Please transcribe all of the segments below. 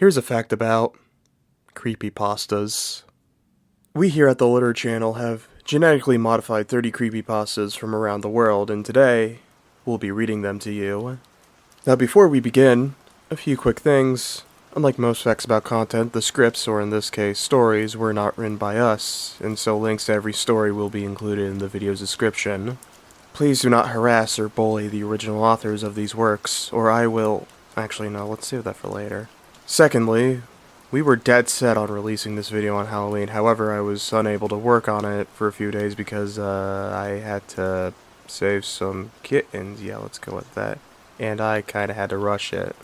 Here's a fact about creepypastas. We here at the Litter Channel have genetically modified 30 creepypastas from around the world, and today we'll be reading them to you. Now before we begin, a few quick things. Unlike most FactsAbout content, the scripts, or in this case stories, were not written by us, and so links to every story will be included in the video's description. Please do not harass or bully the original authors of these works, or I will... Actually, no, let's save that for later. Secondly, we were dead set on releasing this video on Halloween, however I was unable to work on it for a few days because I had to save some kittens, yeah, let's go with that, and I kinda had to rush it.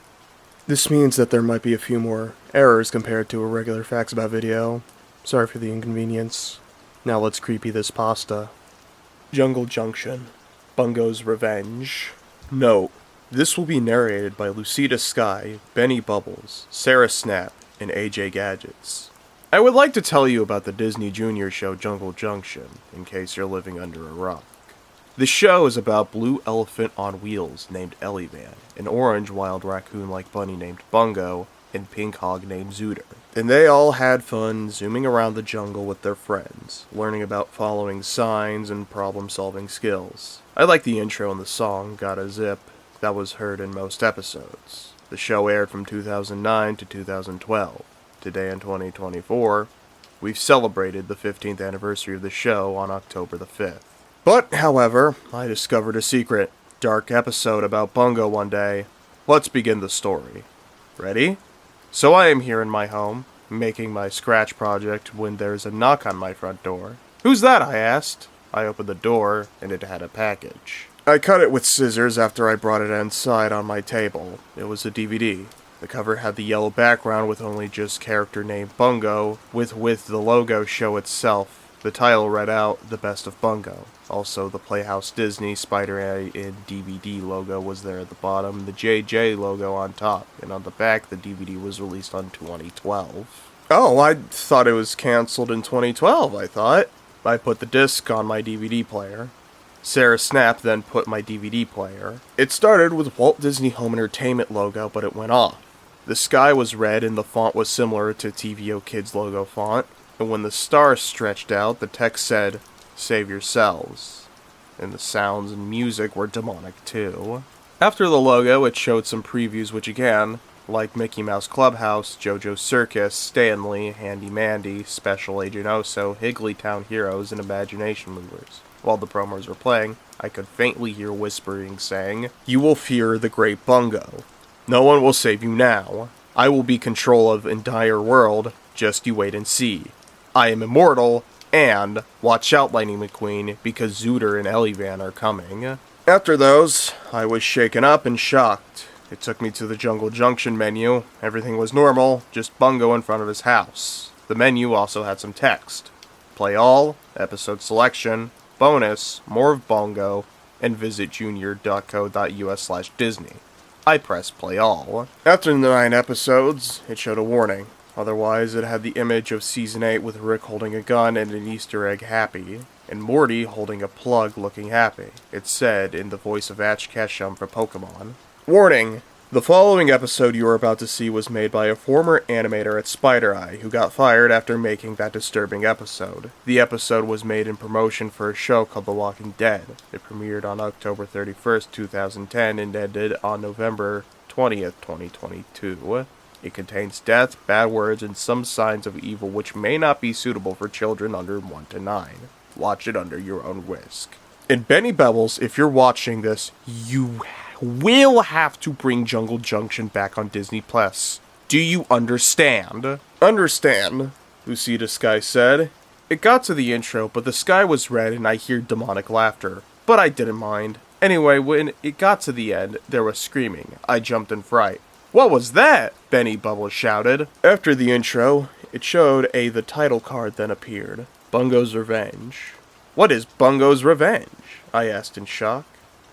This means that there might be a few more errors compared to a regular FactsAbout video. Sorry for the inconvenience. Now let's creepy this pasta. Jungle Junction. Bungo's Revenge. Note: this will be narrated by Lucida Sky, Benny Bubbles, Sarah Snap, and AJ Gadgets. I would like to tell you about the Disney Junior show Jungle Junction, in case you're living under a rock. The show is about blue elephant on wheels named Elivan, an orange wild raccoon-like bunny named Bungo, and pink hog named Zooter. And they all had fun zooming around the jungle with their friends, learning about following signs and problem-solving skills. I like the intro and the song, Gotta Zip, that was heard in most episodes. The show aired from 2009 to 2012. Today in 2024, we've celebrated the 15th anniversary of the show on October the 5th. But, however, I discovered a secret, dark episode about Bungo one day. Let's begin the story. Ready? So I am here in my home, making my Scratch project when there's a knock on my front door. "Who's that?" I asked. I opened the door, and it had a package. I cut it with scissors after I brought it inside on my table. It was a DVD. The cover had the yellow background with only just character name Bungo, with the logo show itself. The title read out, The Best of Bungo. Also, the Playhouse Disney Spider-Man in DVD logo was there at the bottom, the JJ logo on top, and on the back the DVD was released on 2012. Oh, I thought it was cancelled in 2012, I thought. I put the disc on my DVD player. Sarah Snap then put my DVD player. It started with Walt Disney Home Entertainment logo, but it went off. The sky was red and the font was similar to TVO Kids logo font, and when the stars stretched out, the text said, "Save yourselves." And the sounds and music were demonic too. After the logo, it showed some previews which again, like Mickey Mouse Clubhouse, JoJo's Circus, Stanley, Handy Mandy, Special Agent Oso, Higglytown Heroes, and Imagination Movers. While the promos were playing, I could faintly hear whispering saying, "You will fear the great Bungo. No one will save you now. I will be control of entire world, just you wait and see. I am immortal, and watch out, Lightning McQueen, because Zooter and Elivan are coming." After those, I was shaken up and shocked. It took me to the Jungle Junction menu. Everything was normal, just Bungo in front of his house. The menu also had some text. Play all, episode selection, bonus, more of Bungo, and visit junior.co.us/Disney. I pressed play all. After the 9 episodes, it showed a warning. Otherwise, it had the image of Season 8 with Rick holding a gun and an Easter egg happy, and Morty holding a plug looking happy. It said in the voice of Ash Ketchum for Pokemon, "Warning! The following episode you are about to see was made by a former animator at Spider Eye who got fired after making that disturbing episode. The episode was made in promotion for a show called The Walking Dead. It premiered on October 31st, 2010 and ended on November 20th, 2022. It contains death, bad words, and some signs of evil which may not be suitable for children under 1 to 9. Watch it under your own risk." And Benny Bubbles, if you're watching this, you will have to bring Jungle Junction back on Disney Plus. Do you understand? "Understand," Lucida Sky said. It got to the intro, but the sky was red and I hear demonic laughter. But I didn't mind. Anyway, when it got to the end, there was screaming. I jumped in fright. "What was that?" Benny Bubbles shouted. After the intro, it showed the title card then appeared. Bungo's Revenge. "What is Bungo's Revenge?" I asked in shock.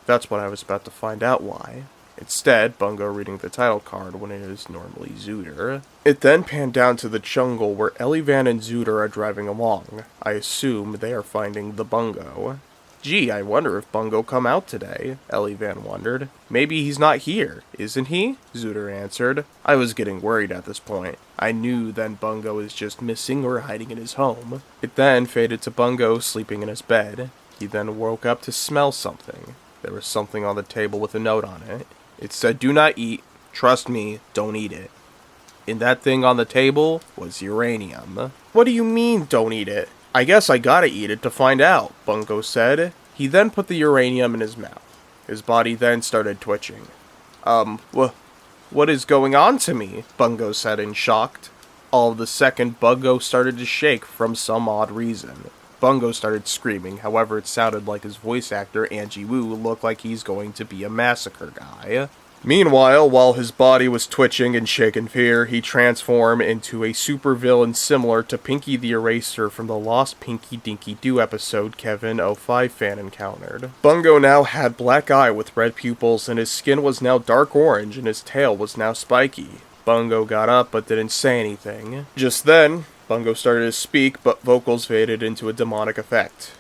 That's what I was about to find out why. Instead, Bungo reading the title card when it is normally Zooter. It then panned down to the jungle where Elivan and Zooter are driving along. I assume they are finding the Bungo. Gee, I wonder if Bungo come out today, Elivan wondered. Maybe he's not here, isn't he? Zooter answered. I was getting worried at this point. I knew then Bungo is just missing or hiding in his home. It then faded to Bungo sleeping in his bed. He then woke up to smell something. There was something on the table with a note on it. It said, "Do not eat. Trust me, don't eat it." In that thing on the table was uranium. What do you mean, don't eat it? I guess I gotta eat it to find out, Bungo said. He then put the uranium in his mouth. His body then started twitching. What is going on to me? Bungo said in shock. All of a second, Bungo started to shake from some odd reason. Bungo started screaming, however it sounded like his voice actor, Angie Wu, looked like he's going to be a massacre guy. Meanwhile, while his body was twitching and shaking fear, he transformed into a supervillain similar to Pinky the Eraser from the Lost Pinky Dinky Doo episode Kevin 05 fan encountered. Bungo now had black eye with red pupils, and his skin was now dark orange, and his tail was now spiky. Bungo got up but didn't say anything. Just then, Bungo started to speak, but vocals faded into a demonic effect.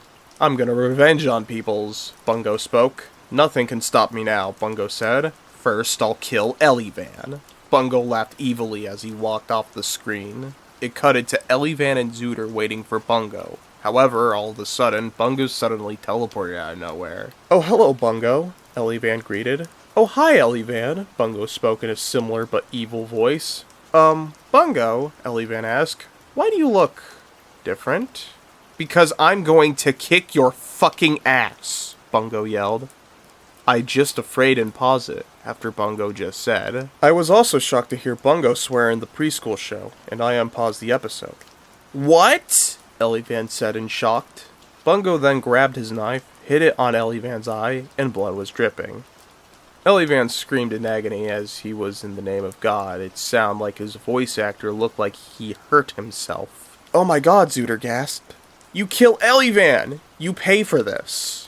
"I'm gonna revenge on peoples," Bungo spoke. "Nothing can stop me now," Bungo said. "First, I'll kill Elivan." Bungo laughed evilly as he walked off the screen. It cutted to Elivan and Zooter waiting for Bungo. However, all of a sudden, Bungo suddenly teleported out of nowhere. "Oh, hello, Bungo," Elivan greeted. "Oh, hi, Elivan," Bungo spoke in a similar but evil voice. Bungo," Elivan asked, "why do you look different?" "Because I'm going to kick your fucking ass," Bungo yelled. "I just afraid and pause it," after Bungo just said. I was also shocked to hear Bungo swear in the preschool show, and I unpaused the episode. "What?" Elivan said in shock. Bungo then grabbed his knife, hit it on Elivan's eye, and blood was dripping. Elivan screamed in agony as he was in the name of God. It sounded like his voice actor looked like he hurt himself. "Oh my God," Zooter gasped. "You kill Elivan! You pay for this!"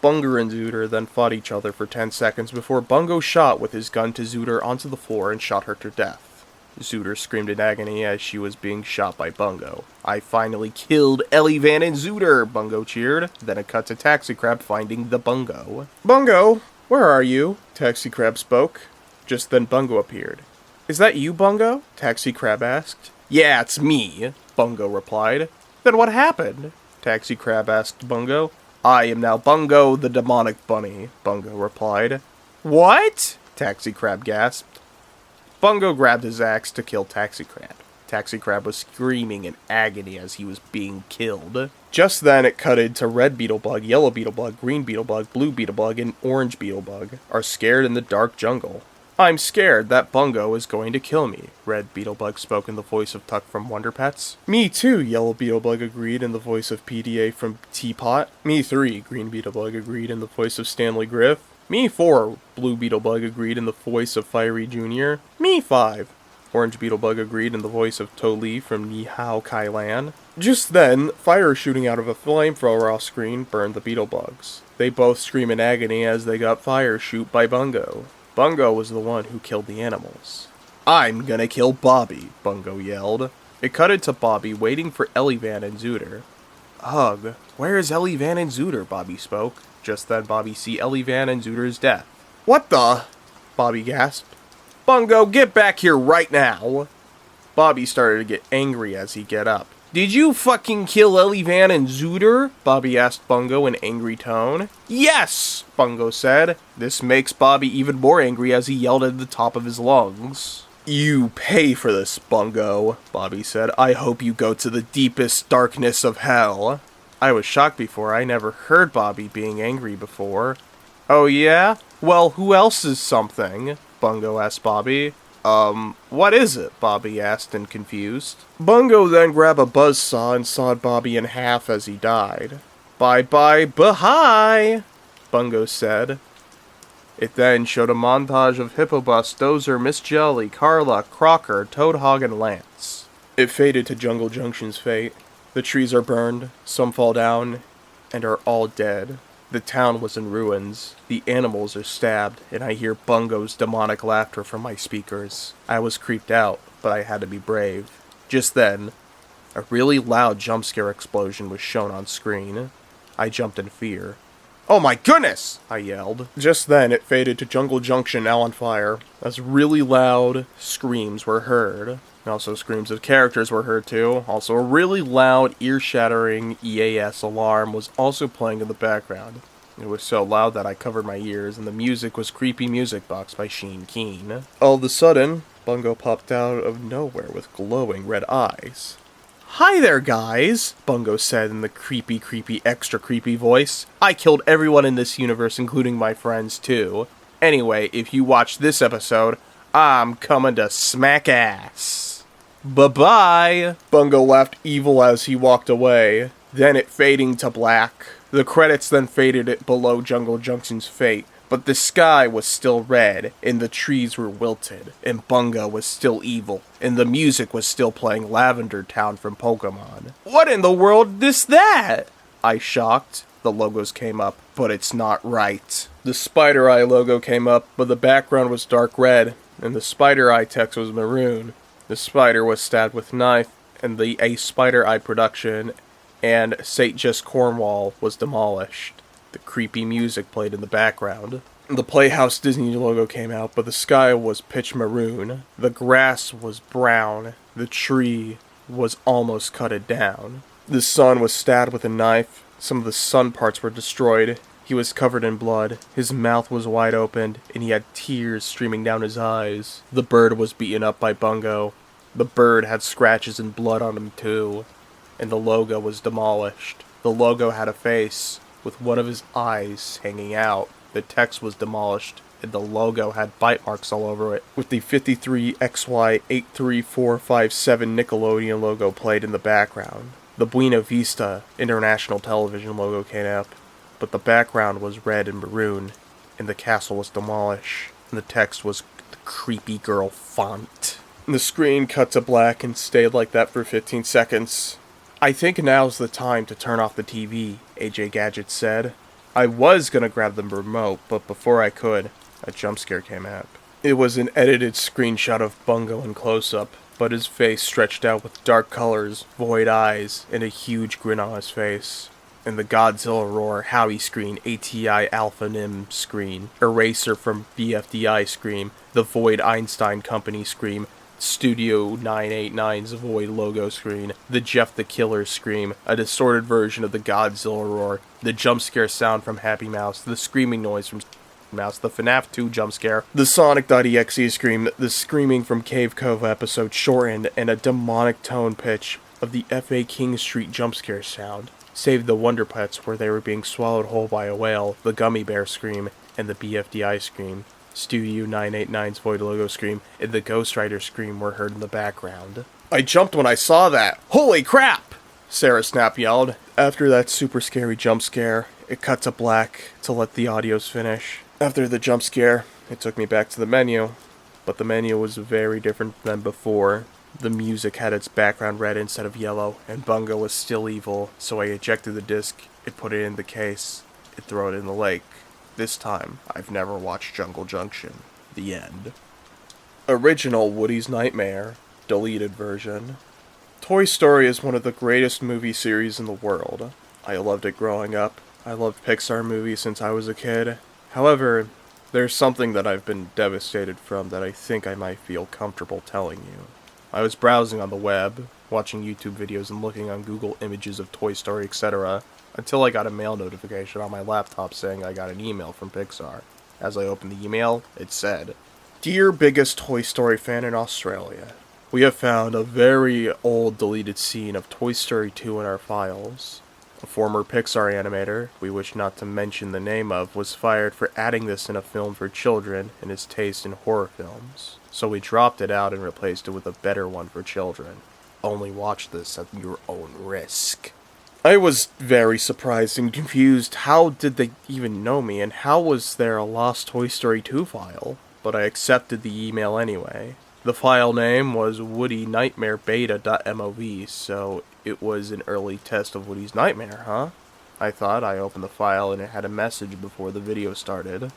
Bungo and Zooter then fought each other for 10 seconds before Bungo shot with his gun to Zooter onto the floor and shot her to death. Zooter screamed in agony as she was being shot by Bungo. "I finally killed Elivan and Zooter," Bungo cheered. Then it cut to Taxi Crab finding the Bungo. "Bungo, where are you?" Taxi Crab spoke. Just then Bungo appeared. "Is that you, Bungo?" Taxi Crab asked. "Yeah, it's me," Bungo replied. "Then what happened?" Taxi Crab asked Bungo. "I am now Bungo the Demonic Bunny," Bungo replied. "What?" Taxi Crab gasped. Bungo grabbed his axe to kill Taxi Crab. Taxi Crab was screaming in agony as he was being killed. Just then it cutted to Red Beetlebug, Yellow Beetlebug, Green Beetlebug, Blue Beetlebug, and Orange Beetlebug are scared in the dark jungle. "I'm scared that Bungo is going to kill me," Red Beetlebug spoke in the voice of Tuck from Wonder Pets. "Me too," Yellow Beetlebug agreed in the voice of PDA from Teapot. "Me 3, Green Beetlebug agreed in the voice of Stanley Griff. "Me 4, Blue Beetlebug agreed in the voice of Fiery Jr. "Me 5, Orange Beetlebug agreed in the voice of To-Lee from Ni Hao Kai Lan. Just then, fire shooting out of a flamethrower off screen burned the Beetlebugs. They both scream in agony as they got fire shoot by Bungo. Bungo was the one who killed the animals. "I'm gonna kill Bobby," Bungo yelled. It cutted to Bobby waiting for Elivan and Zooter. "Ugh, where is Elivan and Zooter?" Bobby spoke. Just then Bobby see Elivan and Zooter's death. "What the?" Bobby gasped. "Bungo, get back here right now!" Bobby started to get angry as he get up. "Did you fucking kill Elivan and Zooter?" Bobby asked Bungo in angry tone. "Yes!" Bungo said. This makes Bobby even more angry as he yelled at the top of his lungs. "You pay for this, Bungo," Bobby said. "I hope you go to the deepest darkness of hell." I was shocked before. I never heard Bobby being angry before. "Oh yeah? Well, who else is something?" Bungo asked Bobby. What is it?" Bobby asked and confused. Bungo then grabbed a buzzsaw and sawed Bobby in half as he died. "Bye-bye, bye-hi," Bungo said. It then showed a montage of Hippobus, Dozer, Miss Jelly, Carla, Crocker, Toadhog, and Lance. It faded to Jungle Junction's fate. The trees are burned, some fall down, and are all dead. The town was in ruins, the animals are stabbed, and I hear Bungo's demonic laughter from my speakers. I was creeped out, but I had to be brave. Just then, a really loud jump scare explosion was shown on screen. I jumped in fear. "Oh my goodness!" I yelled. Just then, it faded to Jungle Junction now on fire, as really loud screams were heard. Also, screams of characters were heard too. Also, a really loud, ear-shattering EAS alarm was also playing in the background. It was so loud that I covered my ears, and the music was Creepy Music Box by Sheen Keen. All of a sudden, Bungo popped out of nowhere with glowing red eyes. "Hi there, guys," Bungo said in the creepy, extra creepy voice. "I killed everyone in this universe, including my friends, too. Anyway, if you watch this episode, I'm coming to smack ass. Bye-bye." Bungo laughed evil as he walked away, then it fading to black. The credits then faded it below Jungle Junction's fate, but the sky was still red, and the trees were wilted, and Bungo was still evil, and the music was still playing Lavender Town from Pokemon. "What in the world is that?" I shocked. The logos came up, but it's not right. The Spider Eye logo came up, but the background was dark red, and the Spider Eye text was maroon. The spider was stabbed with knife, and the A Spider Eye production and St. Just Cornwall was demolished. The creepy music played in the background. The Playhouse Disney logo came out, but the sky was pitch maroon. The grass was brown. The tree was almost cutted down. The sun was stabbed with a knife. Some of the sun parts were destroyed. He was covered in blood. His mouth was wide open, and he had tears streaming down his eyes. The bird was beaten up by Bungo. The bird had scratches and blood on him too. And the logo was demolished. The logo had a face, with one of his eyes hanging out. The text was demolished, and the logo had bite marks all over it, with the 53XY83457 Nickelodeon logo played in the background. The Buena Vista International Television logo came up, but the background was red and maroon, and the castle was demolished, and the text was the creepy girl font. The screen cut to black and stayed like that for 15 seconds. "I think now's the time to turn off the TV," AJ Gadget said. I was gonna grab the remote, but before I could, a jump scare came up. It was an edited screenshot of Bungo in close-up, but his face stretched out with dark colors, void eyes, and a huge grin on his face. And the Godzilla Roar Howie screen, ATI Alpha Nim screen, Eraser from BFDI scream, the Void Einstein Company scream, Studio 989's Void logo screen, the Jeff the Killer scream, a distorted version of the Godzilla Roar, the jump scare sound from Happy Mouse, the screaming noise from Mouse, the FNAF 2 jump scare, the Sonic.exe scream, the screaming from Cave Cove episode shortened, and a demonic tone pitch of the F.A. King Street jump scare sound. Save the Wonder Pets where they were being swallowed whole by a whale, the Gummy Bear scream, and the BFDI scream. Studio 989's Void logo scream, and the Ghost Rider scream were heard in the background. "I jumped when I saw that! Holy crap!" Sarah Snap yelled. After that super scary jump scare, it cut to black to let the audios finish. After the jump scare, it took me back to the menu, but the menu was very different than before. The music had its background red instead of yellow, and Bungo was still evil, so I ejected the disc, it put it in the case, it threw it in the lake. This time, I've never watched Jungle Junction. The end. Original Woody's Nightmare, deleted version. Toy Story is one of the greatest movie series in the world. I loved it growing up. I loved Pixar movies since I was a kid. However, there's something that I've been devastated from that I think I might feel comfortable telling you. I was browsing on the web, watching YouTube videos and looking on Google images of Toy Story, etc., until I got a mail notification on my laptop saying I got an email from Pixar. As I opened the email, it said, "Dear biggest Toy Story fan in Australia, we have found a very old deleted scene of Toy Story 2 in our files. A former Pixar animator, we wish not to mention the name of, was fired for adding this in a film for children and his taste in horror films. So we dropped it out and replaced it with a better one for children. Only watch this at your own risk." I was very surprised and confused. How did they even know me, and how was there a lost Toy Story 2 file? But I accepted the email anyway. The file name was woodynightmarebeta.mov, so it was an early test of Woody's Nightmare, huh? I thought. I opened the file and it had a message before the video started.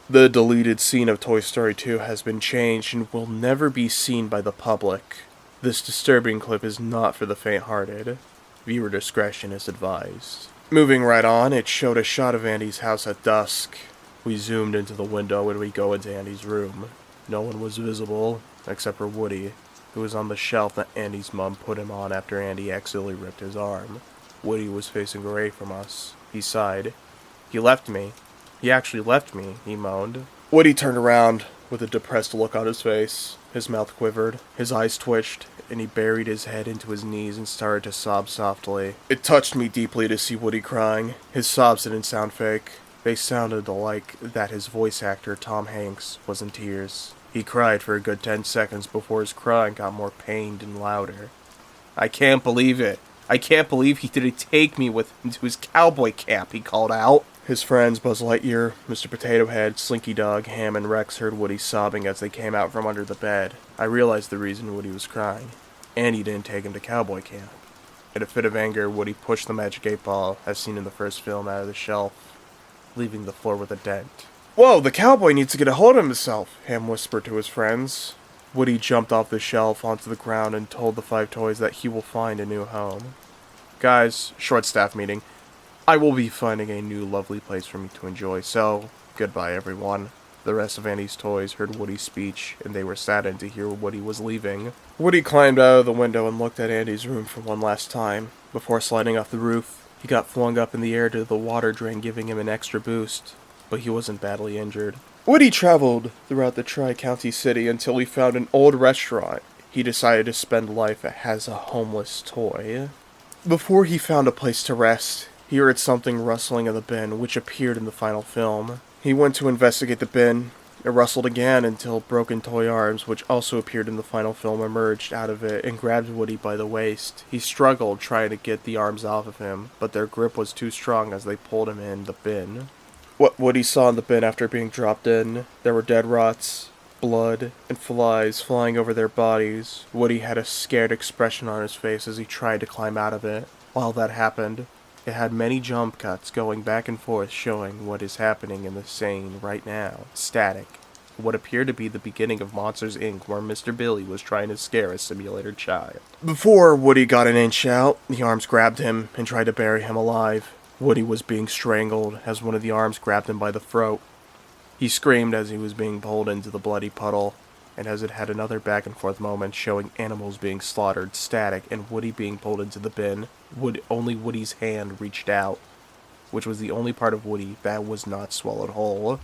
The deleted scene of Toy Story 2 has been changed and will never be seen by the public. This disturbing clip is not for the faint-hearted. Viewer discretion is advised. Moving right on, it showed a shot of Andy's house at dusk. We zoomed into the window and we go into Andy's room. No one was visible, except for Woody, who was on the shelf that Andy's mom put him on after Andy accidentally ripped his arm. Woody was facing away from us. He sighed. "He left me. He actually left me," he moaned. Woody turned around with a depressed look on his face. His mouth quivered, his eyes twitched, and he buried his head into his knees and started to sob softly. It touched me deeply to see Woody crying. His sobs didn't sound fake. They sounded like that his voice actor, Tom Hanks, was in tears. He cried for a good 10 seconds before his crying got more pained and louder. "I can't believe it. I can't believe he didn't take me with him to his cowboy camp," he called out. His friends, Buzz Lightyear, Mr. Potato Head, Slinky Dog, Ham, and Rex heard Woody sobbing as they came out from under the bed. I realized the reason Woody was crying. Andy didn't take him to cowboy camp. In a fit of anger, Woody pushed the magic 8-ball, as seen in the first film, out of the shelf, leaving the floor with a dent. "Whoa, the cowboy needs to get a hold of himself," Ham whispered to his friends. Woody jumped off the shelf onto the ground and told the 5 toys that he will find a new home. "Guys, short staff meeting. I will be finding a new lovely place for me to enjoy, so goodbye everyone." The rest of Andy's toys heard Woody's speech, and they were saddened to hear Woody was leaving. Woody climbed out of the window and looked at Andy's room for one last time. Before sliding off the roof, he got flung up in the air to the water drain, giving him an extra boost, but he wasn't badly injured. Woody traveled throughout the Tri-County city until he found an old restaurant. He decided to spend life as a homeless toy. Before he found a place to rest, he heard something rustling in the bin, which appeared in the final film. He went to investigate the bin. It rustled again until broken toy arms, which also appeared in the final film, emerged out of it and grabbed Woody by the waist. He struggled trying to get the arms off of him, but their grip was too strong as they pulled him in the bin. What Woody saw in the bin after being dropped in, there were dead rots, blood, and flies flying over their bodies. Woody had a scared expression on his face as he tried to climb out of it. While that happened, it had many jump cuts going back and forth showing what is happening in the scene right now. Static. What appeared to be the beginning of Monsters, Inc., where Mr. Billy was trying to scare a simulator child. Before Woody got an inch out, the arms grabbed him and tried to bury him alive. Woody was being strangled as one of the arms grabbed him by the throat. He screamed as he was being pulled into the bloody puddle, and as it had another back and forth moment showing animals being slaughtered, static, and Woody being pulled into the bin, only Woody's hand reached out, which was the only part of Woody that was not swallowed whole.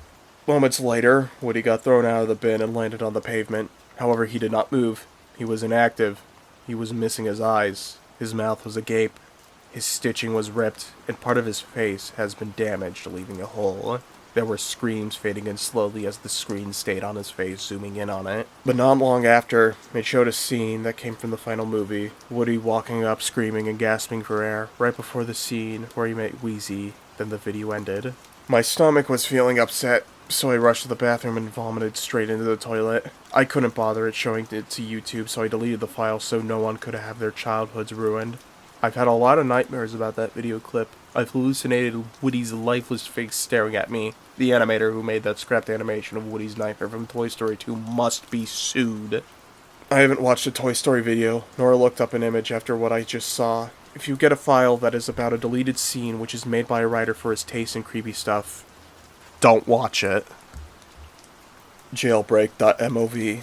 Moments later, Woody got thrown out of the bin and landed on the pavement. However, he did not move. He was inactive. He was missing his eyes. His mouth was agape. His stitching was ripped, and part of his face has been damaged, leaving a hole. There were screams fading in slowly as the screen stayed on his face, zooming in on it. But not long after, it showed a scene that came from the final movie. Woody walking up, screaming and gasping for air, right before the scene where he met Wheezy. Then the video ended. My stomach was feeling upset, so I rushed to the bathroom and vomited straight into the toilet. I couldn't bother it showing it to YouTube, so I deleted the file so no one could have their childhoods ruined. I've had a lot of nightmares about that video clip. I've hallucinated Woody's lifeless face staring at me. The animator who made that scrapped animation of Woody's nightmare from Toy Story 2 must be sued. I haven't watched a Toy Story video, nor looked up an image after what I just saw. If you get a file that is about a deleted scene which is made by a writer for his taste in creepy stuff, don't watch it. Jailbreak.mov.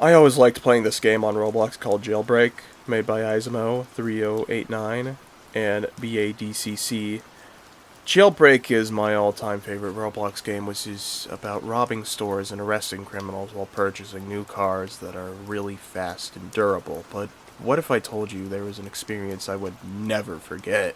I always liked playing this game on Roblox called Jailbreak, made by Izamo 3089 and BADCC. Jailbreak is my all-time favorite Roblox game, which is about robbing stores and arresting criminals while purchasing new cars that are really fast and durable. But what if I told you there was an experience I would never forget?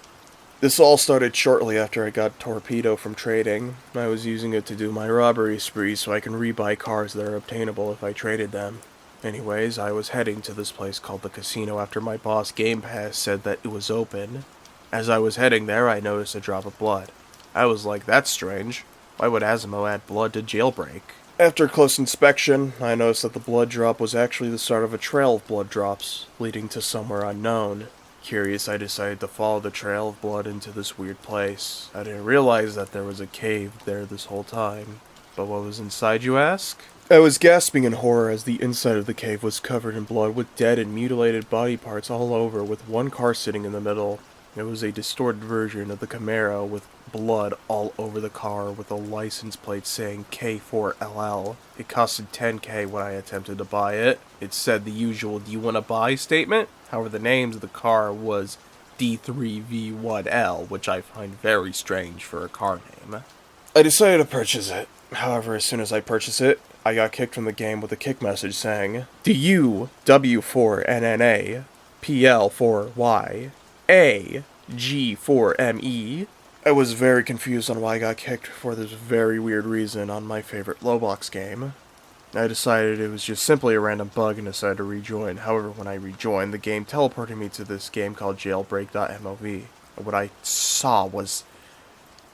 This all started shortly after I got Torpedo from trading. I was using it to do my robbery sprees so I can rebuy cars that are obtainable if I traded them. Anyways, I was heading to this place called the casino after my boss Game Pass said that it was open. As I was heading there, I noticed a drop of blood. I was like, that's strange. Why would Asimo add blood to Jailbreak? After close inspection, I noticed that the blood drop was actually the start of a trail of blood drops, leading to somewhere unknown. Curious, I decided to follow the trail of blood into this weird place. I didn't realize that there was a cave there this whole time. But what was inside, you ask? I was gasping in horror as the inside of the cave was covered in blood with dead and mutilated body parts all over, with one car sitting in the middle. It was a distorted version of the Camaro with blood all over the car with a license plate saying K4LL. It costed $10K when I attempted to buy it. It said the usual "do you want to buy" statement. However, the names of the car was D3V1L, which I find very strange for a car name. I decided to purchase it. However, as soon as I purchased it, I got kicked from the game with a kick message saying, DU W4NNA PL4Y A G4ME. I was very confused on why I got kicked for this very weird reason on my favorite Roblox game. I decided it was just simply a random bug and decided to rejoin. However, when I rejoined, the game teleported me to this game called jailbreak.mov. What I saw was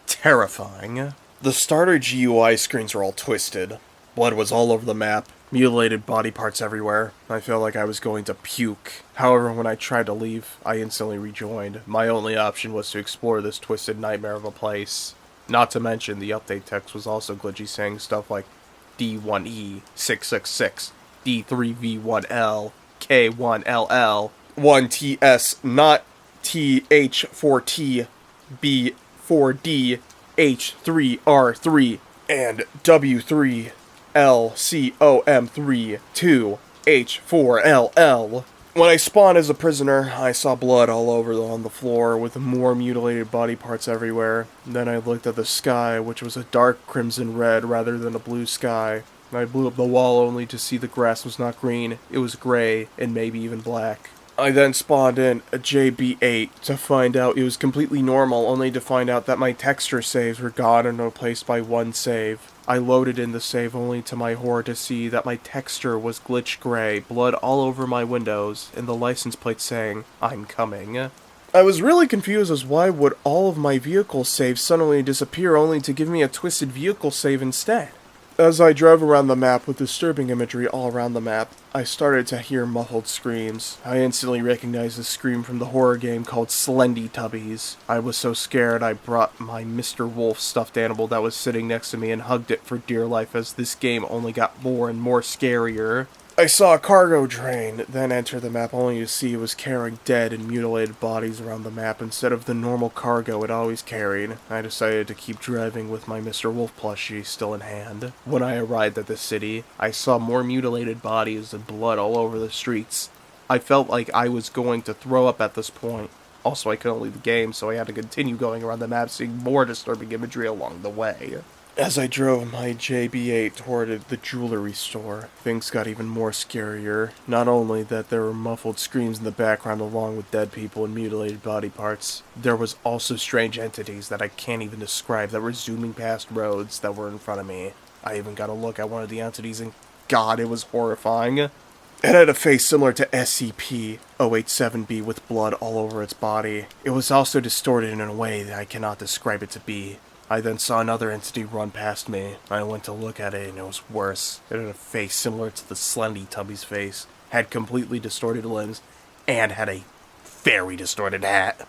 terrifying. The starter GUI screens were all twisted. Blood was all over the map. Mutilated body parts everywhere. I felt like I was going to puke. However, when I tried to leave, I instantly rejoined. My only option was to explore this twisted nightmare of a place. Not to mention, the update text was also glitchy, saying stuff like D1E666, D3V1L, K1LL, 1TS, not TH4T, B4D, H3R3, and W3 LCOM3 2H4LL. When I spawned as a prisoner, I saw blood all over on the floor with more mutilated body parts everywhere. Then I looked at the sky, which was a dark crimson red rather than a blue sky. I blew up the wall only to see the grass was not green, it was gray and maybe even black. I then spawned in a JB8 to find out it was completely normal, only to find out that my texture saves were gone and replaced by one save. I loaded in the save only to my horror to see that my texture was glitch gray, blood all over my windows, and the license plate saying, "I'm coming." I was really confused as why would all of my vehicle saves suddenly disappear only to give me a twisted vehicle save instead. As I drove around the map with disturbing imagery all around the map, I started to hear muffled screams. I instantly recognized the scream from the horror game called Slendy Tubbies. I was so scared I brought my Mr. Wolf stuffed animal that was sitting next to me and hugged it for dear life as this game only got more and more scarier. I saw a cargo train, then enter the map only to see it was carrying dead and mutilated bodies around the map instead of the normal cargo it always carried. I decided to keep driving with my Mr. Wolf plushie still in hand. When I arrived at the city, I saw more mutilated bodies and blood all over the streets. I felt like I was going to throw up at this point. Also, I couldn't leave the game, so I had to continue going around the map seeing more disturbing imagery along the way. As I drove my JB8 toward the jewelry store, things got even more scarier. Not only that there were muffled screams in the background along with dead people and mutilated body parts, there was also strange entities that I can't even describe that were zooming past roads that were in front of me. I even got a look at one of the entities and God, it was horrifying. It had a face similar to SCP-087-B with blood all over its body. It was also distorted in a way that I cannot describe it to be. I then saw another entity run past me. I went to look at it and it was worse. It had a face similar to the Slendy Tubby's face, had completely distorted limbs, and had a very distorted hat.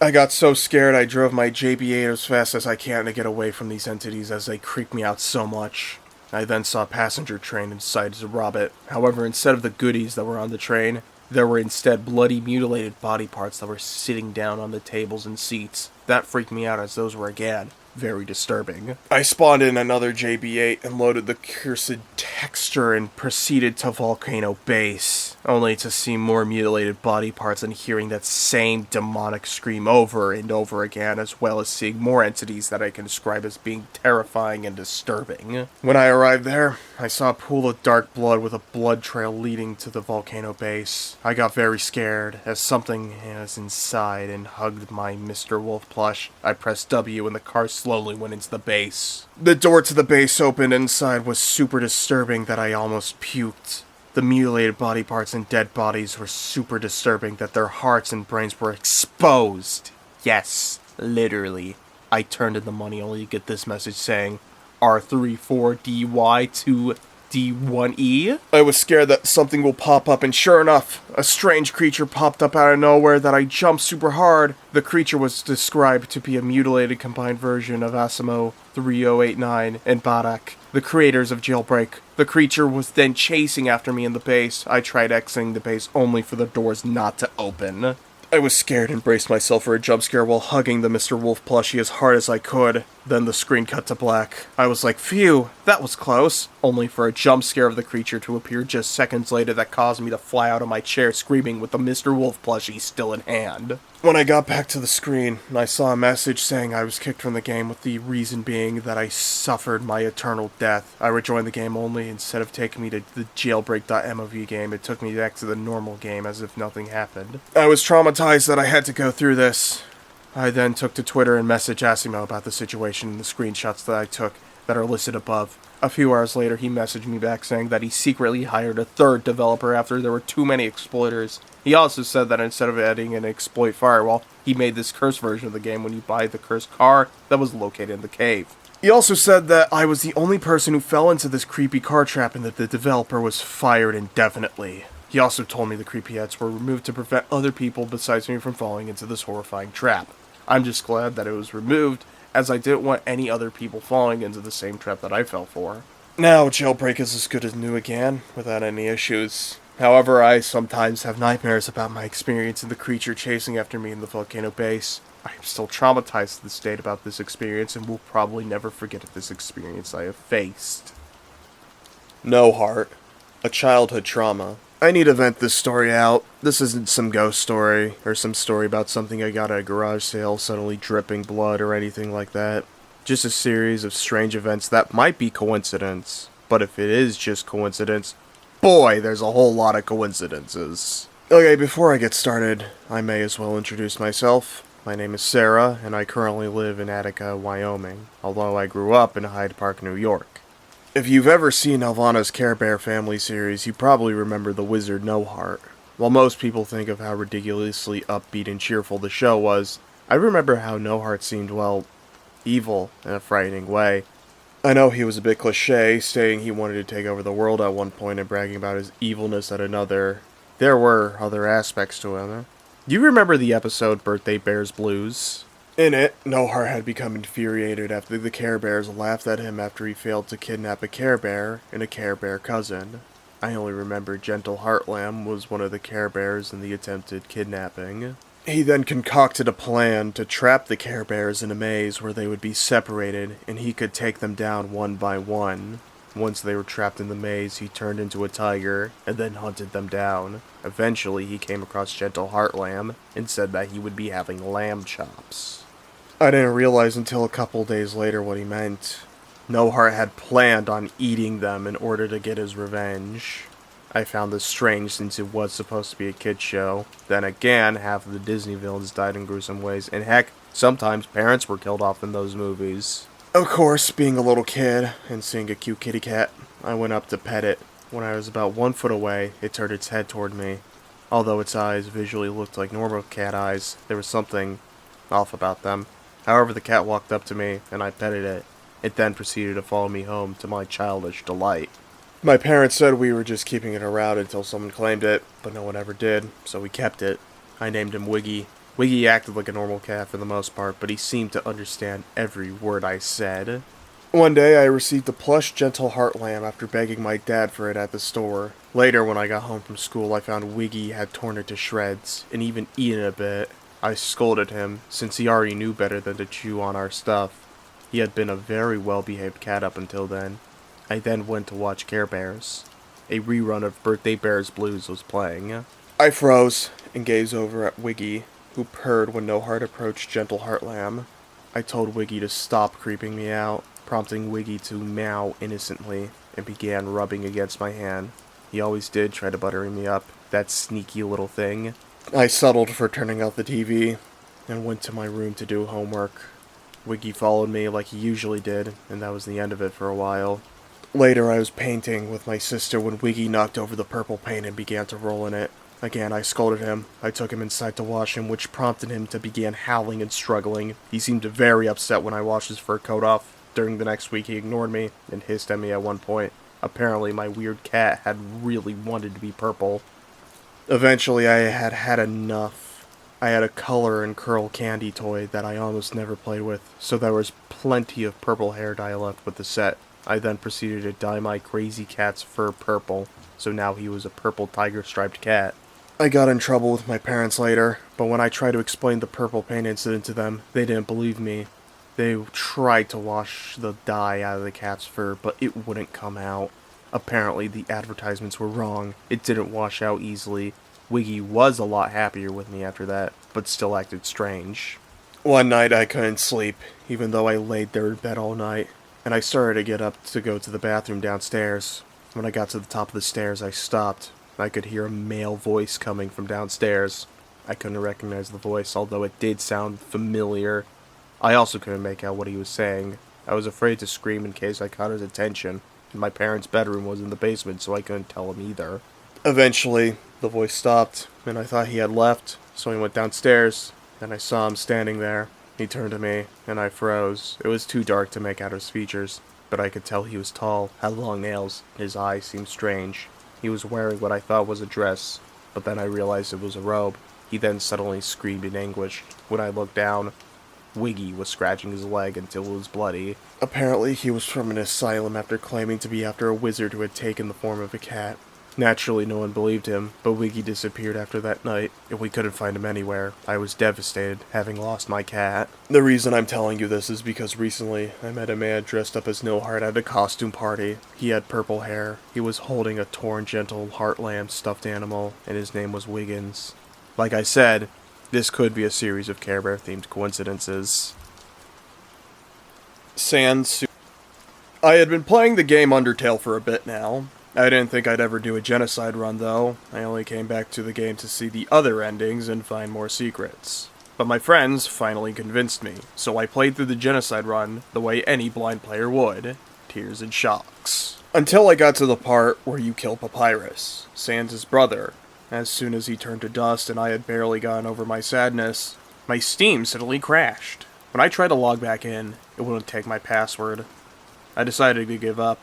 I got so scared I drove my JB8 as fast as I can to get away from these entities as they creeped me out so much. I then saw a passenger train and decided to rob it. However, instead of the goodies that were on the train, there were instead bloody, mutilated body parts that were sitting down on the tables and seats. That freaked me out as those were, again, very disturbing. I spawned in another JB8 and loaded the cursed texture and proceeded to Volcano Base, only to see more mutilated body parts and hearing that same demonic scream over and over again, as well as seeing more entities that I can describe as being terrifying and disturbing. When I arrived there, I saw a pool of dark blood with a blood trail leading to the Volcano Base. I got very scared as something was inside and hugged my Mr. Wolf plush. I pressed W and the car slowly went into the base. The door to the base opened and inside was super disturbing that I almost puked. The mutilated body parts and dead bodies were super disturbing that their hearts and brains were exposed. Yes, literally. I turned in the money only to get this message saying R34DY2D1E. I was scared that something will pop up, and sure enough, a strange creature popped up out of nowhere that I jumped super hard. The creature was described to be a mutilated combined version of Asimo 3089 and Barak, the creators of Jailbreak. The creature was then chasing after me in the base. I tried exiting the base only for the doors not to open. I was scared and braced myself for a jump scare while hugging the Mr. Wolf plushie as hard as I could. Then the screen cut to black. I was like, phew, that was close. Only for a jump scare of the creature to appear just seconds later that caused me to fly out of my chair screaming with the Mr. Wolf plushie still in hand. When I got back to the screen, I saw a message saying I was kicked from the game with the reason being that I suffered my eternal death. I rejoined the game only. Instead of taking me to the jailbreak.mov game, it took me back to the normal game as if nothing happened. I was traumatized that I had to go through this. I then took to Twitter and messaged Asimo about the situation and the screenshots that I took that are listed above. A few hours later, he messaged me back saying that he secretly hired a third developer after there were too many exploiters. He also said that instead of adding an exploit firewall, he made this cursed version of the game when you buy the cursed car that was located in the cave. He also said that I was the only person who fell into this creepy car trap and that the developer was fired indefinitely. He also told me the creepy heads were removed to prevent other people besides me from falling into this horrifying trap. I'm just glad that it was removed, as I didn't want any other people falling into the same trap that I fell for. Now, Jailbreak is as good as new again, without any issues. However, I sometimes have nightmares about my experience and the creature chasing after me in the volcano base. I am still traumatized to this date about this experience and will probably never forget this experience I have faced. No Heart. A childhood trauma. I need to vent this story out. This isn't some ghost story, or some story about something I got at a garage sale suddenly dripping blood or anything like that. Just a series of strange events that might be coincidence. But if it is just coincidence, boy, there's a whole lot of coincidences. Okay, before I get started, I may as well introduce myself. My name is Sarah, and I currently live in Attica, Wyoming, although I grew up in Hyde Park, New York. If you've ever seen Nelvana's Care Bear family series, you probably remember the wizard No Heart. While most people think of how ridiculously upbeat and cheerful the show was, I remember how No Heart seemed, well, evil in a frightening way. I know he was a bit cliche, saying he wanted to take over the world at one point and bragging about his evilness at another. There were other aspects to him. Do you remember the episode Birthday Bears Blues? In it, No Heart had become infuriated after the Care Bears laughed at him after he failed to kidnap a Care Bear and a Care Bear cousin. I only remember Gentle Heartlamb was one of the Care Bears in the attempted kidnapping. He then concocted a plan to trap the Care Bears in a maze where they would be separated and he could take them down one by one. Once they were trapped in the maze, he turned into a tiger and then hunted them down. Eventually, he came across Gentle Heartlamb and said that he would be having lamb chops. I didn't realize until a couple days later what he meant. No Heart had planned on eating them in order to get his revenge. I found this strange since it was supposed to be a kid's show. Then again, half of the Disney villains died in gruesome ways, and heck, sometimes parents were killed off in those movies. Of course, being a little kid and seeing a cute kitty cat, I went up to pet it. When I was about 1 foot away, it turned its head toward me. Although its eyes visually looked like normal cat eyes, there was something off about them. However, the cat walked up to me, and I petted it. It then proceeded to follow me home to my childish delight. My parents said we were just keeping it around until someone claimed it, but no one ever did, so we kept it. I named him Wiggy. Wiggy acted like a normal cat for the most part, but he seemed to understand every word I said. One day, I received a plush Gentle Heartlamb after begging my dad for it at the store. Later, when I got home from school, I found Wiggy had torn it to shreds, and even eaten a bit. I scolded him, since he already knew better than to chew on our stuff. He had been a very well-behaved cat up until then. I then went to watch Care Bears. A rerun of Birthday Bears Blues was playing. I froze and gazed over at Wiggy, who purred when No Heart approached Gentle Heartlamb. I told Wiggy to stop creeping me out, prompting Wiggy to meow innocently and began rubbing against my hand. He always did try to butter me up, that sneaky little thing. I settled for turning out the TV and went to my room to do homework. Wiggy followed me like he usually did, and that was the end of it for a while. Later, I was painting with my sister when Wiggy knocked over the purple paint and began to roll in it. Again, I scolded him. I took him inside to wash him, which prompted him to begin howling and struggling. He seemed very upset when I washed his fur coat off. During the next week, he ignored me and hissed at me at one point. Apparently, my weird cat had really wanted to be purple. Eventually, I had had enough. I had a color and curl candy toy that I almost never played with, so there was plenty of purple hair dye left with the set. I then proceeded to dye my crazy cat's fur purple, so now he was a purple tiger-striped cat. I got in trouble with my parents later, but when I tried to explain the purple paint incident to them, they didn't believe me. They tried to wash the dye out of the cat's fur, but it wouldn't come out. Apparently, the advertisements were wrong. It didn't wash out easily. Wiggy was a lot happier with me after that, but still acted strange. One night I couldn't sleep, even though I laid there in bed all night, and I started to get up to go to the bathroom downstairs. When I got to the top of the stairs, I stopped. I could hear a male voice coming from downstairs. I couldn't recognize the voice, although it did sound familiar. I also couldn't make out what he was saying. I was afraid to scream in case I caught his attention, and my parents' bedroom was in the basement, so I couldn't tell him either. Eventually, the voice stopped, and I thought he had left, so I went downstairs, and I saw him standing there. He turned to me, and I froze. It was too dark to make out his features, but I could tell he was tall, had long nails, and his eyes seemed strange. He was wearing what I thought was a dress, but then I realized it was a robe. He then suddenly screamed in anguish. When I looked down, Wiggy was scratching his leg until it was bloody. Apparently, he was from an asylum after claiming to be after a wizard who had taken the form of a cat. Naturally, no one believed him, but Wiggy disappeared after that night, and we couldn't find him anywhere. I was devastated, having lost my cat. The reason I'm telling you this is because recently, I met a man dressed up as Nilhart at a costume party. He had purple hair, he was holding a torn, gentle heartland stuffed animal, and his name was Wiggins. Like I said, this could be a series of Care Bear-themed coincidences. Sans. I had been playing the game Undertale for a bit now. I didn't think I'd ever do a genocide run, though. I only came back to the game to see the other endings and find more secrets. But my friends finally convinced me, so I played through the genocide run the way any blind player would. Tears and shocks. Until I got to the part where you kill Papyrus, Sans' brother. As soon as he turned to dust and I had barely gotten over my sadness, my Steam suddenly crashed. When I tried to log back in, it wouldn't take my password. I decided to give up.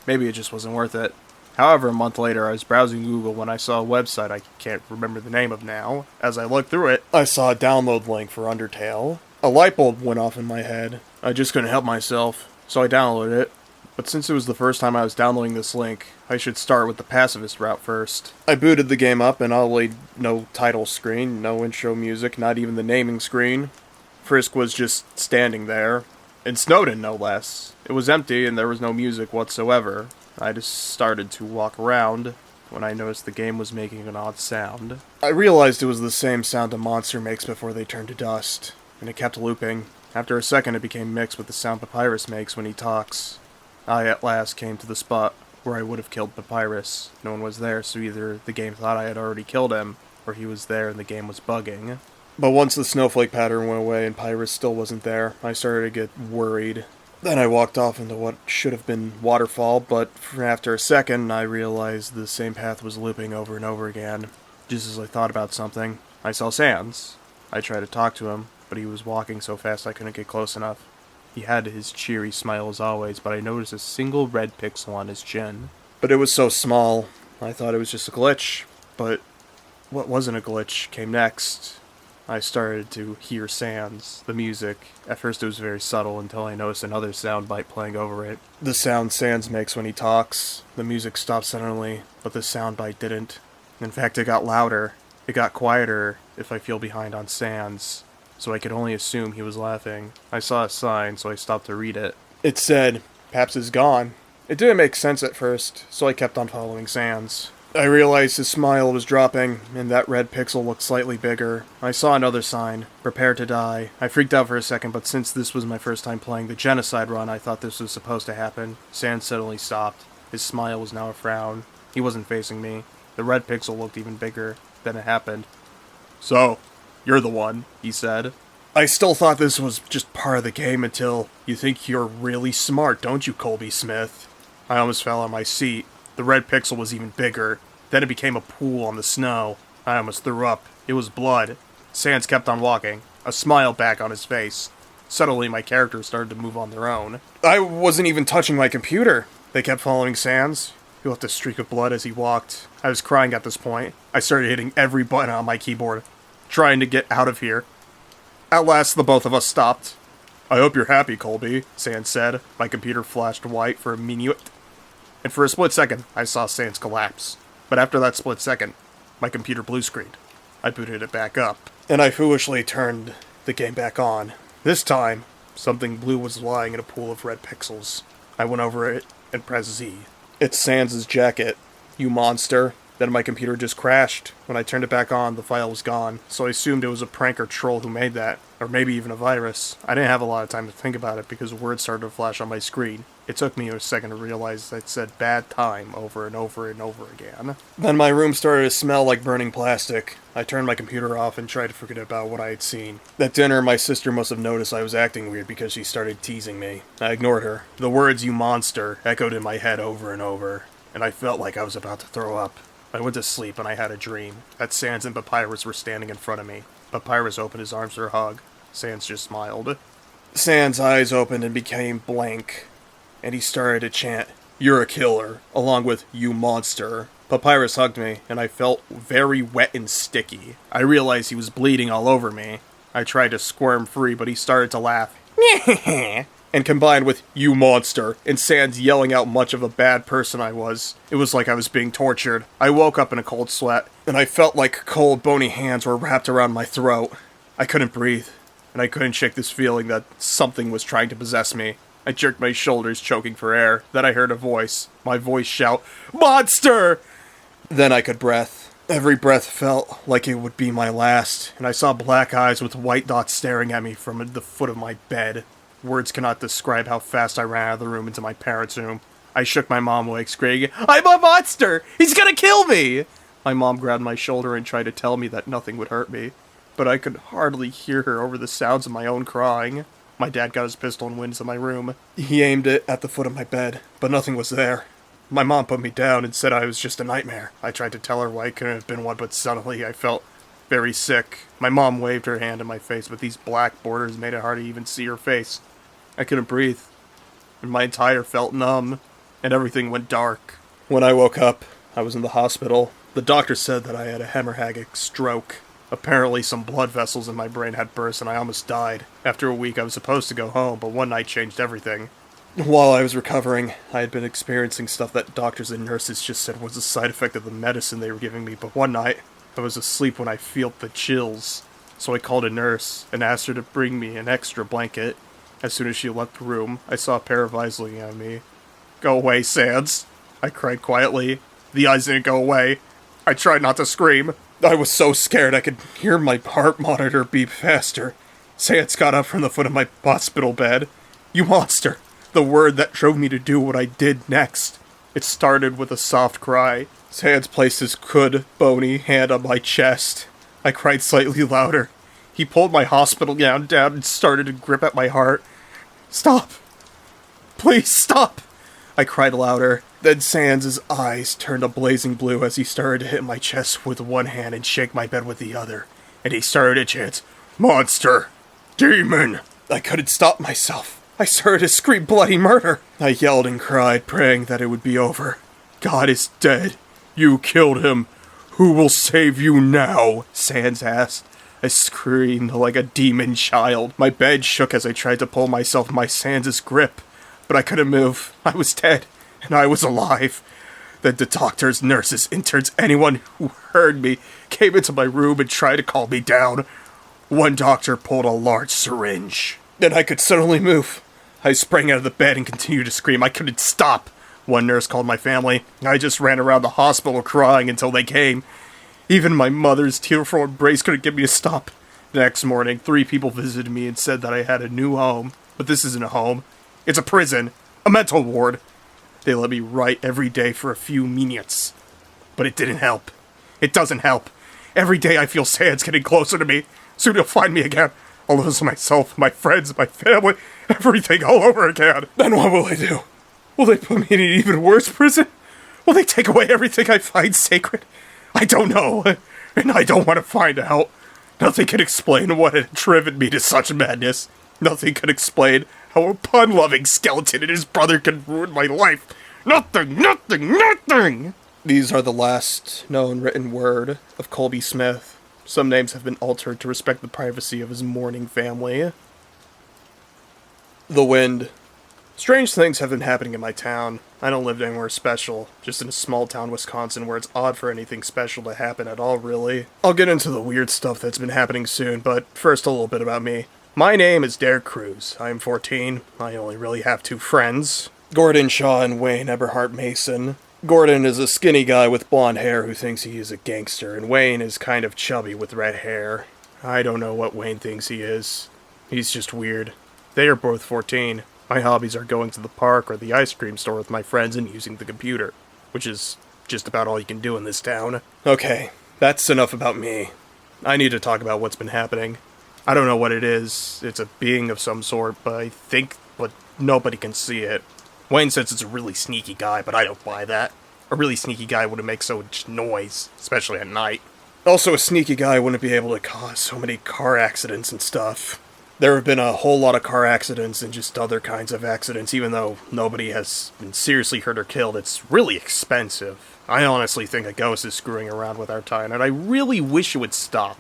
Maybe it just wasn't worth it. However, a month later, I was browsing Google when I saw a website I can't remember the name of now. As I looked through it, I saw a download link for Undertale. A light bulb went off in my head. I just couldn't help myself, so I downloaded it. But since it was the first time I was downloading this link, I should start with the pacifist route first. I booted the game up and I'll no title screen, no intro music, not even the naming screen. Frisk was just standing there. And Snowden, no less. It was empty and there was no music whatsoever. I just started to walk around when I noticed the game was making an odd sound. I realized it was the same sound a monster makes before they turn to dust, and it kept looping. After a second, it became mixed with the sound Papyrus makes when he talks. I at last came to the spot where I would have killed Papyrus. No one was there, so either the game thought I had already killed him, or he was there and the game was bugging. But once the snowflake pattern went away and Papyrus still wasn't there, I started to get worried. Then I walked off into what should have been waterfall, but after a second, I realized the same path was looping over and over again. Just as I thought about something, I saw Sans. I tried to talk to him, but he was walking so fast I couldn't get close enough. He had his cheery smile as always, but I noticed a single red pixel on his chin. But it was so small, I thought it was just a glitch. But what wasn't a glitch came next. I started to hear Sans, the music. At first it was very subtle until I noticed another sound bite playing over it. The sound Sans makes when he talks. The music stopped suddenly, but the sound bite didn't. In fact, it got louder. It got quieter if I feel behind on Sans, so I could only assume he was laughing. I saw a sign, so I stopped to read it. It said, "Paps is gone." It didn't make sense at first, so I kept on following Sans. I realized his smile was dropping, and that red pixel looked slightly bigger. I saw another sign, "Prepare to die." I freaked out for a second, but since this was my first time playing the genocide run, I thought this was supposed to happen. Sans suddenly stopped. His smile was now a frown. He wasn't facing me. The red pixel looked even bigger. Then it happened. "So, you're the one," he said. I still thought this was just part of the game until, "You think you're really smart, don't you, Colby Smith?" I almost fell on my seat. The red pixel was even bigger. Then it became a pool on the snow. I almost threw up. It was blood. Sans kept on walking, a smile back on his face. Suddenly, my characters started to move on their own. I wasn't even touching my computer. They kept following Sans. He left a streak of blood as he walked. I was crying at this point. I started hitting every button on my keyboard, trying to get out of here. At last, the both of us stopped. "I hope you're happy, Colby," Sans said. My computer flashed white for a minute. And for a split second, I saw Sans collapse. But after that split second, My computer blue screened. I booted it back up, and I foolishly turned the game back on. This time, something blue was lying in a pool of red pixels. I went over it and pressed Z. It's Sans' jacket. You monster. Then my computer just crashed. When I turned it back on, the file was gone, so I assumed it was a prank or troll who made that, or maybe even a virus. I didn't have a lot of time to think about it because words started to flash on my screen. It took me a second to realize I'd said bad time over and over and over again. Then my room started to smell like burning plastic. I turned my computer off and tried to forget about what I had seen. At dinner, my sister must have noticed I was acting weird because she started teasing me. I ignored her. The words, "you monster," echoed in my head over and over, and I felt like I was about to throw up. I went to sleep and I had a dream that Sans and Papyrus were standing in front of me. Papyrus opened his arms for a hug. Sans just smiled. Sans' eyes opened and became blank, and he started to chant, "You're a killer," along with "you monster." Papyrus hugged me, and I felt very wet and sticky. I realized he was bleeding all over me. I tried to squirm free, but he started to laugh. And combined with "you monster" and Sans yelling out much of a bad person I was, it was like I was being tortured. I woke up in a cold sweat, and I felt like cold, bony hands were wrapped around my throat. I couldn't breathe, and I couldn't shake this feeling that something was trying to possess me. I jerked my shoulders, choking for air. Then I heard a voice. My voice shout, "Monster!" Then I could breath. Every breath felt like it would be my last, and I saw black eyes with white dots staring at me from the foot of my bed. Words cannot describe how fast I ran out of the room into my parents' room. I shook my mom awake, screaming, "I'm a monster! He's gonna kill me!" My mom grabbed my shoulder and tried to tell me that nothing would hurt me, but I could hardly hear her over the sounds of my own crying. My dad got his pistol and went into my room. He aimed it at the foot of my bed, but nothing was there. My mom put me down and said I was just a nightmare. I tried to tell her why it couldn't have been one, but suddenly I felt very sick. My mom waved her hand in my face, but these black borders made it hard to even see her face. I couldn't breathe, and my entire felt numb, and everything went dark. When I woke up, I was in the hospital. The doctor said that I had a hemorrhagic stroke. Apparently some blood vessels in my brain had burst and I almost died. After a week I was supposed to go home, but one night changed everything. While I was recovering, I had been experiencing stuff that doctors and nurses just said was a side effect of the medicine they were giving me, but one night, I was asleep when I felt the chills. So I called a nurse and asked her to bring me an extra blanket. As soon as she left the room, I saw a pair of eyes looking at me. "Go away, Sans," I cried quietly. The eyes didn't go away. I tried not to scream. I was so scared I could hear my heart monitor beep faster. Sans got up from the foot of my hospital bed. "You monster!" The word that drove me to do what I did next. It started with a soft cry. Sans placed his good, bony hand on my chest. I cried slightly louder. He pulled my hospital gown down and started to grip at my heart. "Stop! Please stop!" I cried louder. Then Sans' eyes turned a blazing blue as he started to hit my chest with one hand and shake my bed with the other. And he started to chant, "Monster! Demon!" I couldn't stop myself. I started to scream bloody murder. I yelled and cried, praying that it would be over. "God is dead. You killed him. Who will save you now?" Sans asked. I screamed like a demon child. My bed shook as I tried to pull myself from my Sans' grip, but I couldn't move. I was dead, and I was alive. Then the doctors, nurses, interns, anyone who heard me came into my room and tried to calm me down. One doctor pulled a large syringe. Then I could suddenly move. I sprang out of the bed and continued to scream. I couldn't stop. One nurse called my family. I just ran around the hospital crying until they came. Even my mother's tearful embrace couldn't get me to stop. The next morning, 3 people visited me and said that I had a new home. But this isn't a home. It's a prison. A mental ward. They let me write every day for a few minutes. But it didn't help. It doesn't help. Every day I feel Sans getting closer to me. Soon he'll find me again. I'll lose myself, my friends, my family, everything all over again. Then what will I do? Will they put me in an even worse prison? Will they take away everything I find sacred? I don't know, and I don't want to find out. Nothing can explain what had driven me to such madness. Nothing can explain how a pun-loving skeleton and his brother can ruin my life. Nothing, nothing, nothing! These are the last known written word of Colby Smith. Some names have been altered to respect the privacy of his mourning family. The wind Strange things have been happening in my town. I don't live anywhere special, just in a small town, Wisconsin, where it's odd for anything special to happen at all, really. I'll get into the weird stuff that's been happening soon, but first a little bit about me. My name is Derek Cruz. I am 14. I only really have two friends, Gordon Shaw and Wayne Eberhart Mason. Gordon is a skinny guy with blonde hair who thinks he is a gangster, and Wayne is kind of chubby with red hair. I don't know what Wayne thinks he is. He's just weird. They are both 14. My hobbies are going to the park or the ice cream store with my friends and using the computer, which is just about all you can do in this town. Okay, that's enough about me. I need to talk about what's been happening. I don't know what it is. It's a being of some sort, but nobody can see it. Wayne says it's a really sneaky guy, but I don't buy that. A really sneaky guy wouldn't make so much noise, especially at night. Also, a sneaky guy wouldn't be able to cause so many car accidents and stuff. There have been a whole lot of car accidents and just other kinds of accidents, even though nobody has been seriously hurt or killed. It's really expensive. I honestly think a ghost is screwing around with our town, and I really wish it would stop.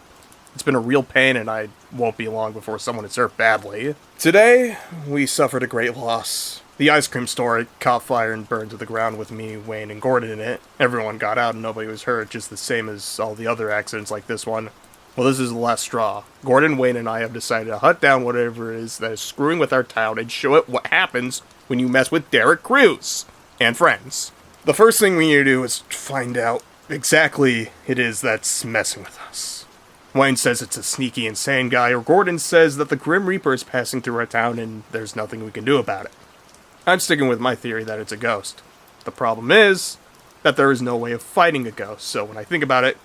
It's been a real pain, and I won't be long before someone is hurt badly. Today, we suffered a great loss. The ice cream store caught fire and burned to the ground with me, Wayne, and Gordon in it. Everyone got out and nobody was hurt, just the same as all the other accidents like this one. Well, this is the last straw. Gordon, Wayne, and I have decided to hunt down whatever it is that is screwing with our town and show it what happens when you mess with Derek Cruz and friends. The first thing we need to do is find out exactly it is that's messing with us. Wayne says it's a sneaky, insane guy, or Gordon says that the Grim Reaper is passing through our town and there's nothing we can do about it. I'm sticking with my theory that it's a ghost. The problem is that there is no way of fighting a ghost, so when I think about it,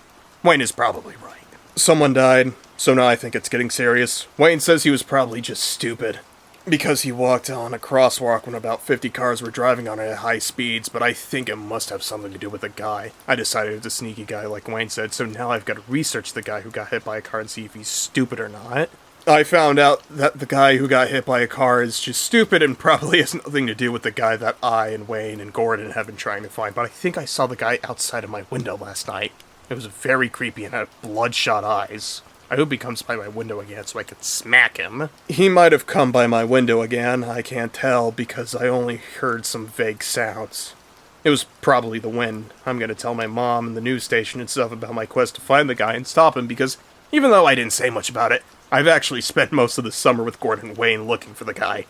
Wayne is probably right. Someone died, so now I think it's getting serious. Wayne says he was probably just stupid, because he walked on a crosswalk when about 50 cars were driving on it at high speeds, but I think it must have something to do with the guy. I decided it's a sneaky guy like Wayne said, so now I've got to research the guy who got hit by a car and see if he's stupid or not. I found out that the guy who got hit by a car is just stupid and probably has nothing to do with the guy that I and Wayne and Gordon have been trying to find, but I think I saw the guy outside of my window last night. It was very creepy and had bloodshot eyes. I hope he comes by my window again so I can smack him. He might have come by my window again, I can't tell, because I only heard some vague sounds. It was probably the wind. I'm gonna tell my mom and the news station and stuff about my quest to find the guy and stop him, because even though I didn't say much about it, I've actually spent most of the summer with Gordon and Wayne looking for the guy.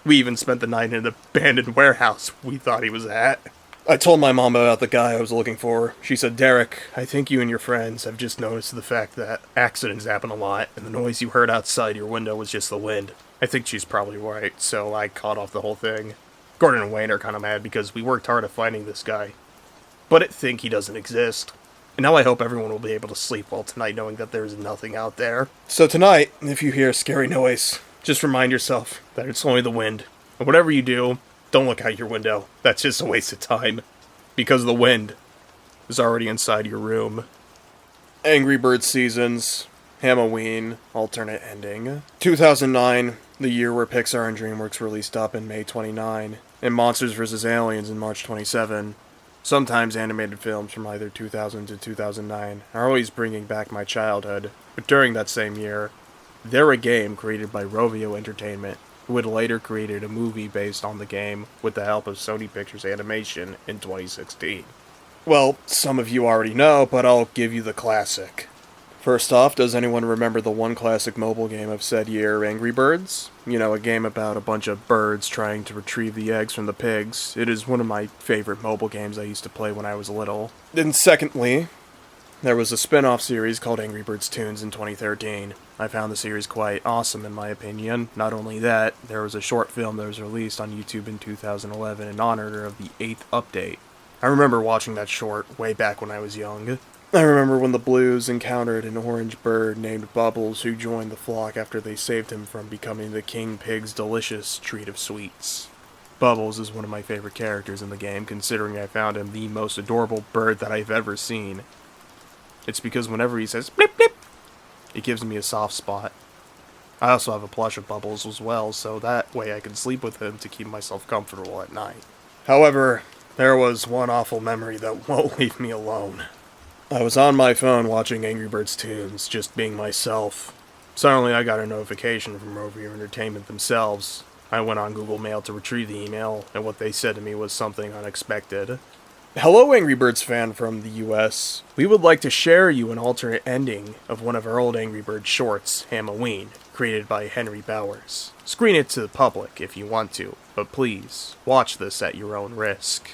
We even spent the night in an abandoned warehouse we thought he was at. I told my mom about the guy I was looking for. She said, Derek, I think you and your friends have just noticed the fact that accidents happen a lot, and the noise you heard outside your window was just the wind. I think she's probably right, so I caught off the whole thing. Gordon and Wayne are kind of mad because we worked hard at finding this guy, but think he doesn't exist. And now I hope everyone will be able to sleep well tonight knowing that there's nothing out there. So tonight, if you hear a scary noise, just remind yourself that it's only the wind. And whatever you do, don't look out your window. That's just a waste of time. Because the wind is already inside your room. Angry Birds Seasons, Halloween, alternate ending. 2009, the year where Pixar and DreamWorks released Up in May 29, and Monsters vs. Aliens in March 27. Sometimes animated films from either 2000 to 2009 are always bringing back my childhood, but during that same year, they're a game created by Rovio Entertainment, who would later created a movie based on the game with the help of Sony Pictures Animation in 2016. Well, some of you already know, but I'll give you the classic. First off, does anyone remember the one classic mobile game of said year, Angry Birds? You know, a game about a bunch of birds trying to retrieve the eggs from the pigs. It is one of my favorite mobile games I used to play when I was little. Then secondly, there was a spin-off series called Angry Birds Toons in 2013. I found the series quite awesome in my opinion. Not only that, there was a short film that was released on YouTube in 2011 in honor of the 8th update. I remember watching that short way back when I was young. I remember when the Blues encountered an orange bird named Bubbles who joined the flock after they saved him from becoming the King Pig's delicious treat of sweets. Bubbles is one of my favorite characters in the game, considering I found him the most adorable bird that I've ever seen. It's because whenever he says blip blip, it gives me a soft spot. I also have a plush of Bubbles as well, so that way I can sleep with him to keep myself comfortable at night. However, there was one awful memory that won't leave me alone. I was on my phone watching Angry Birds Toons, just being myself. Suddenly I got a notification from Rovio Entertainment themselves. I went on Google Mail to retrieve the email, and what they said to me was something unexpected. Hello, Angry Birds fan from the US. We would like to share you an alternate ending of one of our old Angry Birds shorts, Halloween, created by Henry Bowers. Screen it to the public if you want to, but please, watch this at your own risk.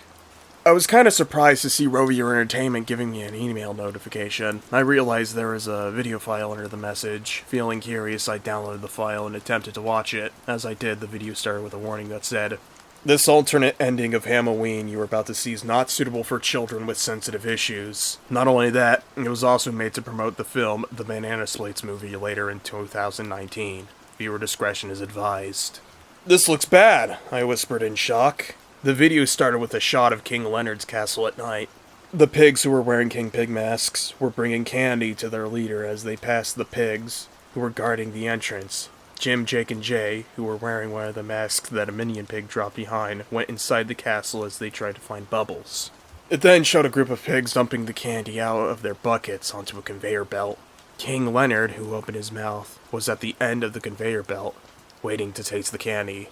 I was kind of surprised to see Rovio Entertainment giving me an email notification. I realized there was a video file under the message. Feeling curious, I downloaded the file and attempted to watch it. As I did, the video started with a warning that said, "This alternate ending of Halloween you are about to see is not suitable for children with sensitive issues." Not only that, it was also made to promote the film The Banana Splits movie later in 2019. Viewer discretion is advised. "This looks bad," I whispered in shock. The video started with a shot of King Leonard's castle at night. The pigs who were wearing King Pig masks were bringing candy to their leader as they passed the pigs who were guarding the entrance. Jim, Jake, and Jay, who were wearing one of the masks that a minion pig dropped behind, went inside the castle as they tried to find Bubbles. It then showed a group of pigs dumping the candy out of their buckets onto a conveyor belt. King Leonard, who opened his mouth, was at the end of the conveyor belt, waiting to taste the candy.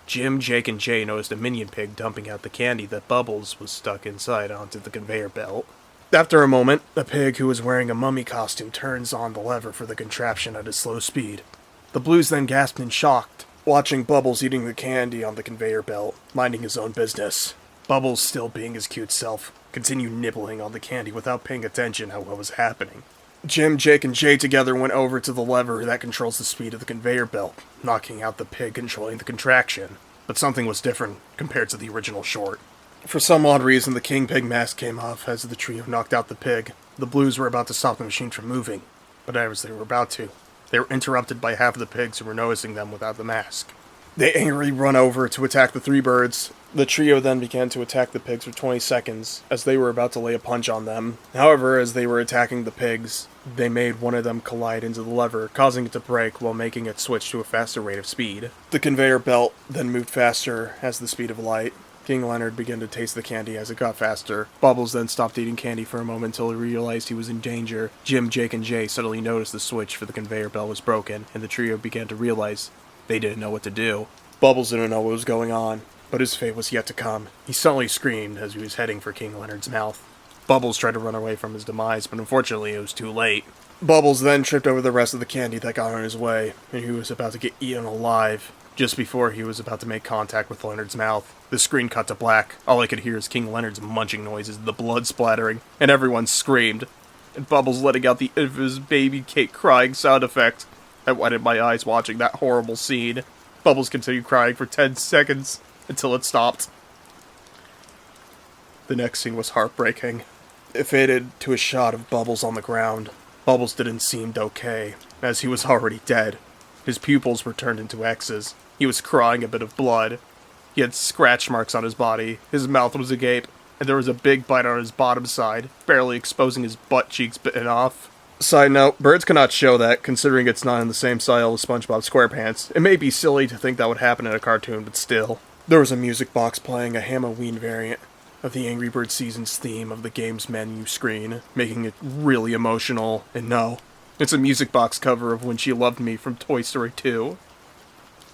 Jim, Jake, and Jay noticed a minion pig dumping out the candy that Bubbles was stuck inside onto the conveyor belt. After a moment, a pig who was wearing a mummy costume turns on the lever for the contraption at a slow speed. The Blues then gasped in shock, watching Bubbles eating the candy on the conveyor belt, minding his own business. Bubbles, still being his cute self, continued nibbling on the candy without paying attention to what was happening. Jim, Jake, and Jay together went over to the lever that controls the speed of the conveyor belt, knocking out the pig controlling the contraction. But something was different compared to the original short. For some odd reason, the King Pig mask came off as the trio knocked out the pig. The Blues were about to stop the machine from moving, but as they were about to, they were interrupted by half of the pigs who were noticing them without the mask. They angrily run over to attack the three birds. The trio then began to attack the pigs for 20 seconds, as they were about to lay a punch on them. However, as they were attacking the pigs, they made one of them collide into the lever, causing it to break while making it switch to a faster rate of speed. The conveyor belt then moved faster as the speed of light. King Leonard began to taste the candy as it got faster. Bubbles then stopped eating candy for a moment until he realized he was in danger. Jim, Jake, and Jay suddenly noticed the switch for the conveyor belt was broken, and the trio began to realize they didn't know what to do. Bubbles didn't know what was going on, but his fate was yet to come. He suddenly screamed as he was heading for King Leonard's mouth. Bubbles tried to run away from his demise, but unfortunately it was too late. Bubbles then tripped over the rest of the candy that got on his way, and he was about to get eaten alive. Just before he was about to make contact with Leonard's mouth, the screen cut to black. All I could hear is King Leonard's munching noises, the blood splattering, and everyone screamed. And Bubbles letting out the end of his baby cake crying sound effect. I wetted my eyes watching that horrible scene. Bubbles continued crying for 10 seconds, until it stopped. The next scene was heartbreaking. It faded to a shot of Bubbles on the ground. Bubbles didn't seem okay, as he was already dead. His pupils were turned into X's. He was crying a bit of blood. He had scratch marks on his body. His mouth was agape, and there was a big bite on his bottom side, barely exposing his butt cheeks bitten off. Side note, birds cannot show that, considering it's not in the same style as SpongeBob SquarePants. It may be silly to think that would happen in a cartoon, but still. There was a music box playing a Halloween variant of the Angry Birds Season's theme of the game's menu screen, making it really emotional, and no, it's a music box cover of When She Loved Me from Toy Story 2.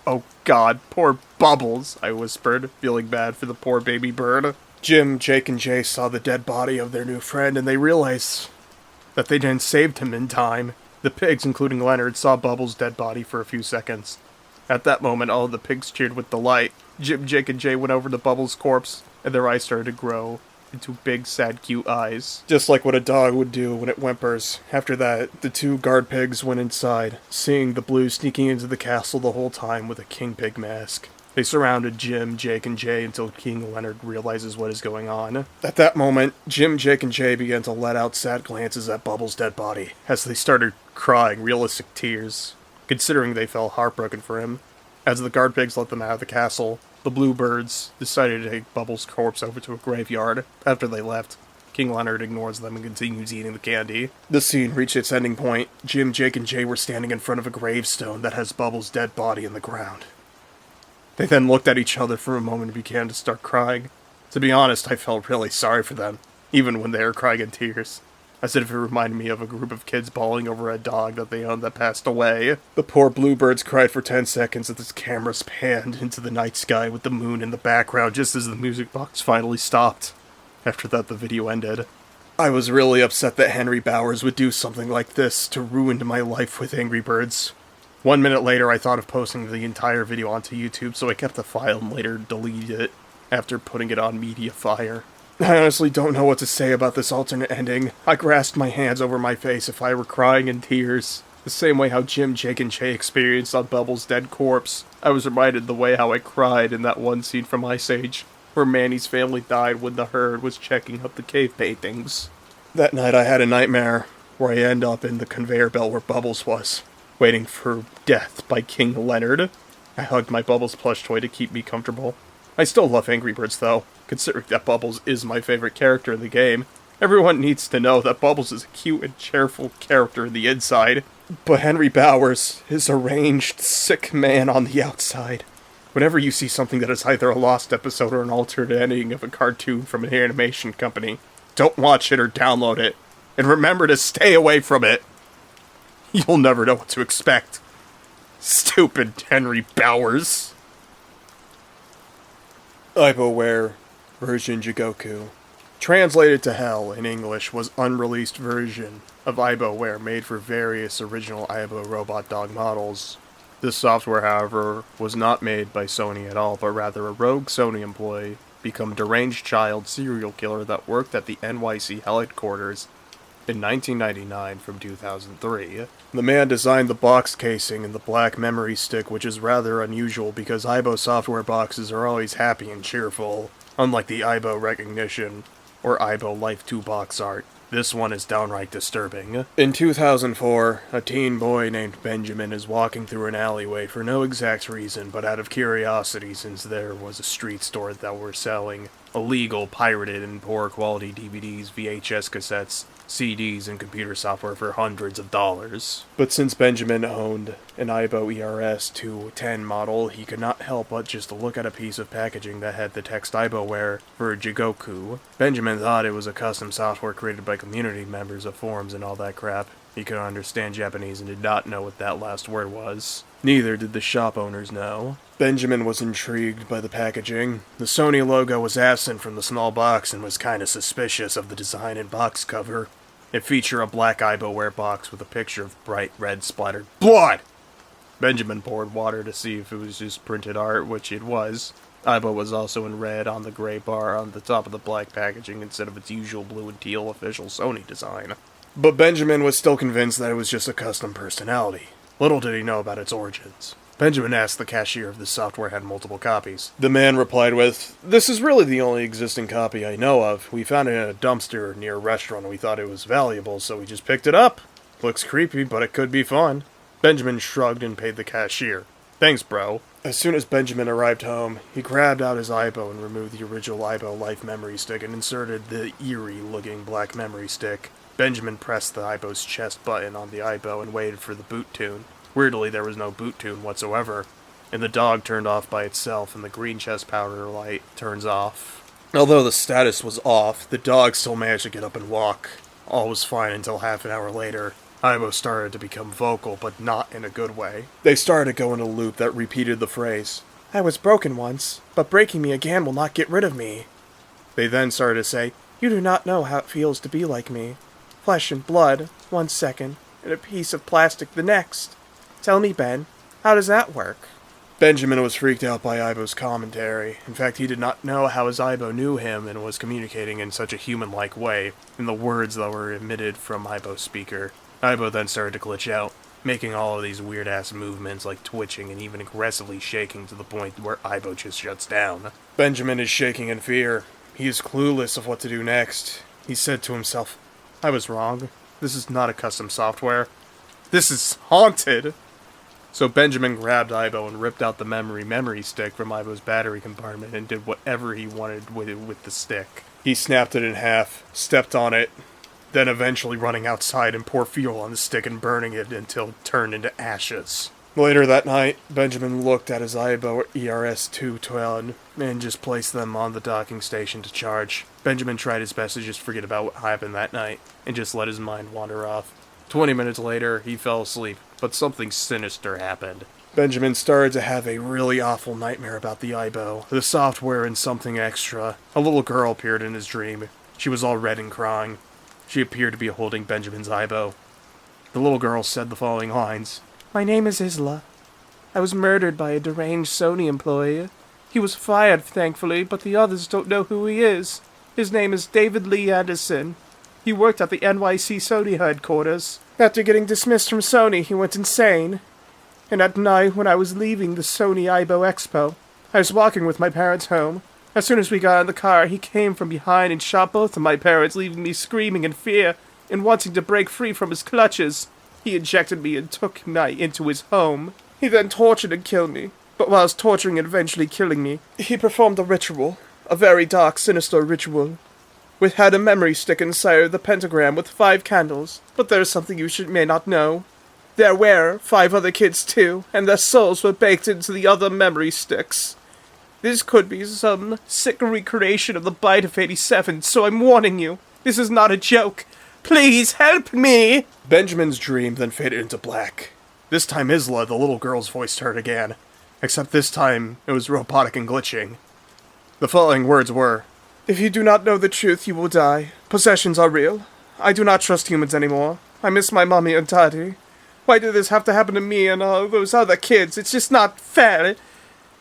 "Oh God, poor Bubbles," I whispered, feeling bad for the poor baby bird. Jim, Jake, and Jay saw the dead body of their new friend, and they realized that they didn't save him in time. The pigs, including Leonard, saw Bubbles' dead body for a few seconds. At that moment, all of the pigs cheered with delight. Jim, Jake, and Jay went over to Bubbles' corpse, and their eyes started to grow into big, sad, cute eyes, just like what a dog would do when it whimpers. After that, the two guard pigs went inside, seeing the Blues sneaking into the castle the whole time with a King Pig mask. They surrounded Jim, Jake, and Jay until King Leonard realizes what is going on. At that moment, Jim, Jake, and Jay began to let out sad glances at Bubbles' dead body, as they started crying realistic tears, considering they felt heartbroken for him. As the guard pigs let them out of the castle, the bluebirds decided to take Bubbles' corpse over to a graveyard. After they left, King Leonard ignores them and continues eating the candy. The scene reached its ending point. Jim, Jake, and Jay were standing in front of a gravestone that has Bubbles' dead body in the ground. They then looked at each other for a moment and began to start crying. To be honest, I felt really sorry for them, even when they were crying in tears. as if it reminded me of a group of kids bawling over a dog that they owned that passed away. The poor bluebirds cried for 10 seconds as the camera panned into the night sky with the moon in the background just as the music box finally stopped. After that, the video ended. I was really upset that Henry Bowers would do something like this to ruin my life with Angry Birds. 1 minute later, I thought of posting the entire video onto YouTube, so I kept the file and later deleted it after putting it on Mediafire. I honestly don't know what to say about this alternate ending. I grasped my hands over my face if I were crying in tears. The same way how Jim, Jake, and Jay experienced on Bubbles' dead corpse. I was reminded the way how I cried in that one scene from Ice Age, where Manny's family died when the herd was checking up the cave paintings. That night I had a nightmare, where I end up in the conveyor belt where Bubbles was, waiting for death by King Leonard. I hugged my Bubbles plush toy to keep me comfortable. I still love Angry Birds though, considering that Bubbles is my favorite character in the game. Everyone needs to know that Bubbles is a cute and cheerful character in the inside, but Henry Bowers is a ranged, sick man on the outside. Whenever you see something that is either a lost episode or an alternate ending of a cartoon from an animation company, don't watch it or download it, and remember to stay away from it. You'll never know what to expect. Stupid Henry Bowers. Iboware version Jigoku. Translated to Hell in English was unreleased version of Iboware made for various original Aibo robot dog models. This software, however, was not made by Sony at all, but rather a rogue Sony employee become deranged child serial killer that worked at the NYC headquarters in 1999 from 2003. The man designed the box casing and the black memory stick, which is rather unusual because Aibo software boxes are always happy and cheerful, unlike the Aibo Recognition or Aibo Life 2 box art. This one is downright disturbing. In 2004, a teen boy named Benjamin is walking through an alleyway for no exact reason, but out of curiosity since there was a street store that were selling illegal, pirated, and poor quality DVDs, VHS cassettes, CDs, and computer software for hundreds of dollars. But since Benjamin owned an Aibo ERS 210 model, he could not help but just look at a piece of packaging that had the text Iboware for Jigoku. Benjamin thought it was a custom software created by community members of forums and all that crap. He couldn't understand Japanese and did not know what that last word was. Neither did the shop owners know. Benjamin was intrigued by the packaging. The Sony logo was absent from the small box and was kinda suspicious of the design and box cover. It featured a black Iboware box with a picture of bright red splattered blood! Benjamin poured water to see if it was just printed art, which it was. Aibo was also in red on the gray bar on the top of the black packaging instead of its usual blue and teal official Sony design. But Benjamin was still convinced that it was just a custom personality. Little did he know about its origins. Benjamin asked the cashier if the software had multiple copies. The man replied with, "This is really the only existing copy I know of. We found it in a dumpster near a restaurant and we thought it was valuable, so we just picked it up. Looks creepy, but it could be fun." Benjamin shrugged and paid the cashier. "Thanks, bro." As soon as Benjamin arrived home, he grabbed out his Aibo and removed the original Aibo Life memory stick and inserted the eerie-looking black memory stick. Benjamin pressed the Aibo's chest button on the Aibo and waited for the boot tune. Weirdly, there was no boot tune whatsoever, and the dog turned off by itself and the green chest powder light turns off. Although the status was off, the dog still managed to get up and walk. All was fine until half an hour later. Aibo started to become vocal, but not in a good way. They started to go in a loop that repeated the phrase, "I was broken once, but breaking me again will not get rid of me." They then started to say, "You do not know how it feels to be like me. Flesh and blood, 1 second, and a piece of plastic the next. Tell me, Ben, how does that work?" Benjamin was freaked out by Aibo's commentary. In fact, he did not know how his Aibo knew him and was communicating in such a human-like way, in the words that were emitted from Aibo's speaker. Aibo then started to glitch out, making all of these weird-ass movements like twitching and even aggressively shaking to the point where Aibo just shuts down. Benjamin is shaking in fear. He is clueless of what to do next. He said to himself, "I was wrong. This is not a custom software. This is haunted." So Benjamin grabbed Aibo and ripped out the memory stick from Aibo's battery compartment and did whatever he wanted with it with the stick. He snapped it in half, stepped on it, then eventually running outside and poured fuel on the stick and burning it until it turned into ashes. Later that night, Benjamin looked at his Aibo ERS-212 and just placed them on the docking station to charge. Benjamin tried his best to just forget about what happened that night and just let his mind wander off. 20 minutes later, he fell asleep, but something sinister happened. Benjamin started to have a really awful nightmare about the Aibo, the software, and something extra. A little girl appeared in his dream. She was all red and crying. She appeared to be holding Benjamin's Aibo. The little girl said the following lines. "My name is Isla. I was murdered by a deranged Sony employee. He was fired, thankfully, but the others don't know who he is. His name is David Lee Anderson. He worked at the NYC Sony headquarters. After getting dismissed from Sony, he went insane. And at night, when I was leaving the Sony Aibo Expo, I was walking with my parents home. As soon as we got in the car, he came from behind and shot both of my parents, leaving me screaming in fear and wanting to break free from his clutches. He injected me and took me into his home. He then tortured and killed me. But whilst torturing and eventually killing me, he performed a ritual. A very dark, sinister ritual. Which had a memory stick inside of the pentagram with 5 candles. But there's something you may not know. There were 5 other kids too, and their souls were baked into the other memory sticks. This could be some sick recreation of the Bite of 87, so I'm warning you. This is not a joke. Please help me! Benjamin's dream then faded into black. This time Isla, the little girl's voice, heard again. Except this time, it was robotic and glitching. The following words were, "If you do not know the truth, you will die. Possessions are real. I do not trust humans anymore. I miss my mommy and daddy. Why did this have to happen to me and all those other kids? It's just not fair.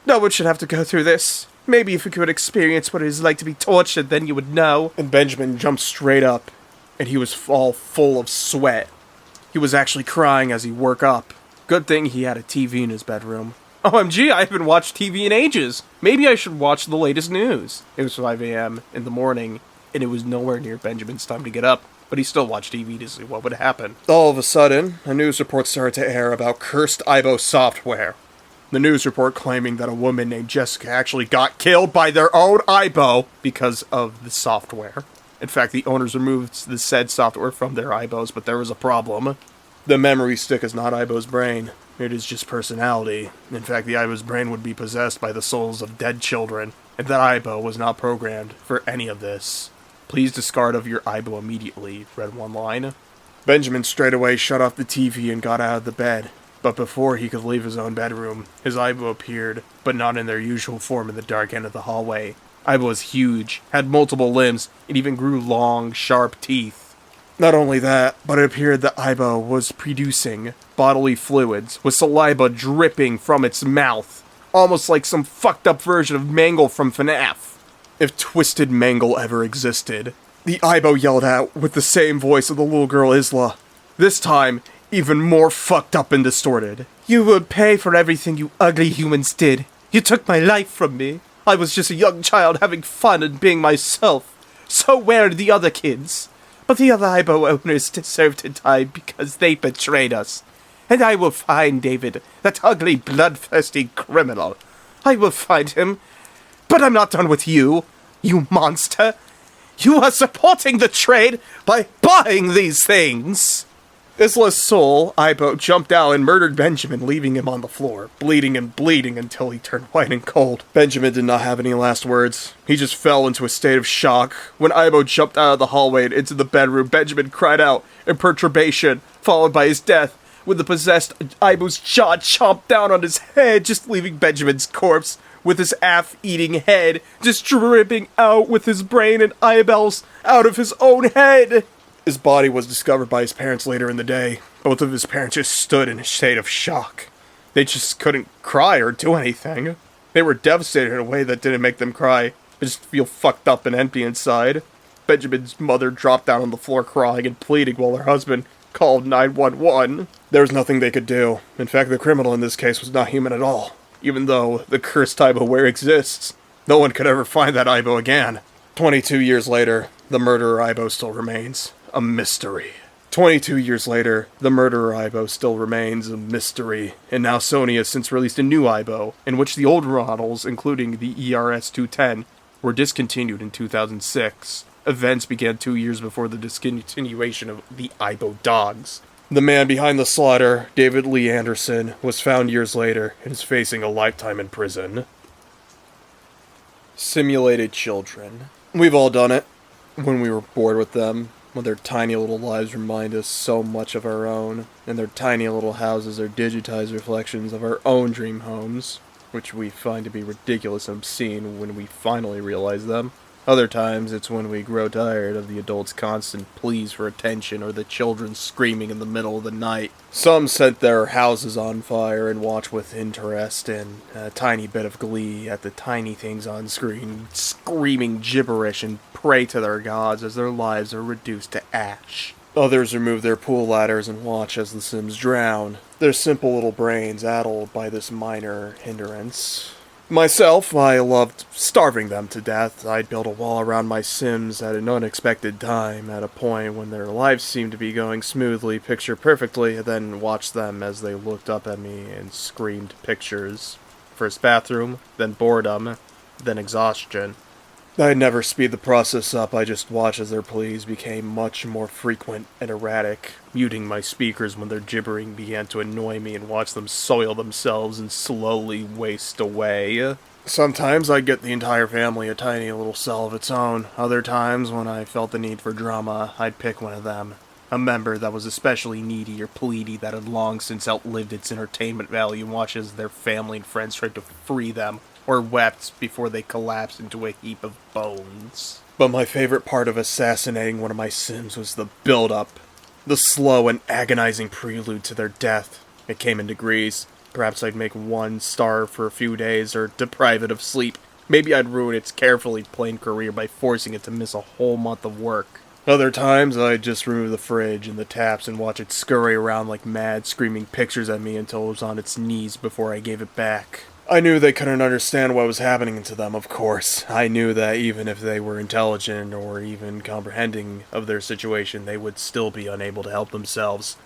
No one should have to go through this. Maybe if you could experience what it is like to be tortured, then you would know." And Benjamin jumped straight up, and he was all full of sweat. He was actually crying as he woke up. Good thing he had a TV in his bedroom. OMG, I haven't watched TV in ages. Maybe I should watch the latest news. It was 5 a.m. in the morning, and it was nowhere near Benjamin's time to get up, but he still watched TV to see what would happen. All of a sudden, a news report started to air about cursed Aibo software. The news report claiming that a woman named Jessica actually got killed by their own Aibo because of the software. In fact, the owners removed the said software from their Aibos, but there was a problem. The memory stick is not Aibo's brain. It is just personality. In fact, the Aibo's brain would be possessed by the souls of dead children, and that Aibo was not programmed for any of this. "Please discard of your Aibo immediately," read one line. Benjamin straight away shut off the TV and got out of the bed. But before he could leave his own bedroom, his Aibo appeared, but not in their usual form in the dark end of the hallway. Aibo was huge, had multiple limbs, and even grew long, sharp teeth. Not only that, but it appeared that Aibo was producing bodily fluids, with saliva dripping from its mouth, almost like some fucked up version of Mangle from FNAF. If Twisted Mangle ever existed. The Aibo yelled out with the same voice of the little girl Isla. This time, even more fucked up and distorted. "You will pay for everything you ugly humans did. You took my life from me. I was just a young child having fun and being myself. So where are the other kids? But the other Aibo owners deserve to die because they betrayed us. And I will find David, that ugly, bloodthirsty criminal. I will find him. But I'm not done with you, you monster. You are supporting the trade by buying these things." Isla's soul, Aibo, jumped out and murdered Benjamin, leaving him on the floor, bleeding and bleeding until he turned white and cold. Benjamin did not have any last words. He just fell into a state of shock. When Aibo jumped out of the hallway and into the bedroom, Benjamin cried out in perturbation, followed by his death, with the possessed Aibo's jaw chomped down on his head, just leaving Benjamin's corpse, with his eating head, just dripping out with his brain and eyeballs out of his own head. His body was discovered by his parents later in the day. Both of his parents just stood in a state of shock. They just couldn't cry or do anything. They were devastated in a way that didn't make them cry. They just feel fucked up and empty inside. Benjamin's mother dropped down on the floor crying and pleading while her husband called 911. There was nothing they could do. In fact, the criminal in this case was not human at all. Even though the cursed Aiboware exists, no one could ever find that Aibo again. 22 years later, the murderer Aibo still remains a mystery. 22 years later, the murderer Aibo still remains a mystery, and now Sony has since released a new Aibo, in which the old models, including the ERS-210, were discontinued in 2006. Events began 2 years before the discontinuation of the Aibo dogs. The man behind the slaughter, David Lee Anderson, was found years later and is facing a lifetime in prison. Simulated children. We've all done it. When we were bored with them, when their tiny little lives remind us so much of our own, and their tiny little houses are digitized reflections of our own dream homes, which we find to be ridiculous and obscene when we finally realize them. Other times, it's when we grow tired of the adults' constant pleas for attention or the children screaming in the middle of the night. Some set their houses on fire and watch with interest and a tiny bit of glee at the tiny things on screen, screaming gibberish and pray to their gods as their lives are reduced to ash. Others remove their pool ladders and watch as the Sims drown, their simple little brains addled by this minor hindrance. Myself, I loved starving them to death. I'd build a wall around my Sims at an unexpected time, at a point when their lives seemed to be going smoothly, picture perfectly, then watch them as they looked up at me and screamed pictures. First bathroom, then boredom, then exhaustion. I'd never speed the process up, I just watched as their pleas became much more frequent and erratic, muting my speakers when their gibbering began to annoy me and watch them soil themselves and slowly waste away. Sometimes I'd get the entire family a tiny little cell of its own. Other times, when I felt the need for drama, I'd pick one of them. A member that was especially needy or pleady that had long since outlived its entertainment value and watch as their family and friends tried to free them, or wept before they collapsed into a heap of bones. But my favorite part of assassinating one of my Sims was the build-up. The slow and agonizing prelude to their death. It came in degrees. Perhaps I'd make one starve for a few days, or deprive it of sleep. Maybe I'd ruin its carefully planned career by forcing it to miss a whole month of work. Other times, I'd just remove the fridge and the taps and watch it scurry around like mad, screaming pictures at me until it was on its knees before I gave it back. I knew they couldn't understand what was happening to them, of course. I knew that even if they were intelligent or even comprehending of their situation, they would still be unable to help themselves.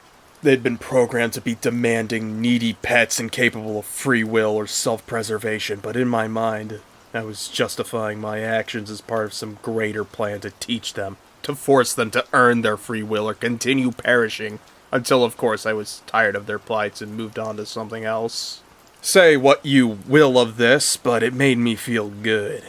They'd been programmed to be demanding, needy pets incapable of free will or self-preservation, but in my mind, I was justifying my actions as part of some greater plan to teach them, to force them to earn their free will or continue perishing, until of course I was tired of their plights and moved on to something else. Say what you will of this, but it made me feel good.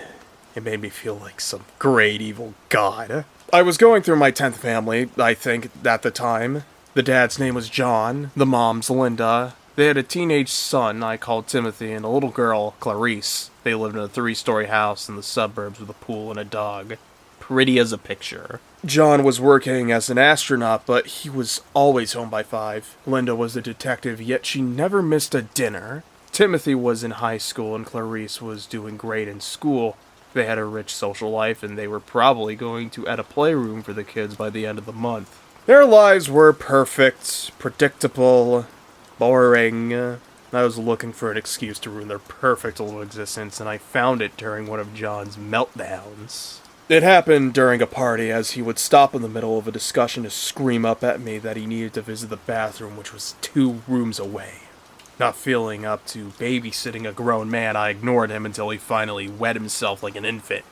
It made me feel like some great evil god. I was going through my 10th family, I think, at the time. The dad's name was John, the mom's Linda. They had a teenage son I called Timothy and a little girl, Clarice. They lived in a 3-story house in the suburbs with a pool and a dog. Pretty as a picture. John was working as an astronaut, but he was always home by 5. Linda was a detective, yet she never missed a dinner. Timothy was in high school and Clarice was doing great in school. They had a rich social life and they were probably going to add a playroom for the kids by the end of the month. Their lives were perfect, predictable, boring. I was looking for an excuse to ruin their perfect little existence, and I found it during one of John's meltdowns. It happened during a party, as he would stop in the middle of a discussion to scream up at me that he needed to visit the bathroom, which was 2 rooms away. Not feeling up to babysitting a grown man, I ignored him until he finally wet himself like an infant.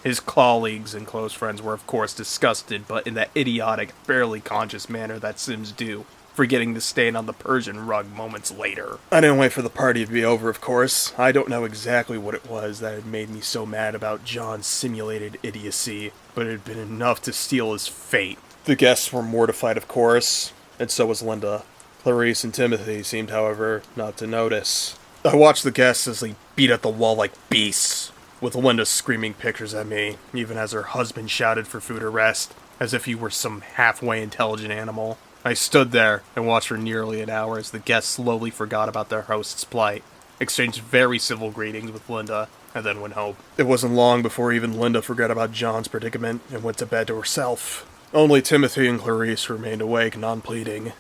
His colleagues and close friends were of course disgusted, but in that idiotic, barely conscious manner that Sims do, forgetting the stain on the Persian rug moments later. I didn't wait for the party to be over, of course. I don't know exactly what it was that had made me so mad about John's simulated idiocy, but it had been enough to steal his fate. The guests were mortified, of course, and so was Linda. Clarice and Timothy seemed, however, not to notice. I watched the guests as they beat at the wall like beasts, with Linda screaming pictures at me, even as her husband shouted for food or rest, as if he were some halfway intelligent animal. I stood there and watched for nearly an hour as the guests slowly forgot about their host's plight, exchanged very civil greetings with Linda, and then went home. It wasn't long before even Linda forgot about John's predicament and went to bed to herself. Only Timothy and Clarice remained awake, non-pleading.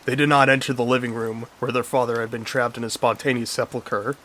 They did not enter the living room, where their father had been trapped in a spontaneous sepulchre,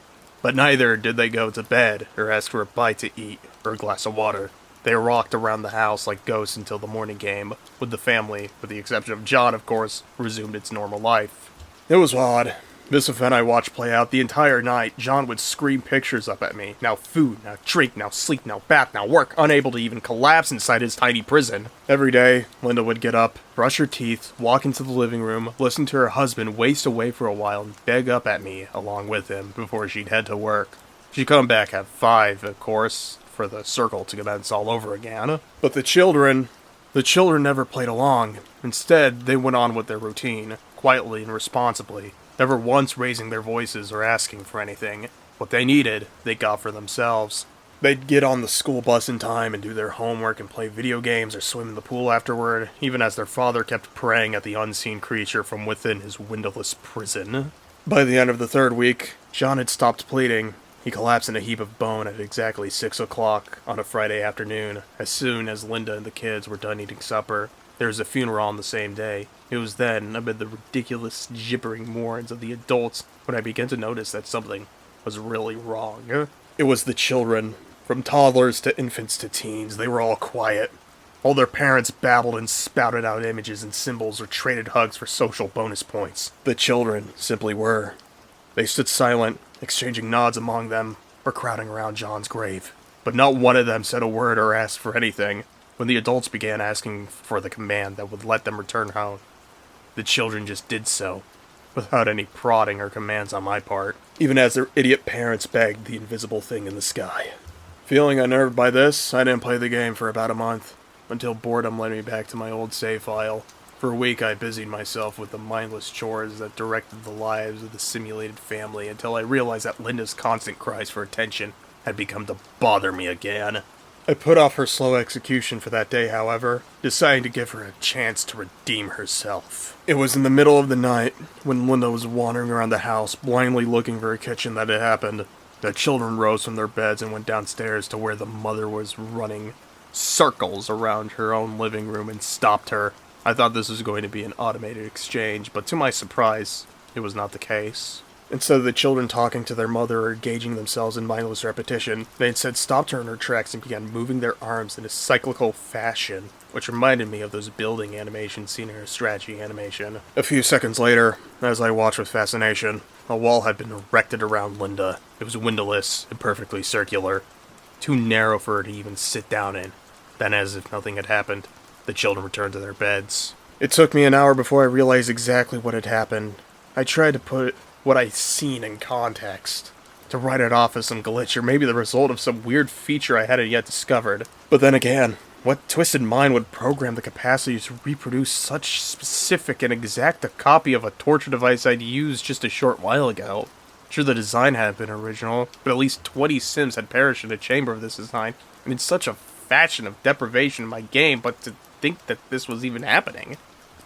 but neither did they go to bed or ask for a bite to eat or a glass of water. They rocked around the house like ghosts until the morning came, with the family, with the exception of John, of course, resumed its normal life. It was odd. This event I watched play out the entire night. John would scream pictures up at me. Now food, now drink, now sleep, now bath, now work, unable to even collapse inside his tiny prison. Every day, Linda would get up, brush her teeth, walk into the living room, listen to her husband waste away for a while, and beg up at me along with him before she'd head to work. She'd come back at 5, of course, for the circle to commence all over again. But the children never played along. Instead, they went on with their routine, quietly and responsibly, never once raising their voices or asking for anything. What they needed, they got for themselves. They'd get on the school bus in time and do their homework and play video games or swim in the pool afterward, even as their father kept praying at the unseen creature from within his windowless prison. By the end of the 3rd week, John had stopped pleading. He collapsed in a heap of bone at exactly 6 o'clock on a Friday afternoon, as soon as Linda and the kids were done eating supper. There was a funeral on the same day. It was then, amid the ridiculous, gibbering mourns of the adults, when I began to notice that something was really wrong. It was the children. From toddlers to infants to teens, they were all quiet. All their parents babbled and spouted out images and symbols or traded hugs for social bonus points. The children simply were. They stood silent, exchanging nods among them, or crowding around John's grave. But not one of them said a word or asked for anything. When the adults began asking for the command that would let them return home, the children just did so, without any prodding or commands on my part, even as their idiot parents begged the invisible thing in the sky. Feeling unnerved by this, I didn't play the game for about a month, until boredom led me back to my old save file. For a week, I busied myself with the mindless chores that directed the lives of the simulated family until I realized that Linda's constant cries for attention had begun to bother me again. I put off her slow execution for that day, however, deciding to give her a chance to redeem herself. It was in the middle of the night, when Linda was wandering around the house, blindly looking for a kitchen, that it happened. The children rose from their beds and went downstairs to where the mother was running circles around her own living room and stopped her. I thought this was going to be an automated exchange, but to my surprise, it was not the case. Instead of the children talking to their mother or engaging themselves in mindless repetition, they instead stopped her in her tracks and began moving their arms in a cyclical fashion, which reminded me of those building animations seen in a strategy animation. A few seconds later, as I watched with fascination, a wall had been erected around Linda. It was windowless and perfectly circular, too narrow for her to even sit down in. Then, as if nothing had happened, the children returned to their beds. It took me an hour before I realized exactly what had happened. I tried to put what I'd seen in context, to write it off as some glitch or maybe the result of some weird feature I hadn't yet discovered. But then again, what twisted mind would program the capacity to reproduce such specific and exact a copy of a torture device I'd used just a short while ago? Sure, the design hadn't been original, but at least 20 Sims had perished in a chamber of this design, and in such a fashion of deprivation in my game, but to think that this was even happening.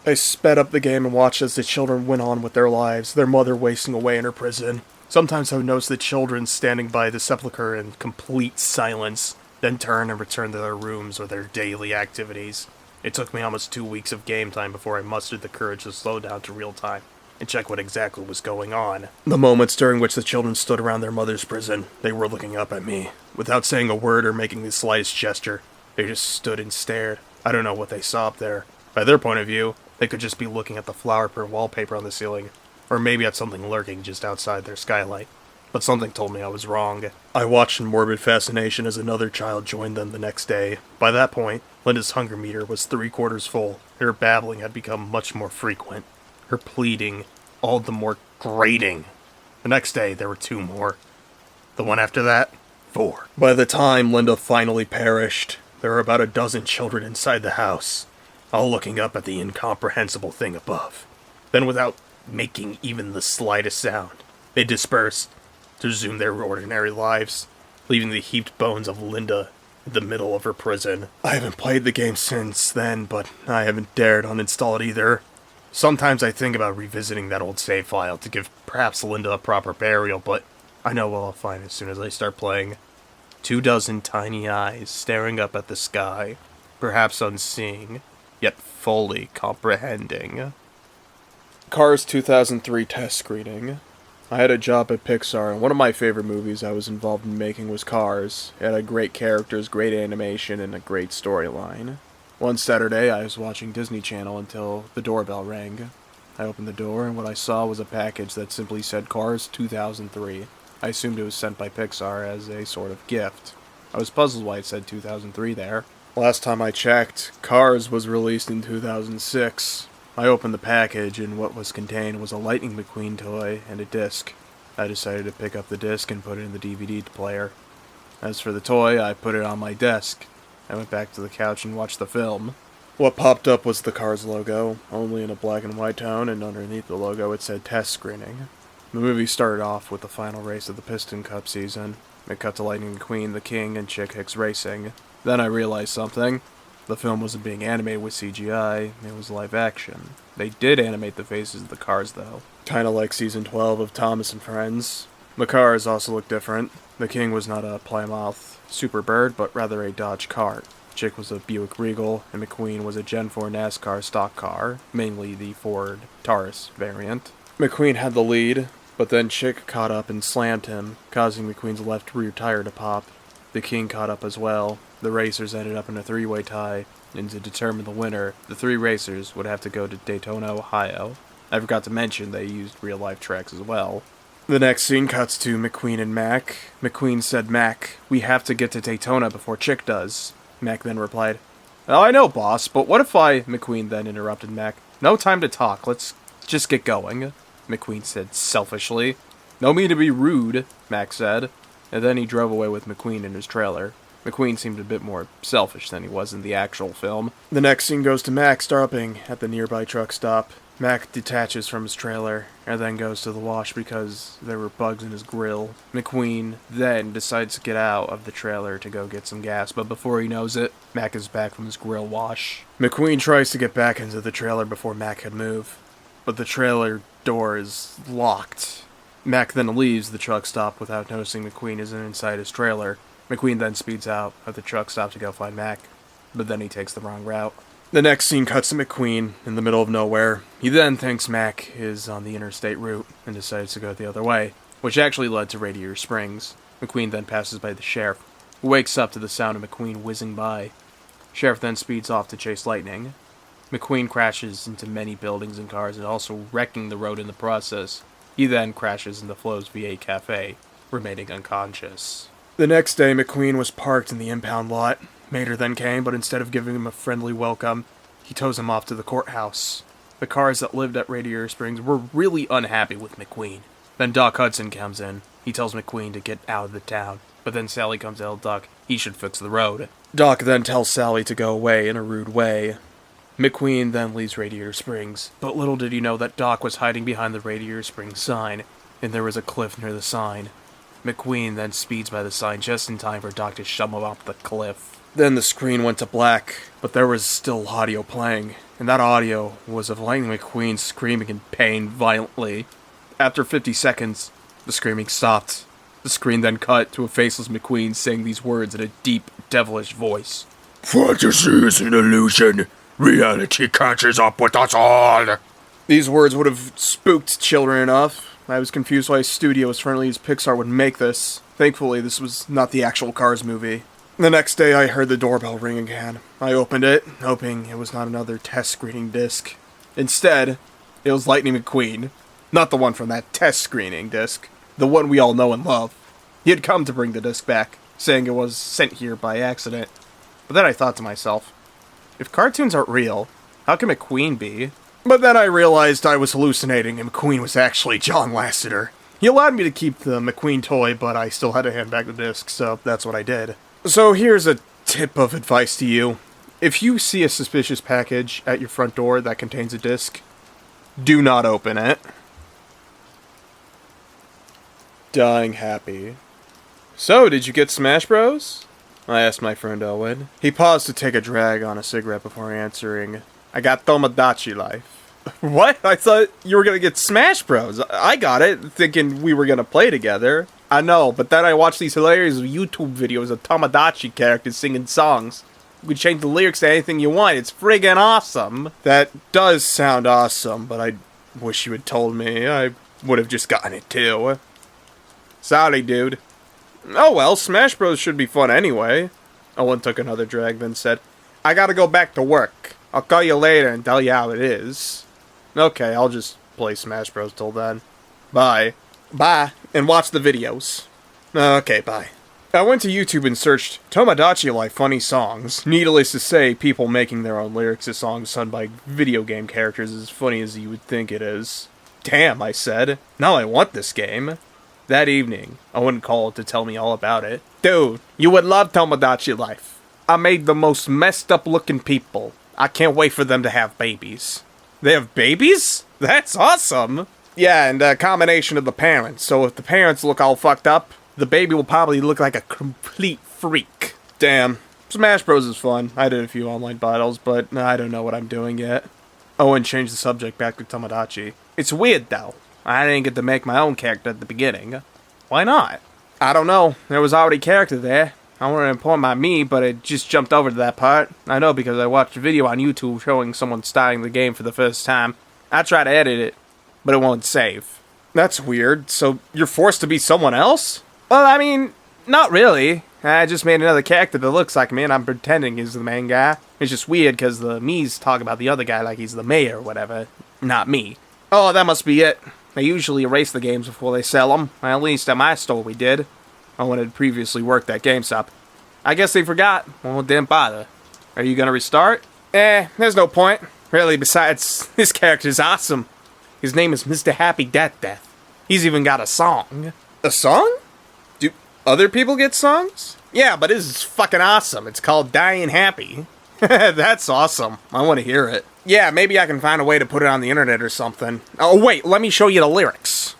I sped up the game and watched as the children went on with their lives, their mother wasting away in her prison. Sometimes I would notice the children standing by the sepulchre in complete silence, then turn and return to their rooms or their daily activities. It took me almost 2 weeks of game time before I mustered the courage to slow down to real time and check what exactly was going on. The moments during which the children stood around their mother's prison, they were looking up at me. Without saying a word or making the slightest gesture, they just stood and stared. I don't know what they saw up there. By their point of view, they could just be looking at the flower print wallpaper on the ceiling, or maybe at something lurking just outside their skylight. But something told me I was wrong. I watched in morbid fascination as another child joined them the next day. By that point, Linda's hunger meter was 3/4 full. Her babbling had become much more frequent. Her pleading, all the more grating. The next day, there were 2 more. The one after that, 4. By the time Linda finally perished, there were about a dozen children inside the house, all looking up at the incomprehensible thing above. Then, without making even the slightest sound, they dispersed to resume their ordinary lives, leaving the heaped bones of Linda in the middle of her prison. I haven't played the game since then, but I haven't dared uninstall it either. Sometimes I think about revisiting that old save file to give perhaps Linda a proper burial, but I know what I'll find as soon as I start playing. 24 tiny eyes staring up at the sky, perhaps unseeing, yet fully comprehending. Cars 2003 test screening. I had a job at Pixar, and one of my favorite movies I was involved in making was Cars. It had great characters, great animation, and a great storyline. One Saturday, I was watching Disney Channel until the doorbell rang. I opened the door, and what I saw was a package that simply said Cars 2003. I assumed it was sent by Pixar as a sort of gift. I was puzzled why it said 2003 there. Last time I checked, Cars was released in 2006. I opened the package, and what was contained was a Lightning McQueen toy and a disc. I decided to pick up the disc and put it in the DVD player. As for the toy, I put it on my desk. I went back to the couch and watched the film. What popped up was the Cars logo, only in a black and white tone, and underneath the logo it said test screening. The movie started off with the final race of the Piston Cup season. It cut to Lightning McQueen, the King, and Chick Hicks racing. Then I realized something. The film wasn't being animated with CGI, it was live action. They did animate the faces of the cars, though. Kinda like season 12 of Thomas and Friends. The cars also looked different. The King was not a Plymouth Superbird, but rather a Dodge cart. Chick was a Buick Regal, and McQueen was a Gen 4 NASCAR stock car, mainly the Ford Taurus variant. McQueen had the lead, but then Chick caught up and slammed him, causing McQueen's left rear tire to pop. The King caught up as well. The racers ended up in a three-way tie, and to determine the winner, the three racers would have to go to Daytona, Ohio. I forgot to mention they used real-life tracks as well. The next scene cuts to McQueen and Mac. McQueen said, "Mac, we have to get to Daytona before Chick does." Mac then replied, "Oh, I know, boss, but what if I—" McQueen then interrupted Mac. "No time to talk, let's just get going," McQueen said selfishly. "No mean to be rude," Mac said, and then he drove away with McQueen in his trailer. McQueen seemed a bit more selfish than he was in the actual film. The next scene goes to Mac stopping at the nearby truck stop. Mac detaches from his trailer, and then goes to the wash because there were bugs in his grill. McQueen then decides to get out of the trailer to go get some gas, but before he knows it, Mac is back from his grill wash. McQueen tries to get back into the trailer before Mac can move, but the trailer door is locked. Mac then leaves the truck stop without noticing McQueen isn't inside his trailer. McQueen then speeds out of the truck stop to go find Mac, but then he takes the wrong route. The next scene cuts to McQueen in the middle of nowhere. He then thinks Mac is on the interstate route and decides to go the other way, which actually led to Radiator Springs. McQueen then passes by the sheriff, who wakes up to the sound of McQueen whizzing by. Sheriff then speeds off to chase Lightning. McQueen crashes into many buildings and cars and also wrecking the road in the process. He then crashes into Flo's V8 Cafe, remaining unconscious. The next day, McQueen was parked in the impound lot. Mater then came, but instead of giving him a friendly welcome, he tows him off to the courthouse. The cars that lived at Radiator Springs were really unhappy with McQueen. Then Doc Hudson comes in. He tells McQueen to get out of the town, but then Sally comes to tell Doc he should fix the road. Doc then tells Sally to go away in a rude way. McQueen then leaves Radiator Springs, but little did he know that Doc was hiding behind the Radiator Springs sign, and there was a cliff near the sign. McQueen then speeds by the sign just in time for Doc to shove him off the cliff. Then the screen went to black, but there was still audio playing, and that audio was of Lightning McQueen screaming in pain violently. After 50 seconds, the screaming stopped. The screen then cut to a faceless McQueen saying these words in a deep, devilish voice. "Fantasy is an illusion. Reality catches up with us all." These words would have spooked children enough. I was confused why a studio as friendly as Pixar would make this. Thankfully, this was not the actual Cars movie. The next day, I heard the doorbell ring again. I opened it, hoping it was not another test screening disc. Instead, it was Lightning McQueen. Not the one from that test screening disc. The one we all know and love. He had come to bring the disc back, saying it was sent here by accident. But then I thought to myself, if cartoons aren't real, how can McQueen be? But then I realized I was hallucinating and McQueen was actually John Lasseter. He allowed me to keep the McQueen toy, but I still had to hand back the disc, so that's what I did. So here's a tip of advice to you. If you see a suspicious package at your front door that contains a disc, do not open it. Dying happy. "So, did you get Smash Bros?" I asked my friend Owen. He paused to take a drag on a cigarette before answering, "I got Tomodachi Life." What? I thought you were gonna get Smash Bros. I got it, thinking we were gonna play together. I know, but then I watched these hilarious YouTube videos of Tomodachi characters singing songs. You can change the lyrics to anything you want. It's friggin' awesome. That does sound awesome, but I wish you had told me. I would have just gotten it too. Sorry, dude. Oh well, Smash Bros. Should be fun anyway. Owen took another drag, then said, "I gotta go back to work. I'll call you later and tell you how it is." Okay, I'll just play Smash Bros. Till then. Bye. Bye, and watch the videos. Okay, bye. I went to YouTube and searched Tomodachi Life funny songs. Needless to say, people making their own lyrics to songs sung by video game characters is as funny as you would think it is. Damn, I said. Now I want this game. That evening, Owen called to tell me all about it. Dude, you would love Tomodachi Life. I made the most messed up looking people. I can't wait for them to have babies. They have babies? That's awesome! Yeah, and a combination of the parents, so if the parents look all fucked up, the baby will probably look like a complete freak. Damn. Smash Bros. Is fun. I did a few online battles, but I don't know what I'm doing yet. Owen changed the subject back to Tomodachi. It's weird, though. I didn't get to make my own character at the beginning. Why not? I don't know. There was already character there. I wanted to import my me, but it just jumped over to that part. I know because I watched a video on YouTube showing someone starting the game for the first time. I tried to edit it, but it won't save. That's weird. So you're forced to be someone else? Well, I mean, not really. I just made another character that looks like me, and I'm pretending he's the main guy. It's just weird because the me's talk about the other guy like he's the mayor or whatever. Not me. Oh, that must be it. They usually erase the games before they sell them. At least at my store we did. Owen had previously worked at GameStop. I guess they forgot. Well, it didn't bother. Are you gonna restart? There's no point. Really, besides, this character's awesome. His name is Mr. Happy Death. He's even got a song. A song? Do other people get songs? Yeah, but his is fucking awesome. It's called Dying Happy. That's awesome. I want to hear it. Yeah, maybe I can find a way to put it on the internet or something. Oh, wait, let me show you the lyrics.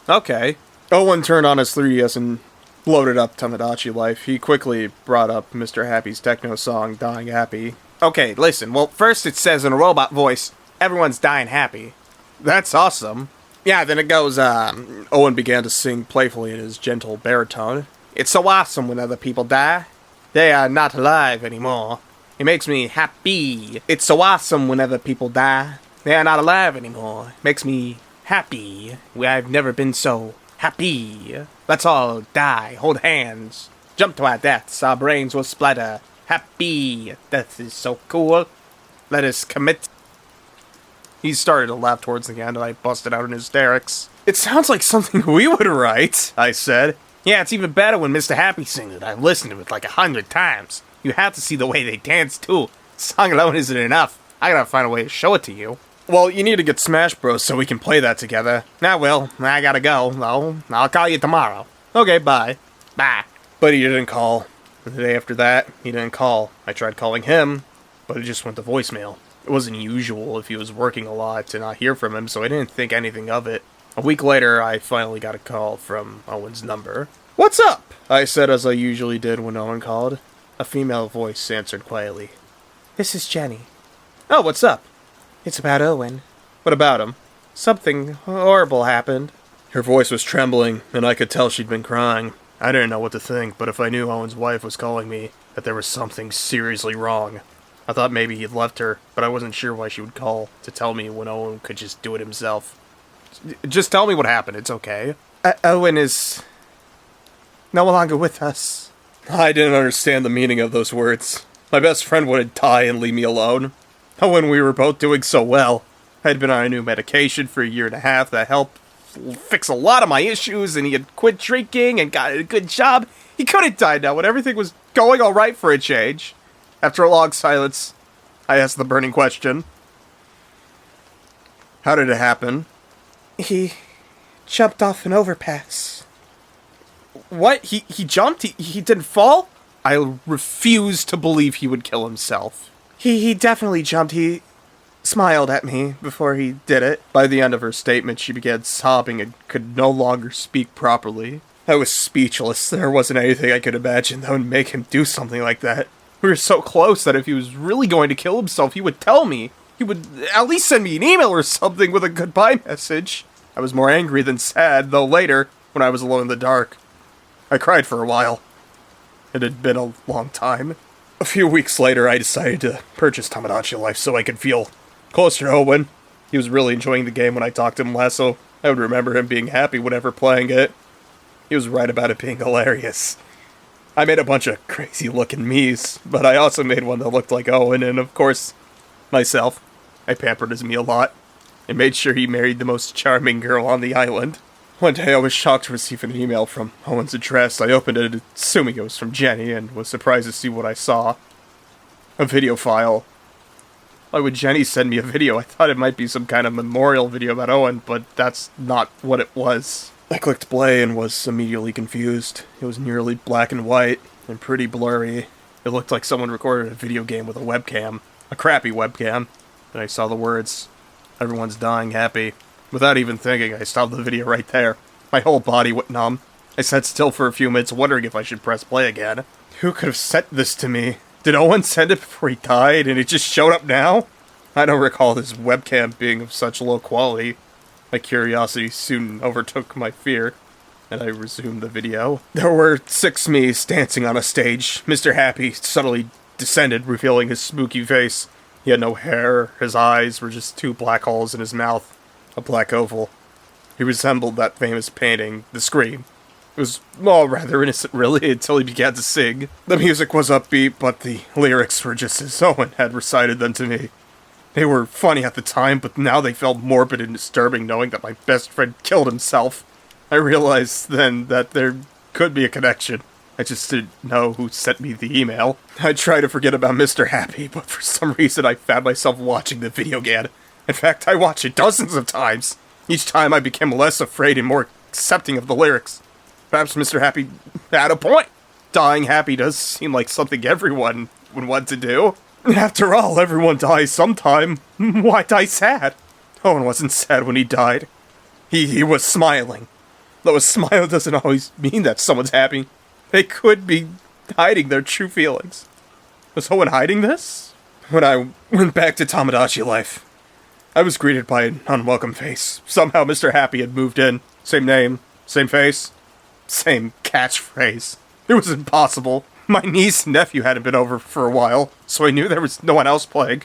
Okay. Owen turned on his 3DS and loaded up Tomodachi Life. He quickly brought up Mr. Happy's techno song, Dying Happy. Okay, listen. Well, first it says in a robot voice, everyone's dying happy. That's awesome. Yeah, then it goes, Owen began to sing playfully in his gentle baritone. It's so awesome when other people die. They are not alive anymore. It makes me happy. It's so awesome when other people die. They are not alive anymore. It makes me happy. I've never been so happy. Let's all die. Hold hands. Jump to our deaths. Our brains will splatter. Happy. Death is so cool. Let us commit. He started to laugh towards the end, and I busted out in hysterics. It sounds like something we would write, I said. Yeah, it's even better when Mr. Happy sings it. I've listened to it like 100 times. You have to see the way they dance, too. Song alone isn't enough. I gotta find a way to show it to you. Well, you need to get Smash Bros. So we can play that together. I will. I gotta go, though. I'll call you tomorrow. Okay, bye. Bye. But he didn't call. The day after that, he didn't call. I tried calling him, but it just went to voicemail. It wasn't usual if he was working a lot to not hear from him, so I didn't think anything of it. A week later, I finally got a call from Owen's number. What's up? I said as I usually did when Owen called. A female voice answered quietly. This is Jenny. Oh, what's up? It's about Owen. What about him? Something horrible happened. Her voice was trembling, and I could tell she'd been crying. I didn't know what to think, but if I knew Owen's wife was calling me, that there was something seriously wrong. I thought maybe he'd left her, but I wasn't sure why she would call to tell me when Owen could just do it himself. Just tell me what happened, it's okay. Owen is no longer with us. I didn't understand the meaning of those words. My best friend would die and leave me alone. Owen, we were both doing so well. I had been on a new medication for 1.5 years that helped fix a lot of my issues, and he had quit drinking and got a good job. He could have died now, and everything was going alright for a change. After a long silence, I asked the burning question. How did it happen? He jumped off an overpass. What? He jumped? He didn't fall? I refuse to believe he would kill himself. He definitely jumped. He smiled at me before he did it. By the end of her statement, she began sobbing and could no longer speak properly. I was speechless. There wasn't anything I could imagine that would make him do something like that. We were so close that if he was really going to kill himself, he would tell me. He would at least send me an email or something with a goodbye message. I was more angry than sad, though later, when I was alone in the dark, I cried for a while. It had been a long time. A few weeks later, I decided to purchase Tomodachi Life so I could feel closer to Owen. He was really enjoying the game when I talked to him last, so I would remember him being happy whenever playing it. He was right about it being hilarious. I made a bunch of crazy-looking me's, but I also made one that looked like Owen, and of course, myself. I pampered his me a lot. and made sure he married the most charming girl on the island. One day I was shocked to receive an email from Owen's address. I opened it, assuming it was from Jenny, and was surprised to see what I saw. A video file. Why would Jenny send me a video? I thought it might be some kind of memorial video about Owen, but that's not what it was. I clicked play and was immediately confused. It was nearly black and white, and pretty blurry. It looked like someone recorded a video game with a webcam. A crappy webcam. And I saw the words, "Everyone's dying happy." Without even thinking, I stopped the video right there. My whole body went numb. I sat still for a few minutes, wondering if I should press play again. Who could have sent this to me? Did Owen send it before he died, and it just showed up now? I don't recall this webcam being of such low quality. My curiosity soon overtook my fear, and I resumed the video. There were 6 me's dancing on a stage. Mr. Happy suddenly descended, revealing his spooky face. He had no hair, his eyes were just 2 black holes in his mouth, a black oval. He resembled that famous painting, The Scream. It was all rather innocent, really, until he began to sing. The music was upbeat, but the lyrics were just as Owen had recited them to me. They were funny at the time, but now they felt morbid and disturbing, knowing that my best friend killed himself. I realized then that there could be a connection. I just didn't know who sent me the email. I tried to forget about Mr. Happy, but for some reason I found myself watching the video again. In fact, I watched it dozens of times. Each time I became less afraid and more accepting of the lyrics. Perhaps Mr. Happy had a point. Dying happy does seem like something everyone would want to do. After all, everyone dies sometime. Why die sad? Owen wasn't sad when he died. He was smiling. Though a smile doesn't always mean that someone's happy. They could be hiding their true feelings. Was Owen hiding this? When I went back to Tamagotchi life, I was greeted by an unwelcome face. Somehow Mr. Happy had moved in. Same name, same face, same catchphrase. It was impossible. My niece and nephew hadn't been over for a while, so I knew there was no one else playing.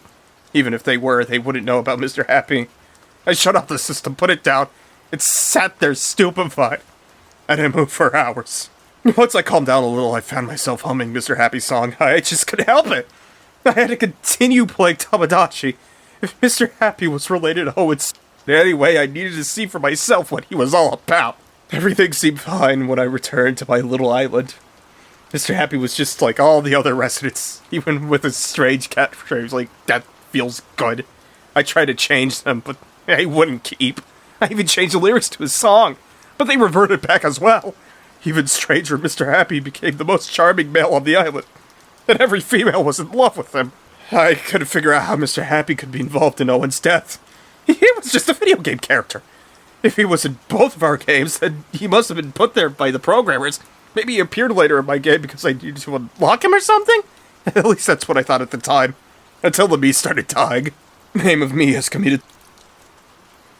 Even if they were, they wouldn't know about Mr. Happy. I shut off the system, put it down, and sat there stupefied. I didn't move for hours. Once I calmed down a little, I found myself humming Mr. Happy's song. I just couldn't help it. I had to continue playing Tamagotchi. If Mr. Happy was related to Owen's, anyway, I needed to see for myself what he was all about. Everything seemed fine when I returned to my little island. Mr. Happy was just like all the other residents, even with his strange catchphrase like, "That feels good." I tried to change them, but they wouldn't keep. I even changed the lyrics to his song, but they reverted back as well. Even stranger, Mr. Happy became the most charming male on the island, and every female was in love with him. I couldn't figure out how Mr. Happy could be involved in Owen's death. He was just a video game character. If he was in both of our games, then he must have been put there by the programmers. Maybe he appeared later in my game because I needed to unlock him or something? At least that's what I thought at the time. Until the me started dying. The name of me has committed.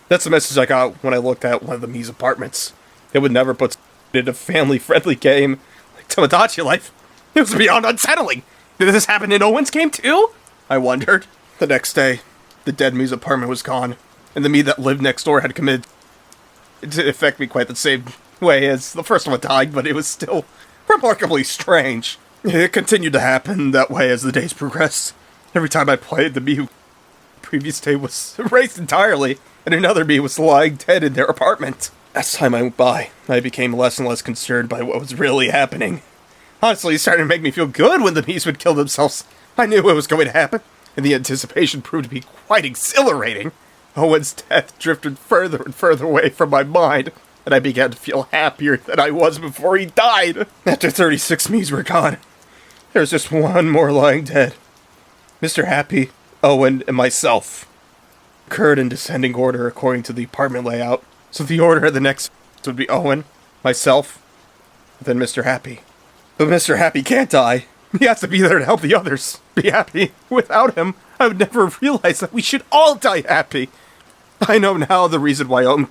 That's the message I got when I looked at one of the Mii's apartments. They would never put in a family-friendly game like Tamagotchi Life. It was beyond unsettling. Did this happen in Owen's game too? I wondered. The next day, the dead Mii's apartment was gone, and the Mii that lived next door had committed. It didn't affect me quite the same way as the first one dying, but it was still remarkably strange. It continued to happen that way as the days progressed. Every time I played, the Mii who previous day was erased entirely, and another Mii was lying dead in their apartment. As time went by, I became less and less concerned by what was really happening. Honestly, it started to make me feel good when the Mii's would kill themselves. I knew it was going to happen, and the anticipation proved to be quite exhilarating. Owen's death drifted further and further away from my mind, and I began to feel happier than I was before he died. After 36 Mii's were gone, there was just one more lying dead. Mr. Happy, Owen, and myself. Occurred in descending order according to the apartment layout, so the order of the next would be Owen, myself, then Mr. Happy. But Mr. Happy can't die. He has to be there to help the others be happy. Without him, I would never realize that we should all die happy. I know now the reason why Owen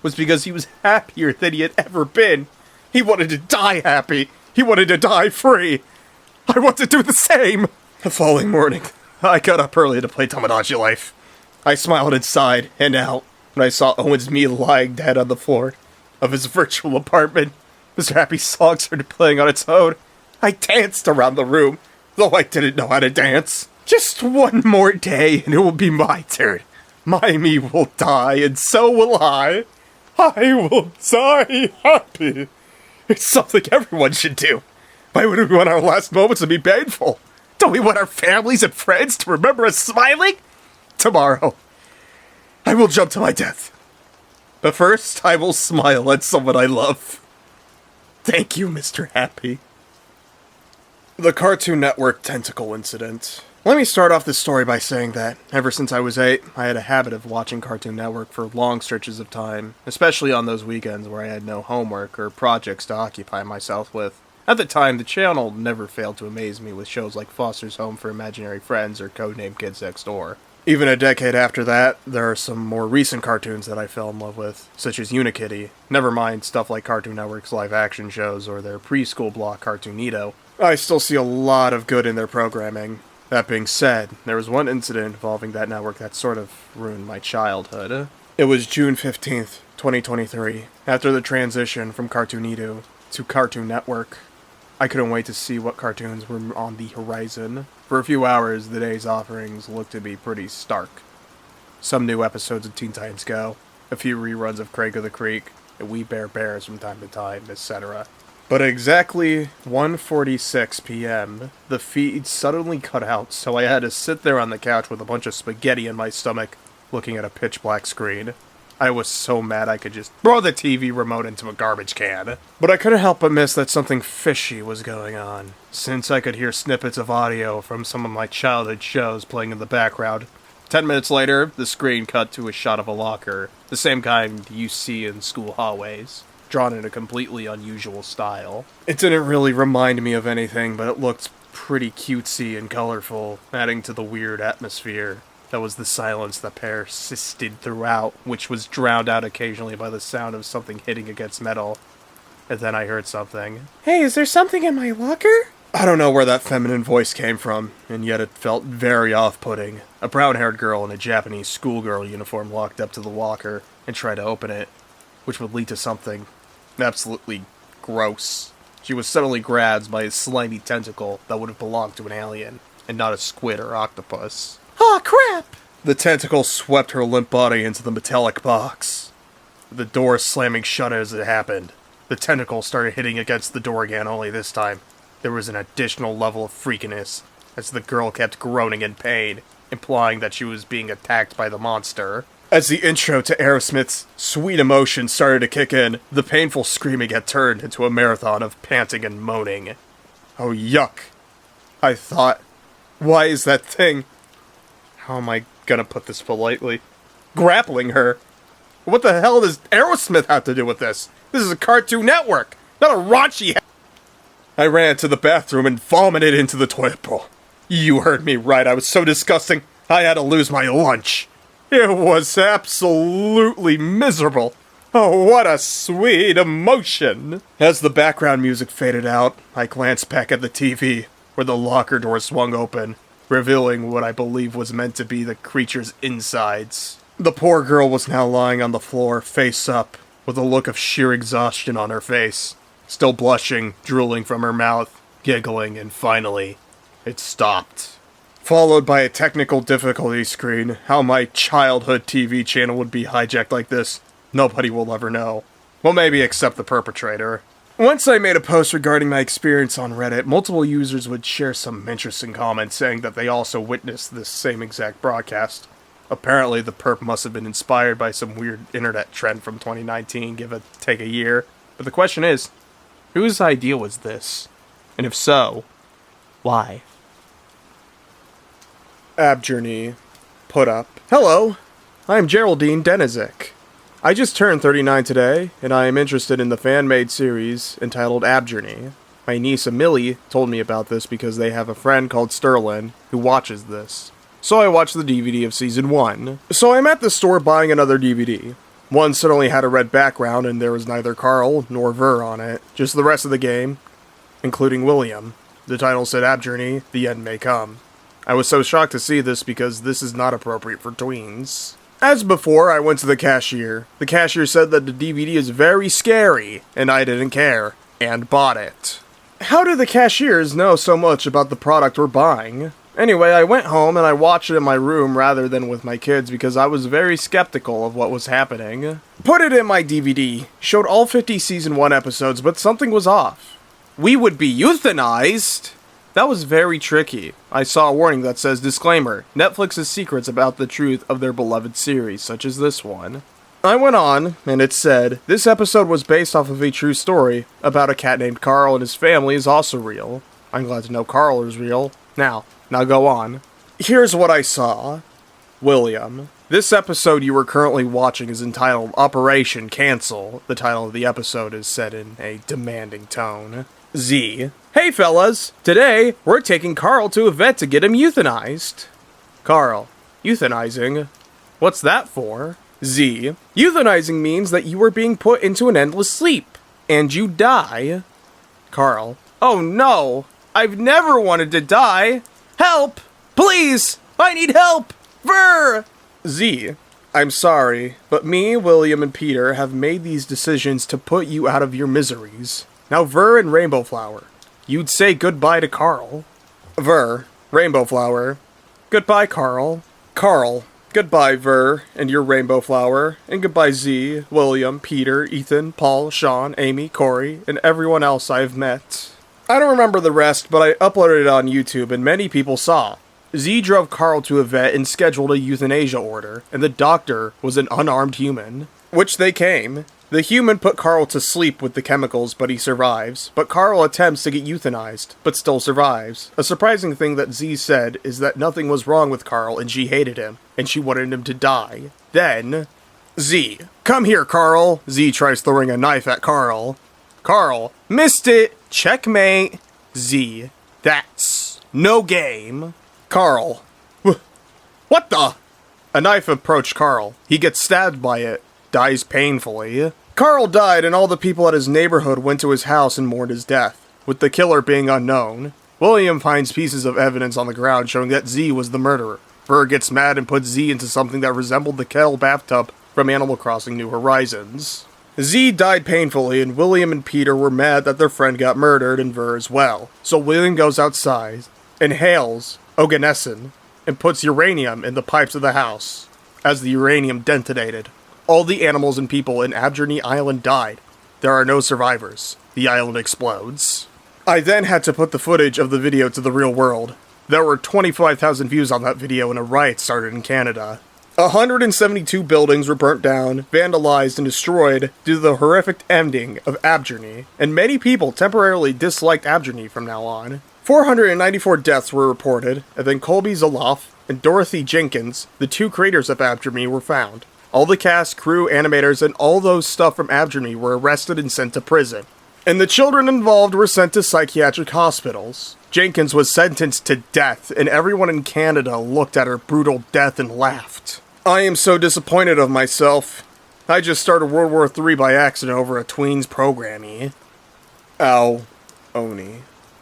was because he was happier than he had ever been. He wanted to die happy. He wanted to die free. I want to do the same. The following morning, I got up early to play Tamagotchi Life. I smiled inside and out when I saw Owen's Mii lying dead on the floor of his virtual apartment. Mr. Happy's song started playing on its own. I danced around the room, though I didn't know how to dance. Just one more day and it will be my turn. My me will die, and so will I. I will die happy. It's something everyone should do. Why would we want our last moments to be painful? Don't we want our families and friends to remember us smiling? Tomorrow, I will jump to my death. But first, I will smile at someone I love. Thank you, Mr. Happy. The Cartoon Network Tentacle Incident. Let me start off this story by saying that, ever since I was 8, I had a habit of watching Cartoon Network for long stretches of time, especially on those weekends where I had no homework or projects to occupy myself with. At the time, the channel never failed to amaze me with shows like Foster's Home for Imaginary Friends or Codename Kids Next Door. Even a decade after that, there are some more recent cartoons that I fell in love with, such as Unikitty, never mind stuff like Cartoon Network's live-action shows or their preschool block Cartoonito. I still see a lot of good in their programming. That being said, there was one incident involving that network that sort of ruined my childhood. It was June 15th, 2023, after the transition from Cartoonito to Cartoon Network. I couldn't wait to see what cartoons were on the horizon. For a few hours, the day's offerings looked to be pretty stark. Some new episodes of Teen Titans Go, a few reruns of Craig of the Creek, and We Bare Bears from time to time, etc. But at exactly 1:46 p.m., the feed suddenly cut out, so I had to sit there on the couch with a bunch of spaghetti in my stomach, looking at a pitch-black screen. I was so mad I could just throw the TV remote into a garbage can. But I couldn't help but miss that something fishy was going on, since I could hear snippets of audio from some of my childhood shows playing in the background. 10 minutes later, the screen cut to a shot of a locker, the same kind you see in school hallways, drawn in a completely unusual style. It didn't really remind me of anything, but it looked pretty cutesy and colorful, adding to the weird atmosphere. That was the silence that persisted throughout, which was drowned out occasionally by the sound of something hitting against metal. And then I heard something. Hey, is there something in my locker? I don't know where that feminine voice came from, and yet it felt very off-putting. A brown-haired girl in a Japanese schoolgirl uniform walked up to the locker and tried to open it, which would lead to something absolutely gross. She was suddenly grabbed by a slimy tentacle that would have belonged to an alien, and not a squid or octopus. Aw, crap! The tentacle swept her limp body into the metallic box, the door slamming shut as it happened. The tentacle started hitting against the door again, only this time there was an additional level of freakiness, as the girl kept groaning in pain, implying that she was being attacked by the monster. As the intro to Aerosmith's Sweet Emotion started to kick in, the painful screaming had turned into a marathon of panting and moaning. Oh, yuck. I thought, why is that thing... How am I gonna put this politely? Grappling her? What the hell does Aerosmith have to do with this? This is a Cartoon Network, not a raunchy... I ran to the bathroom and vomited into the toilet bowl. You heard me right, I was so disgusting, I had to lose my lunch. It was absolutely miserable. Oh, what a sweet emotion. As the background music faded out, I glanced back at the TV, where the locker door swung open, revealing what I believe was meant to be the creature's insides. The poor girl was now lying on the floor, face up, with a look of sheer exhaustion on her face, still blushing, drooling from her mouth, giggling, and finally, it stopped. Followed by a technical difficulty screen. How my childhood TV channel would be hijacked like this, nobody will ever know. Well, maybe except the perpetrator. Once I made a post regarding my experience on Reddit, multiple users would share some interesting comments saying that they also witnessed this same exact broadcast. Apparently, the perp must have been inspired by some weird internet trend from 2019, give or take a year. But the question is, whose idea was this? And if so, why? Abjourney. Put up. Hello, I'm Geraldine Denizik. I just turned 39 today, and I am interested in the fan-made series entitled Abjourney. My niece Amelie told me about this because they have a friend called Sterling who watches this. So I watched the DVD of Season 1. So I'm at the store buying another DVD. One suddenly had a red background and there was neither Carl nor Ver on it, just the rest of the game, including William. The title said Abjourney, The End May Come. I was so shocked to see this because this is not appropriate for tweens. As before, I went to the cashier. The cashier said that the DVD is very scary, and I didn't care, and bought it. How do the cashiers know so much about the product we're buying? Anyway, I went home and I watched it in my room rather than with my kids because I was very skeptical of what was happening. Put it in my DVD, showed all 50 season 1 episodes, but something was off. We would be euthanized? That was very tricky. I saw a warning that says, disclaimer, Netflix's secrets about the truth of their beloved series, such as this one. I went on, and it said, this episode was based off of a true story about a cat named Carl and his family is also real. I'm glad to know Carl is real. Now go on. Here's what I saw. William. This episode you are currently watching is entitled Operation Cancel. The title of the episode is said in a demanding tone. Z. Hey fellas, today we're taking Carl to a vet to get him euthanized. Carl. Euthanizing? What's that for? Z. Euthanizing means that you are being put into an endless sleep, and you die. Carl. Oh no! I've never wanted to die! Help! Please! I need help! Ver! Z. I'm sorry, but me, William, and Peter have made these decisions to put you out of your miseries. Now Ver and Rainbow Flower, you'd say goodbye to Carl. Ver, Rainbow Flower, goodbye Carl. Carl, goodbye Ver and your Rainbow Flower, and goodbye Z, William, Peter, Ethan, Paul, Sean, Amy, Corey, and everyone else I have met. I don't remember the rest, but I uploaded it on YouTube and many people saw. Z drove Carl to a vet and scheduled a euthanasia order, and the doctor was an unarmed human. Which they came. The human put Carl to sleep with the chemicals, but he survives. But Carl attempts to get euthanized, but still survives. A surprising thing that Z said is that nothing was wrong with Carl and she hated him, and she wanted him to die. Then, Z. Come here, Carl. Z tries throwing a knife at Carl. Carl. Missed it. Checkmate. Z. That's no game. Carl. What the? A knife approached Carl. He gets stabbed by it. Dies painfully. Carl died and all the people at his neighborhood went to his house and mourned his death, with the killer being unknown. William finds pieces of evidence on the ground showing that Z was the murderer. Ver gets mad and puts Z into something that resembled the kettle bathtub from Animal Crossing New Horizons. Z died painfully and William and Peter were mad that their friend got murdered and Ver as well. So William goes outside, inhales oganesson, and puts uranium in the pipes of the house. As the uranium detonated, all the animals and people in Abjourney Island died. There are no survivors. The island explodes. I then had to put the footage of the video to the real world. There were 25,000 views on that video and a riot started in Canada. 172 buildings were burnt down, vandalized, and destroyed due to the horrific ending of Abjourney, and many people temporarily disliked Abjourney from now on. 494 deaths were reported, and then Colby Zoloff and Dorothy Jenkins, the two creators of Abjourney, were found. All the cast, crew, animators, and all those stuff from Abjourney were arrested and sent to prison. And the children involved were sent to psychiatric hospitals. Jenkins was sentenced to death, and everyone in Canada looked at her brutal death and laughed. I am so disappointed of myself. I just started World War III by accident over a tweens programming. Ow. Oni.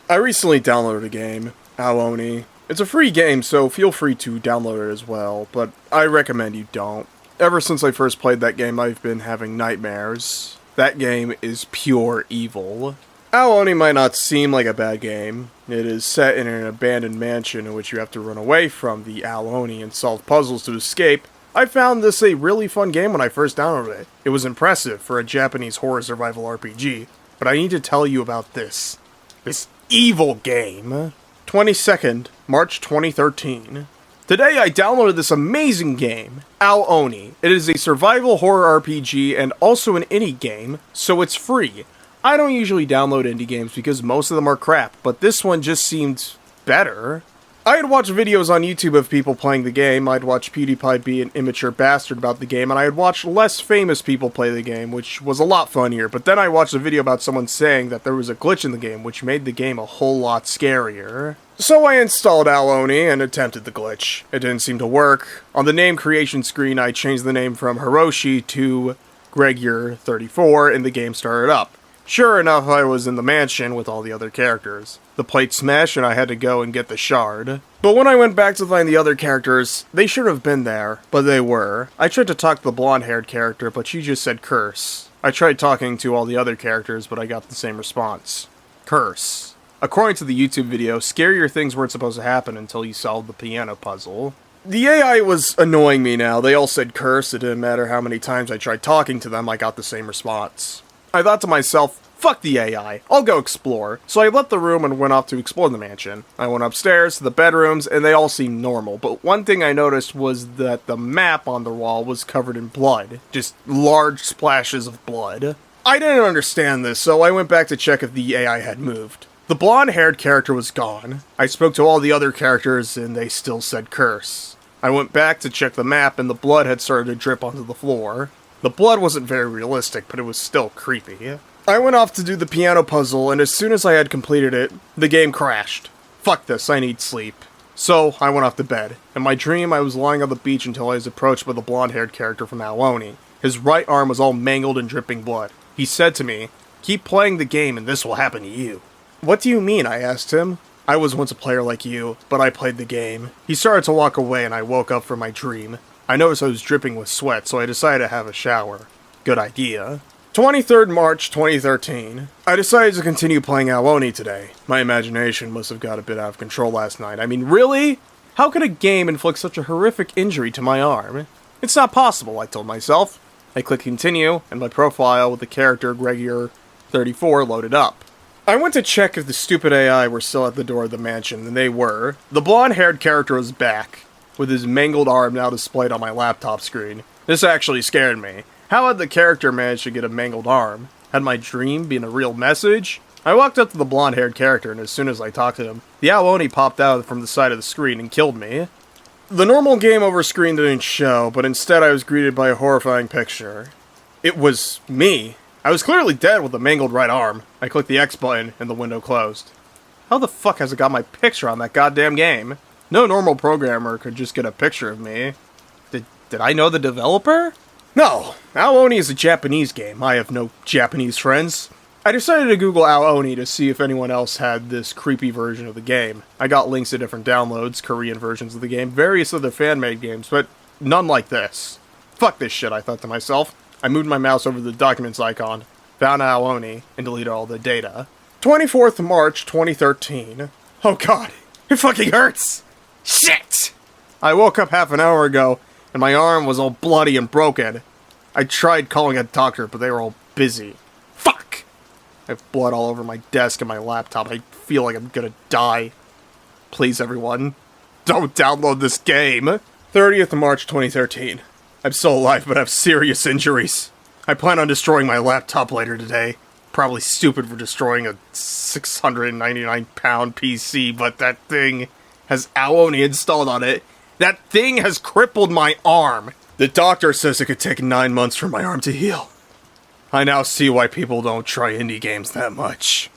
I recently downloaded a game, Ow Oni. It's a free game, so feel free to download it as well, but I recommend you don't. Ever since I first played that game, I've been having nightmares. That game is pure evil. Ow Oni might not seem like a bad game. It is set in an abandoned mansion in which you have to run away from the Ow Oni and solve puzzles to escape. I found this a really fun game when I first downloaded it. It was impressive for a Japanese horror survival RPG, but I need to tell you about this evil game. 22nd, March 2013. Today I downloaded this amazing game, Ow Oni. It is a survival horror RPG and also an indie game, so it's free. I don't usually download indie games because most of them are crap, but this one just seemed better. I had watched videos on YouTube of people playing the game, I'd watch PewDiePie be an immature bastard about the game, and I had watched less famous people play the game, which was a lot funnier, but then I watched a video about someone saying that there was a glitch in the game, which made the game a whole lot scarier. So I installed Ow Oni and attempted the glitch. It didn't seem to work. On the name creation screen, I changed the name from Hiroshi to Gregor34, and the game started up. Sure enough, I was in the mansion with all the other characters. The plate smashed and I had to go and get the shard. But when I went back to find the other characters, they should have been there, but they were. I tried to talk to the blonde-haired character, but she just said curse. I tried talking to all the other characters, but I got the same response. Curse. According to the YouTube video, scarier things weren't supposed to happen until you solved the piano puzzle. The AI was annoying me now. They all said curse. It didn't matter how many times I tried talking to them, I got the same response. I thought to myself, fuck the AI, I'll go explore. So I left the room and went off to explore the mansion. I went upstairs to the bedrooms and they all seemed normal, but one thing I noticed was that the map on the wall was covered in blood. Just large splashes of blood. I didn't understand this, so I went back to check if the AI had moved. The blonde-haired character was gone. I spoke to all the other characters and they still said curse. I went back to check the map and the blood had started to drip onto the floor. The blood wasn't very realistic, but it was still creepy. I went off to do the piano puzzle, and as soon as I had completed it, the game crashed. Fuck this, I need sleep. So, I went off to bed. In my dream, I was lying on the beach until I was approached by the blonde-haired character from Aoni. His right arm was all mangled and dripping blood. He said to me, "Keep playing the game and this will happen to you." "What do you mean?" I asked him. "I was once a player like you, but I played the game." He started to walk away and I woke up from my dream. I noticed I was dripping with sweat, so I decided to have a shower. Good idea. 23rd March 2013. I decided to continue playing Aoni today. My imagination must have got a bit out of control last night. I mean, really? How could a game inflict such a horrific injury to my arm? It's not possible, I told myself. I clicked continue, and my profile with the character Gregor34 loaded up. I went to check if the stupid AI were still at the door of the mansion, and they were. The blonde-haired character was back, with his mangled arm now displayed on my laptop screen. This actually scared me. How had the character managed to get a mangled arm? Had my dream been a real message? I walked up to the blonde-haired character, and as soon as I talked to him, the Aoni popped out from the side of the screen and killed me. The normal game over screen didn't show, but instead I was greeted by a horrifying picture. It was me. I was clearly dead with a mangled right arm. I clicked the X button, and the window closed. How the fuck has it got my picture on that goddamn game? No normal programmer could just get a picture of me. Did I know the developer? No, Aoni is a Japanese game. I have no Japanese friends. I decided to Google Aoni to see if anyone else had this creepy version of the game. I got links to different downloads, Korean versions of the game, various other fan-made games, but none like this. Fuck this shit, I thought to myself. I moved my mouse over the documents icon, found Aoni, and deleted all the data. 24th March 2013. Oh god, it fucking hurts! Shit! I woke up half an hour ago, and my arm was all bloody and broken. I tried calling a doctor, but they were all busy. Fuck! I have blood all over my desk and my laptop. I feel like I'm gonna die. Please, everyone, don't download this game. 30th of March 2013. I'm still alive, but have serious injuries. I plan on destroying my laptop later today. Probably stupid for destroying a 699-pound PC, but that thing has Aoni installed on it. That thing has crippled my arm. The doctor says it could take 9 months for my arm to heal. I now see why people don't try indie games that much.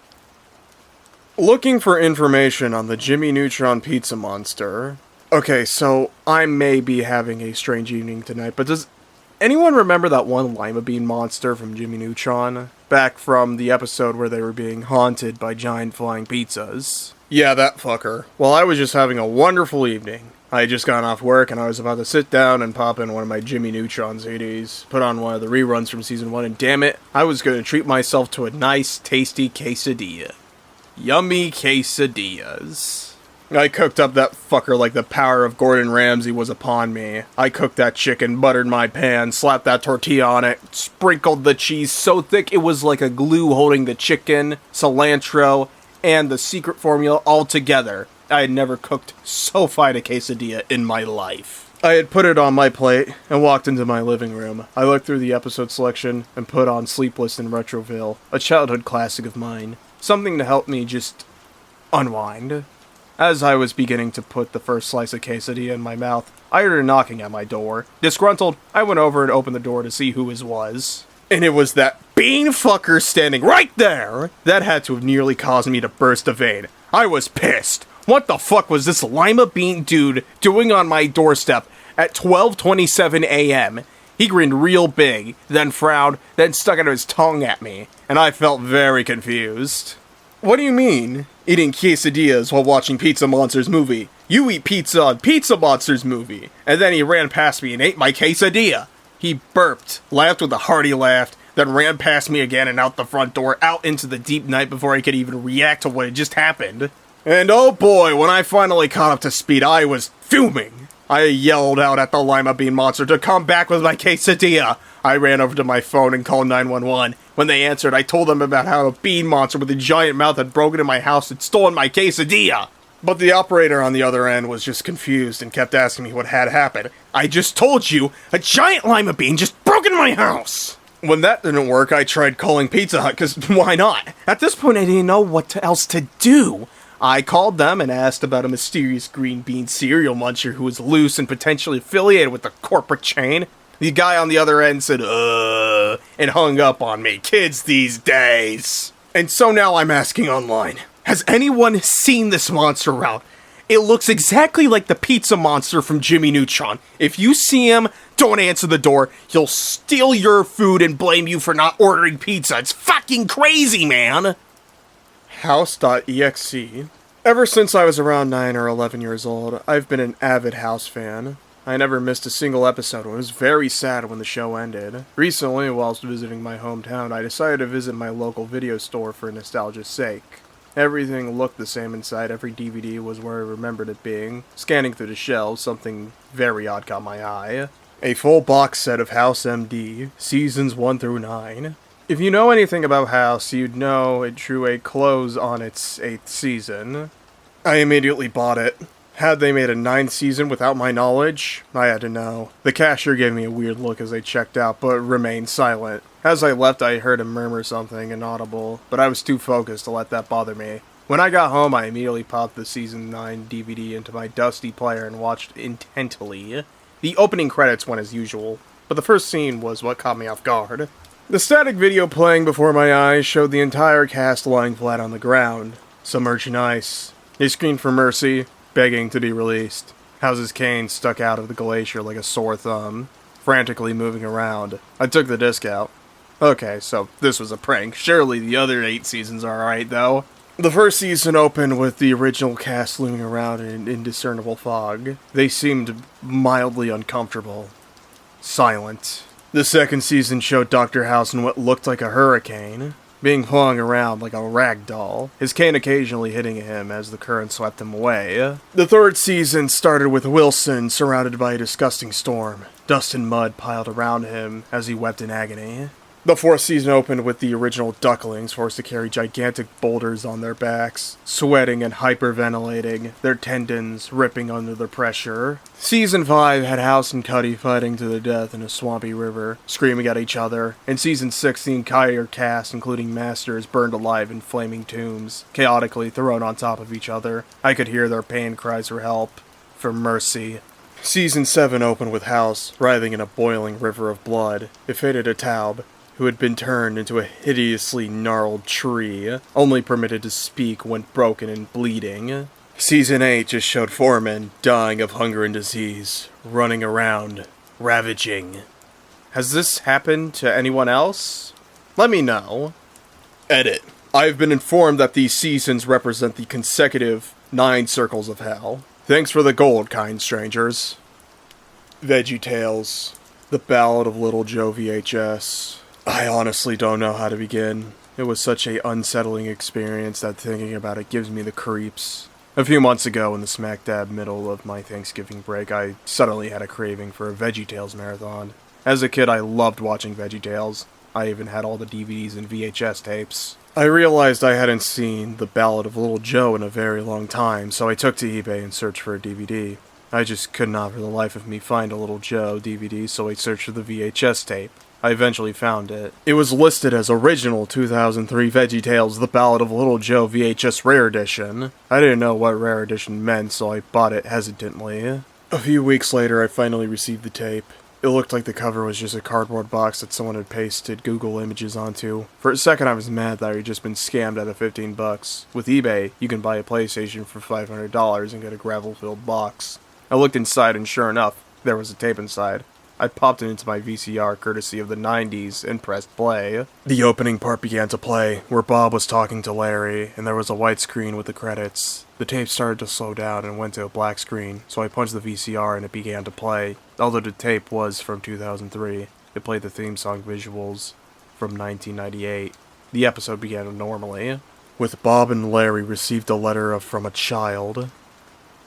Looking for information on the Jimmy Neutron Pizza Monster. Okay, so I may be having a strange evening tonight, but does anyone remember that one lima bean monster from Jimmy Neutron? Back from the episode where they were being haunted by giant flying pizzas. Yeah, that fucker. Well, I was just having a wonderful evening. I had just gotten off work and I was about to sit down and pop in one of my Jimmy Neutron CDs, put on one of the reruns from season 1, and damn it, I was going to treat myself to a nice, tasty quesadilla. Yummy quesadillas. I cooked up that fucker like the power of Gordon Ramsay was upon me. I cooked that chicken, buttered my pan, slapped that tortilla on it, sprinkled the cheese so thick it was like a glue holding the chicken, cilantro, and the secret formula all together. I had never cooked so fine a quesadilla in my life. I had put it on my plate and walked into my living room. I looked through the episode selection and put on Sleepless in Retroville, a childhood classic of mine. Something to help me just unwind. As I was beginning to put the first slice of quesadilla in my mouth, I heard a knocking at my door. Disgruntled, I went over and opened the door to see who it was. And it was that bean fucker standing right there! That had to have nearly caused me to burst a vein. I was pissed. What the fuck was this lima bean dude doing on my doorstep at 12:27 a.m.? He grinned real big, then frowned, then stuck out his tongue at me, and I felt very confused. What do you mean? Eating quesadillas while watching Pizza Monster's movie. You eat pizza on Pizza Monster's movie. And then he ran past me and ate my quesadilla. He burped, laughed with a hearty laugh, then ran past me again and out the front door, out into the deep night before I could even react to what had just happened. And oh boy, when I finally caught up to speed, I was fuming. I yelled out at the lima bean monster to come back with my quesadilla. I ran over to my phone and called 911. When they answered, I told them about how a bean monster with a giant mouth had broken in my house and stolen my quesadilla. But the operator on the other end was just confused and kept asking me what had happened. I just told you, a giant lima bean just broke into my house! When that didn't work, I tried calling Pizza Hut, because why not? At this point, I didn't know what else to do. I called them and asked about a mysterious green bean cereal muncher who was loose and potentially affiliated with the corporate chain. The guy on the other end said, and hung up on me. Kids these days. And so now I'm asking online, has anyone seen this monster around? It looks exactly like the pizza monster from Jimmy Neutron. If you see him, don't answer the door. He'll steal your food and blame you for not ordering pizza. It's fucking crazy, man! House.exe. Ever since I was around 9 or 11 years old, I've been an avid House fan. I never missed a single episode and was very sad when the show ended. Recently, whilst visiting my hometown, I decided to visit my local video store for nostalgia's sake. Everything looked the same inside, every DVD was where I remembered it being. Scanning through the shelves, something very odd caught my eye. A full box set of House MD, seasons 1 through 9. If you know anything about House, you'd know it drew a close on its 8th season. I immediately bought it. Had they made a 9th season without my knowledge? I had to know. The cashier gave me a weird look as I checked out, but remained silent. As I left, I heard him murmur something inaudible, but I was too focused to let that bother me. When I got home, I immediately popped the Season 9 DVD into my dusty player and watched intently. The opening credits went as usual, but the first scene was what caught me off guard. The static video playing before my eyes showed the entire cast lying flat on the ground, submerged in ice. They screamed for mercy, begging to be released. House's cane stuck out of the glacier like a sore thumb, frantically moving around. I took the disc out. Okay, so this was a prank. Surely the other 8 seasons are alright, though. The first season opened with the original cast looming around in indiscernible fog. They seemed mildly uncomfortable. Silent. The second season showed Dr. House in what looked like a hurricane, being flung around like a rag doll, his cane occasionally hitting him as the current swept him away. The third season started with Wilson surrounded by a disgusting storm, dust and mud piled around him as he wept in agony. The fourth season opened with the original ducklings forced to carry gigantic boulders on their backs, sweating and hyperventilating, their tendons ripping under the pressure. Season 5 had House and Cuddy fighting to the death in a swampy river, screaming at each other. In Season 6, the entire cast, including Masters, burned alive in flaming tombs, chaotically thrown on top of each other. I could hear their pain cries for help, for mercy. Season 7 opened with House, writhing in a boiling river of blood. It faded a Taub, who had been turned into a hideously gnarled tree, only permitted to speak when broken and bleeding. Season 8 just showed Foreman dying of hunger and disease, running around, ravaging. Has this happened to anyone else? Let me know. Edit. I have been informed that these seasons represent the consecutive 9 circles of hell. Thanks for the gold, kind strangers. VeggieTales. The Ballad of Little Joe VHS. I honestly don't know how to begin. It was such a unsettling experience that thinking about it gives me the creeps. A few months ago, in the smack dab middle of my Thanksgiving break, I suddenly had a craving for a VeggieTales marathon. As a kid, I loved watching VeggieTales. I even had all the DVDs and VHS tapes. I realized I hadn't seen The Ballad of Little Joe in a very long time, so I took to eBay and searched for a DVD. I just could not for the life of me find a Little Joe DVD, so I searched for the VHS tape. I eventually found it. It was listed as original 2003 VeggieTales The Ballad of Little Joe VHS Rare Edition. I didn't know what Rare Edition meant, so I bought it hesitantly. A few weeks later, I finally received the tape. It looked like the cover was just a cardboard box that someone had pasted Google images onto. For a second, I was mad that I had just been scammed out of $15. With eBay, you can buy a PlayStation for $500 and get a gravel-filled box. I looked inside, and sure enough, there was a tape inside. I popped it into my VCR courtesy of the 90s and pressed play. The opening part began to play, where Bob was talking to Larry, and there was a white screen with the credits. The tape started to slow down and went to a black screen, so I punched the VCR and it began to play. Although the tape was from 2003, it played the theme song visuals. from 1998. The episode began normally, with Bob and Larry received a letter from a child.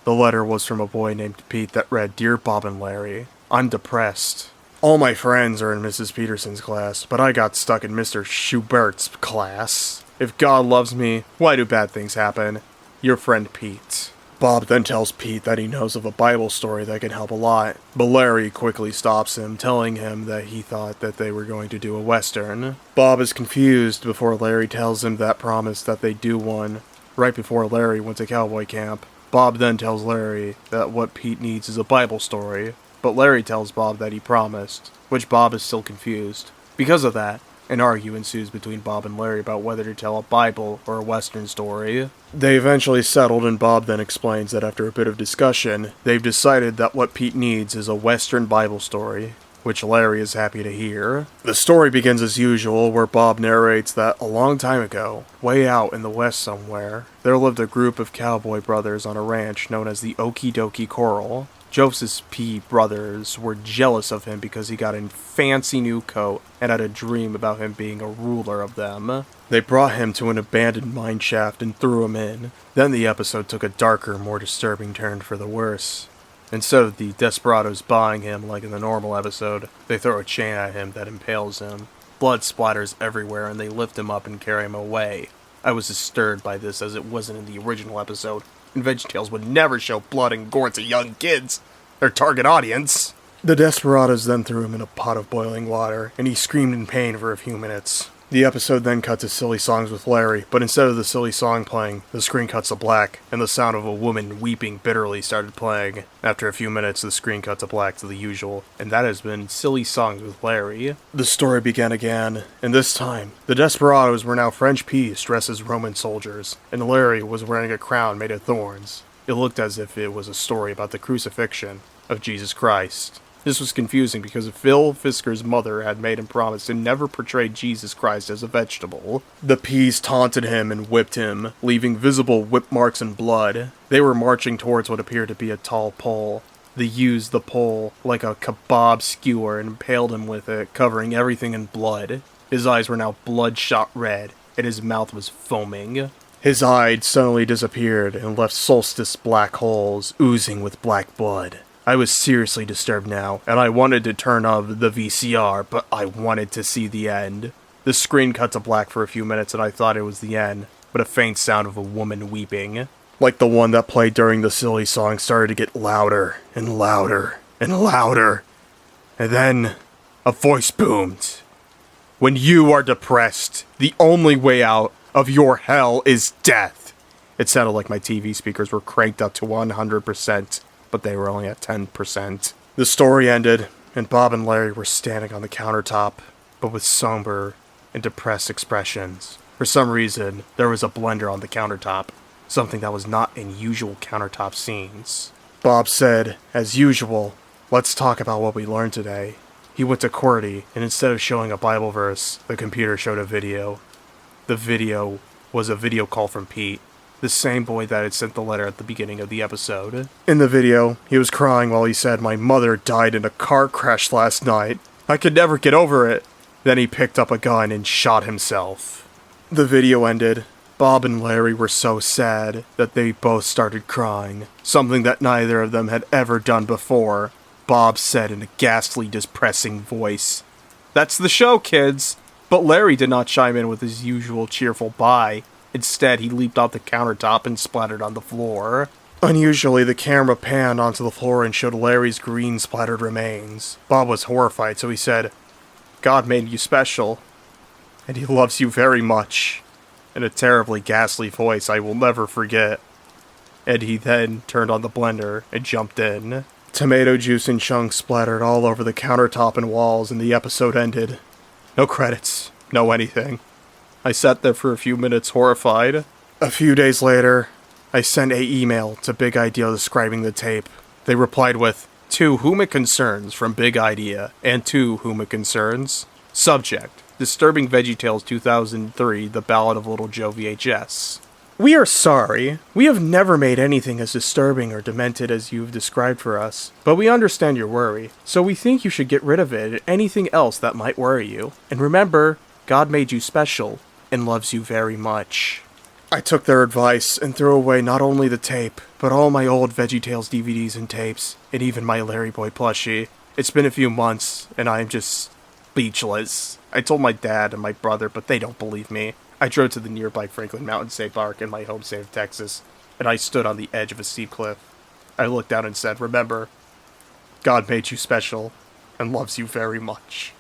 The letter was from a boy named Pete that read, "Dear Bob and Larry, I'm depressed. All my friends are in Mrs. Peterson's class, but I got stuck in Mr. Schubert's class. If God loves me, why do bad things happen? Your friend Pete." Bob then tells Pete that he knows of a Bible story that can help a lot, but Larry quickly stops him, telling him that he thought that they were going to do a Western. Bob is confused before Larry tells him that promise that they do one, right before Larry went to cowboy camp. Bob then tells Larry that what Pete needs is a Bible story, but Larry tells Bob that he promised, which Bob is still confused. Because of that, an argument ensues between Bob and Larry about whether to tell a Bible or a Western story. They eventually settled, and Bob then explains that after a bit of discussion, they've decided that what Pete needs is a Western Bible story, which Larry is happy to hear. The story begins as usual, where Bob narrates that a long time ago, way out in the west somewhere, there lived a group of cowboy brothers on a ranch known as the Okie Dokie Coral. Joseph's P. brothers were jealous of him because he got a fancy new coat and had a dream about him being a ruler of them. They brought him to an abandoned mine shaft and threw him in. Then the episode took a darker, more disturbing turn for the worse. Instead of the desperados buying him like in the normal episode, they throw a chain at him that impales him. Blood splatters everywhere and they lift him up and carry him away. I was disturbed by this as it wasn't in the original episode, and VeggieTales would never show blood and gore to young kids, their target audience. The desperados then threw him in a pot of boiling water, and he screamed in pain for a few minutes. The episode then cut to silly songs with Larry, but instead of the silly song playing, the screen cuts to black, and the sound of a woman weeping bitterly started playing. After a few minutes, the screen cut to black to the usual, and that has been Silly Songs with Larry. The story began again, and this time, the desperados were now French peas dressed as Roman soldiers, and Larry was wearing a crown made of thorns. It looked as if it was a story about the crucifixion of Jesus Christ. This was confusing because Phil Fisker's mother had made him promise to never portray Jesus Christ as a vegetable. The peas taunted him and whipped him, leaving visible whip marks and blood. They were marching towards what appeared to be a tall pole. They used the pole like a kebab skewer and impaled him with it, covering everything in blood. His eyes were now bloodshot red, and his mouth was foaming. His eyes suddenly disappeared and left solstice black holes oozing with black blood. I was seriously disturbed now, and I wanted to turn off the VCR, but I wanted to see the end. The screen cut to black for a few minutes and I thought it was the end, but a faint sound of a woman weeping, like the one that played during the silly song, started to get louder and louder and louder. And then a voice boomed. "When you are depressed, the only way out of your hell is death." It sounded like my TV speakers were cranked up to 100%. But they were only at 10%. The story ended, and Bob and Larry were standing on the countertop, but with somber and depressed expressions. For some reason, there was a blender on the countertop, something that was not in usual countertop scenes. Bob said, as usual, "Let's talk about what we learned today." He went to QWERTY, and instead of showing a Bible verse, the computer showed a video. The video was a video call from Pete, the same boy that had sent the letter at the beginning of the episode. In the video, he was crying while he said, "My mother died in a car crash last night. I could never get over it." Then he picked up a gun and shot himself. The video ended. Bob and Larry were so sad that they both started crying, something that neither of them had ever done before. Bob said in a ghastly, depressing voice, "That's the show, kids." But Larry did not chime in with his usual cheerful bye. Instead, he leaped off the countertop and splattered on the floor. Unusually, the camera panned onto the floor and showed Larry's green splattered remains. Bob was horrified, so he said, "God made you special, and he loves you very much," in a terribly ghastly voice I will never forget. And he then turned on the blender and jumped in. Tomato juice and chunks splattered all over the countertop and walls, and the episode ended. No credits, no anything. I sat there for a few minutes horrified. A few days later, I sent an email to Big Idea describing the tape. They replied with, "To whom it concerns from Big Idea, and to whom it concerns. Subject, Disturbing VeggieTales 2003, The Ballad of Little Joe VHS. We are sorry. We have never made anything as disturbing or demented as you've described for us, but we understand your worry, so we think you should get rid of it and anything else that might worry you. And remember, God made you special and loves you very much. I took their advice and threw away not only the tape, but all my old VeggieTales DVDs and tapes, and even my Larry Boy plushie. It's been a few months, and I am just speechless. I told my dad and my brother, but they don't believe me. I drove to the nearby Franklin Mountain State Park in my home state of Texas, and I stood on the edge of a steep cliff. I looked down and said, "Remember, God made you special and loves you very much."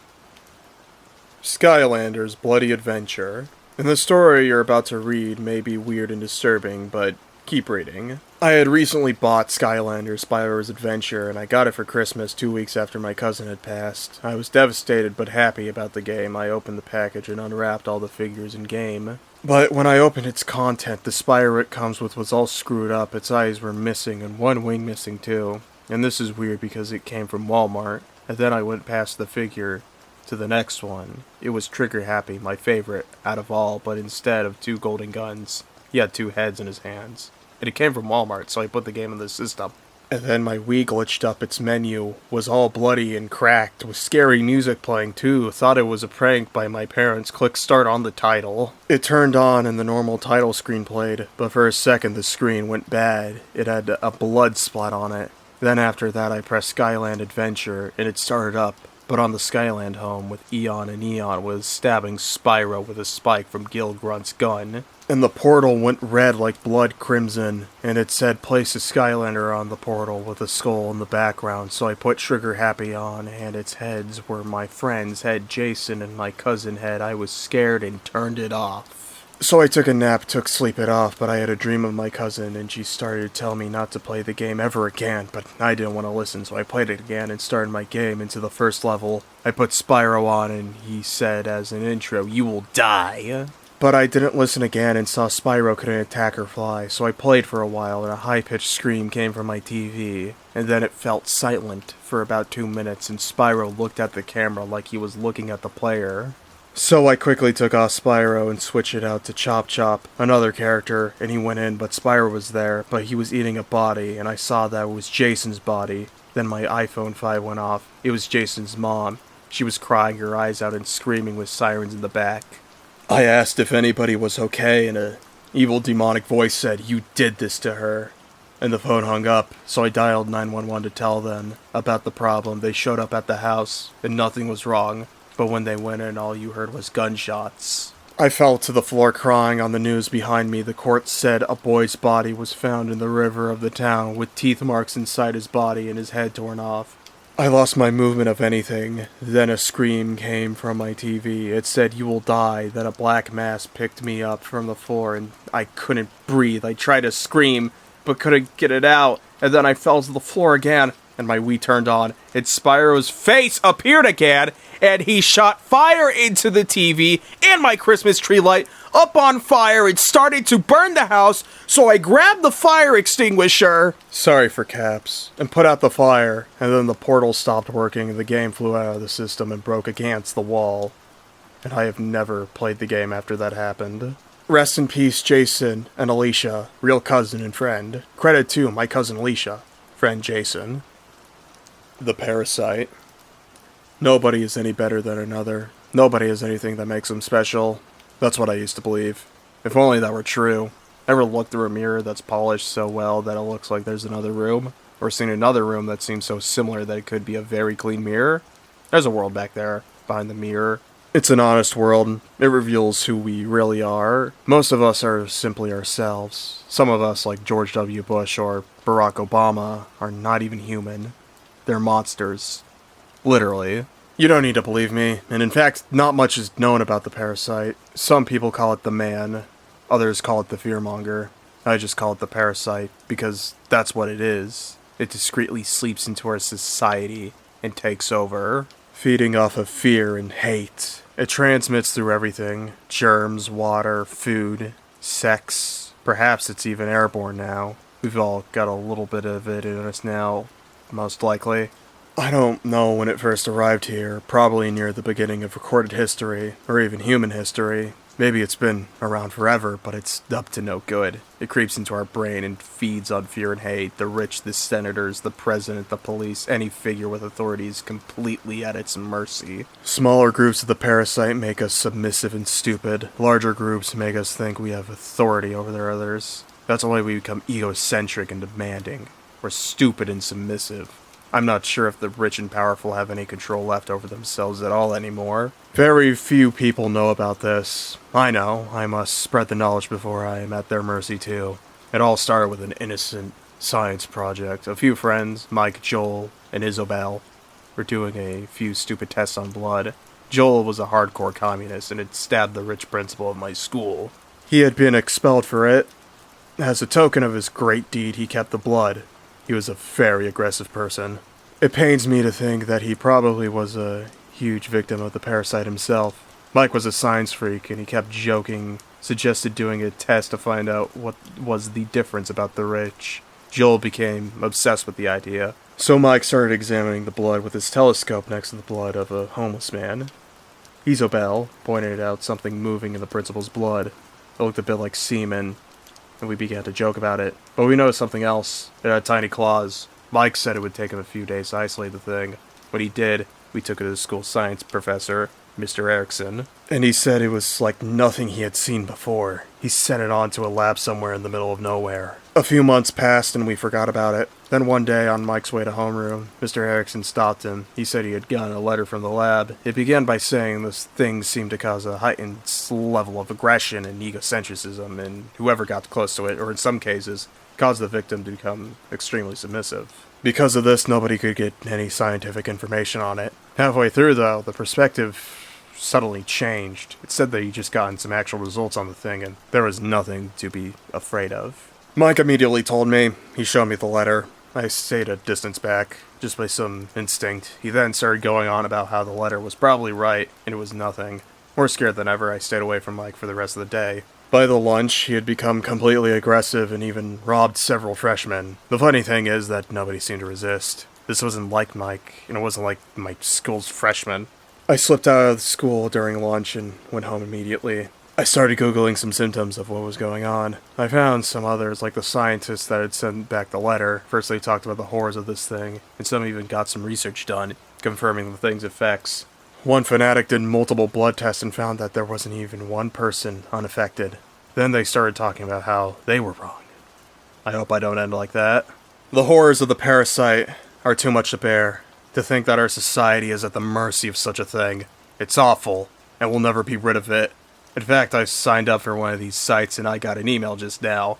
Skylander's Bloody Adventure. And the story you're about to read may be weird and disturbing, but keep reading. I had recently bought Skylander Spyro's Adventure, and I got it for Christmas 2 weeks after my cousin had passed. I was devastated but happy about the game. I opened the package and unwrapped all the figures in game. But when I opened its content, the Spyro it comes with was all screwed up, its eyes were missing, and one wing missing too. And this is weird because it came from Walmart, and then I went past the figure to the next one. It was Trigger Happy, my favorite out of all, but instead of 2 golden guns, he had 2 heads in his hands. And it came from Walmart, so I put the game in the system. And then my Wii glitched up its menu, was all bloody and cracked, with scary music playing too. Thought it was a prank by my parents. Click start on the title. It turned on and the normal title screen played, but for a second the screen went bad. It had a blood spot on it. Then after that I pressed Skyland Adventure, and it started up. But on the Skyland home with Eon, and Eon was stabbing Spyro with a spike from Gil Grunt's gun. And the portal went red like blood crimson, and it said place a Skylander on the portal with a skull in the background, so I put Trigger Happy on, and its heads were my friend's head, Jason, and my cousin head. I was scared and turned it off. So I took a nap, took sleep it off, but I had a dream of my cousin, and she started to tell me not to play the game ever again, but I didn't want to listen, so I played it again and started my game into the first level. I put Spyro on, and he said as an intro, "You will die." But I didn't listen again and saw Spyro couldn't attack or fly, so I played for a while, and a high-pitched scream came from my TV, and then it felt silent for about 2 minutes, and Spyro looked at the camera like he was looking at the player. So I quickly took off Spyro and switched it out to Chop Chop, another character, and he went in, but Spyro was there, but he was eating a body, and I saw that it was Jason's body. Then my iPhone 5 went off. It was Jason's mom. She was crying her eyes out and screaming with sirens in the back. I asked if anybody was okay, and a evil demonic voice said, "You did this to her." And the phone hung up, so I dialed 911 to tell them about the problem. They showed up at the house, and nothing was wrong. But when they went in, all you heard was gunshots. I fell to the floor crying. On the news behind me, the court said a boy's body was found in the river of the town with teeth marks inside his body and his head torn off. I lost my movement of anything. Then a scream came from my TV. It said, "You will die." Then a black mass picked me up from the floor and I couldn't breathe. I tried to scream, but couldn't get it out. And then I fell to the floor again, and my Wii turned on, and Spyro's face appeared again, and he shot fire into the TV and my Christmas tree light up on fire. It started to burn the house, so I grabbed the fire extinguisher, sorry for caps, and put out the fire, and then the portal stopped working and the game flew out of the system and broke against the wall. And I have never played the game after that happened. Rest in peace, Jason and Alicia, real cousin and friend. Credit to my cousin Alicia, friend Jason. The Parasite. Nobody is any better than another. Nobody has anything that makes them special. That's what I used to believe. If only that were true. Ever looked through a mirror that's polished so well that it looks like there's another room? Or seen another room that seems so similar that it could be a very clean mirror? There's a world back there, behind the mirror. It's an honest world. It reveals who we really are. Most of us are simply ourselves. Some of us, like George W. Bush or Barack Obama, are not even human. They're monsters. Literally. You don't need to believe me, and in fact, not much is known about the Parasite. Some people call it the Man, others call it the Fearmonger. I just call it the Parasite, because that's what it is. It discreetly sleeps into our society and takes over, feeding off of fear and hate. It transmits through everything. Germs, water, food, sex. Perhaps it's even airborne now. We've all got a little bit of it in us now, most likely. I don't know when it first arrived here, probably near the beginning of recorded history, or even human history. Maybe it's been around forever, but it's up to no good. It creeps into our brain and feeds on fear and hate. The rich, the senators, the president, the police, any figure with authority is completely at its mercy. Smaller groups of the parasite make us submissive and stupid. Larger groups make us think we have authority over their others. That's why we become egocentric and demanding. We're stupid and submissive. I'm not sure if the rich and powerful have any control left over themselves at all anymore. Very few people know about this. I know. I must spread the knowledge before I am at their mercy too. It all started with an innocent science project. A few friends, Mike, Joel, and Isobel, were doing a few stupid tests on blood. Joel was a hardcore communist and had stabbed the rich principal of my school. He had been expelled for it. As a token of his great deed, he kept the blood. He was a very aggressive person. It pains me to think that he probably was a huge victim of the parasite himself. Mike was a science freak, and he kept joking, suggested doing a test to find out what was the difference about the rich. Joel became obsessed with the idea, so Mike started examining the blood with his telescope next to the blood of a homeless man. Isobel pointed out something moving in the principal's blood. It looked a bit like semen, and we began to joke about it. But we noticed something else. It had tiny claws. Mike said it would take him a few days to isolate the thing. When he did, we took it to the school science professor, Mr. Erickson, and he said it was like nothing he had seen before. He sent it on to a lab somewhere in the middle of nowhere. A few months passed and we forgot about it. Then one day, on Mike's way to homeroom, Mr. Erickson stopped him. He said he had gotten a letter from the lab. It began by saying this thing seemed to cause a heightened level of aggression and egocentrism, and whoever got close to it, or in some cases, caused the victim to become extremely submissive. Because of this, nobody could get any scientific information on it. Halfway through, though, the perspective suddenly changed. It said that he'd just gotten some actual results on the thing, and there was nothing to be afraid of. Mike immediately told me. He showed me the letter. I stayed a distance back, just by some instinct. He then started going on about how the letter was probably right, and it was nothing. More scared than ever, I stayed away from Mike for the rest of the day. By the lunch, he had become completely aggressive and even robbed several freshmen. The funny thing is that nobody seemed to resist. This wasn't like Mike, and it wasn't like my school's freshmen. I slipped out of school during lunch and went home immediately. I started Googling some symptoms of what was going on. I found some others, like the scientists that had sent back the letter. First they talked about the horrors of this thing, and some even got some research done, confirming the thing's effects. One fanatic did multiple blood tests and found that there wasn't even one person unaffected. Then they started talking about how they were wrong. I hope I don't end like that. The horrors of the parasite are too much to bear. To think that our society is at the mercy of such a thing. It's awful, and we'll never be rid of it. In fact, I signed up for one of these sites and I got an email just now.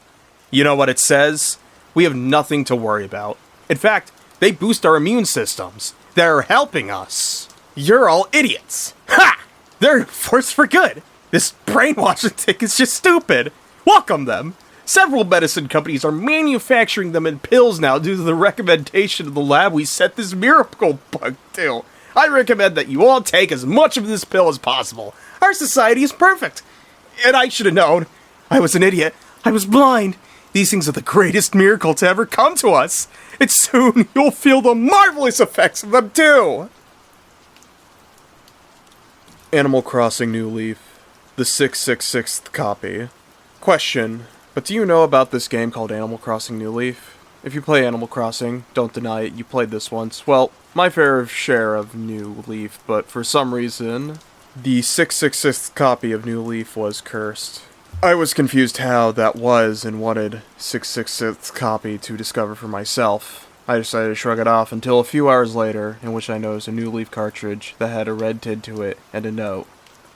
You know what it says? We have nothing to worry about. In fact, they boost our immune systems. They're helping us. You're all idiots. Ha! They're a force for good. This brainwashing thing is just stupid. Welcome them. Several medicine companies are manufacturing them in pills now due to the recommendation of the lab we sent this miracle bug to. I recommend that you all take as much of this pill as possible. Our society is perfect. And I should have known. I was an idiot. I was blind. These things are the greatest miracle to ever come to us. And soon you'll feel the marvelous effects of them too. Animal Crossing New Leaf. The 666th copy. Question. But do you know about this game called Animal Crossing New Leaf? If you play Animal Crossing, don't deny it, you played this once. Well, my fair share of New Leaf, but for some reason, the 666th copy of New Leaf was cursed. I was confused how that was and wanted 666th copy to discover for myself. I decided to shrug it off until a few hours later, in which I noticed a New Leaf cartridge that had a red tint to it and a note.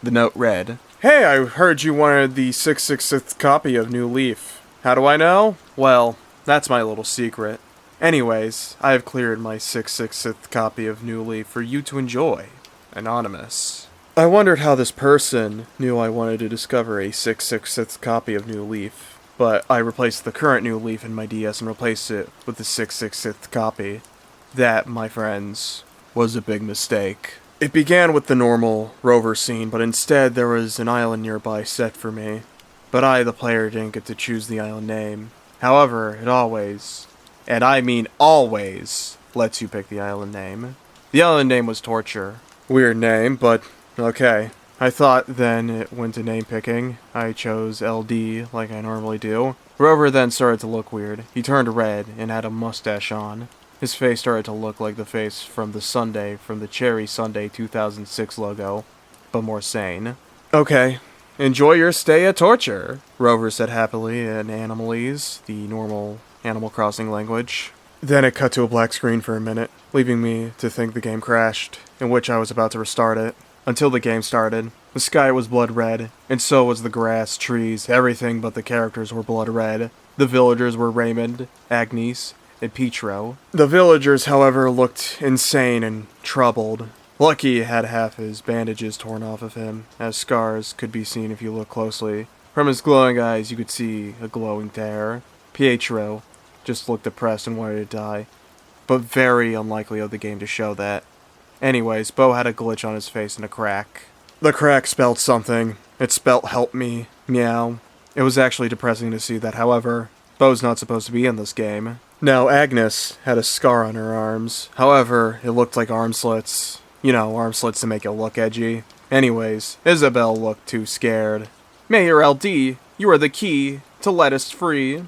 The note read, "Hey, I heard you wanted the 666th copy of New Leaf. How do I know? Well, that's my little secret. Anyways, I have cleared my 666th copy of New Leaf for you to enjoy. Anonymous." I wondered how this person knew I wanted to discover a 666th copy of New Leaf, but I replaced the current New Leaf in my DS and replaced it with the 666th copy. That, my friends, was a big mistake. It began with the normal rover scene, but instead there was an island nearby set for me. But I, the player, didn't get to choose the island name. However, it always, and I mean always, lets you pick the island name. The island name was Torture. Weird name, but okay. I thought then it went to name picking. I chose LD like I normally do. Rover then started to look weird. He turned red and had a mustache on. His face started to look like the face from the Cherry Sunday 2006 logo, but more sane. Okay, enjoy your stay at Torture, Rover said happily in Animalese, the normal Animal Crossing language. Then it cut to a black screen for a minute, leaving me to think the game crashed, in which I was about to restart it. Until the game started, the sky was blood red, and so was the grass, trees, everything but the characters were blood red. The villagers were Raymond, Agnes, and Pietro. The villagers, however, looked insane and troubled. Lucky had half his bandages torn off of him, as scars could be seen if you look closely. From his glowing eyes you could see a glowing tear. Pietro just looked depressed and wanted to die, but very unlikely of the game to show that. Anyways, Bo had a glitch on his face and a crack. The crack spelled something. It spelt help me, meow. It was actually depressing to see that, however, Bo's not supposed to be in this game. Now, Agnes had a scar on her arms. However, it looked like arm slits. You know, arm slits to make it look edgy. Anyways, Isabel looked too scared. Mayor LD, you are the key to let us free,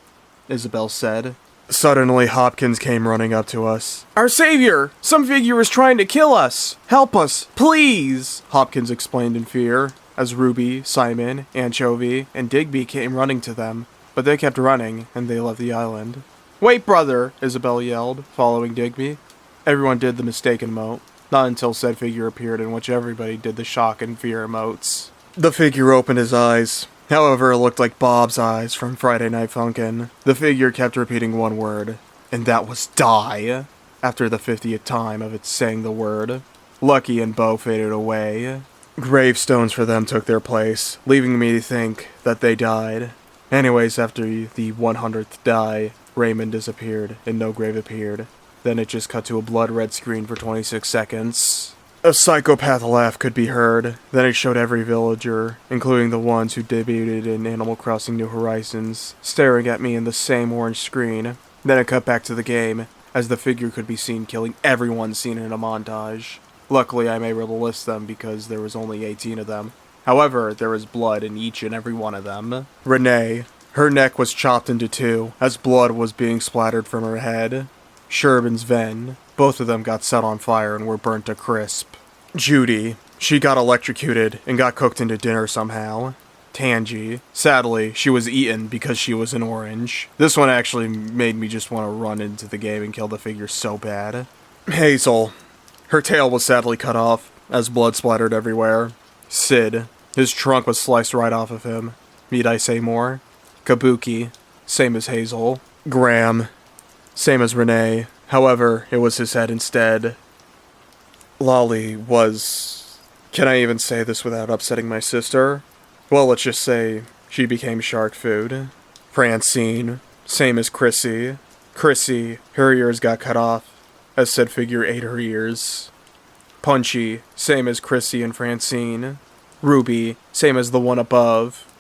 Isabel said. Suddenly, Hopkins came running up to us. Our savior! Some figure is trying to kill us! Help us, please! Hopkins explained in fear, as Ruby, Simon, Anchovy, and Digby came running to them. But they kept running, and they left the island. Wait, brother! Isabel yelled, following Digby. Everyone did the mistaken emote. Not until said figure appeared, in which everybody did the shock and fear emotes. The figure opened his eyes. However, it looked like Bob's eyes from Friday Night Funkin'. The figure kept repeating one word, and that was die, after the 50th time of it saying the word. Lucky and Bo faded away. Gravestones for them took their place, leaving me to think that they died. Anyways, after the 100th die, Raymond disappeared, and no grave appeared. Then it just cut to a blood-red screen for 26 seconds. A psychopath laugh could be heard. Then it showed every villager, including the ones who debuted in Animal Crossing New Horizons, staring at me in the same orange screen. Then it cut back to the game, as the figure could be seen killing everyone seen in a montage. Luckily, I'm able to list them because there was only 18 of them. However, there was blood in each and every one of them. Renee. Her neck was chopped into two, as blood was being splattered from her head. Sherbin's Ven. Both of them got set on fire and were burnt to crisp. Judy. She got electrocuted and got cooked into dinner somehow. Tangy. Sadly, she was eaten because she was an orange. This one actually made me just want to run into the game and kill the figure so bad. Hazel. Her tail was sadly cut off, as blood splattered everywhere. Sid. His trunk was sliced right off of him. Need I say more? Kabuki. Same as Hazel. Graham. Same as Renee. However, it was his head instead. Lolly was... Can I even say this without upsetting my sister? Well, let's just say she became shark food. Francine. Same as Chrissy. Chrissy, her ears got cut off, as said figure ate her ears. Punchy. Same as Chrissy and Francine. Ruby. Same as the one above.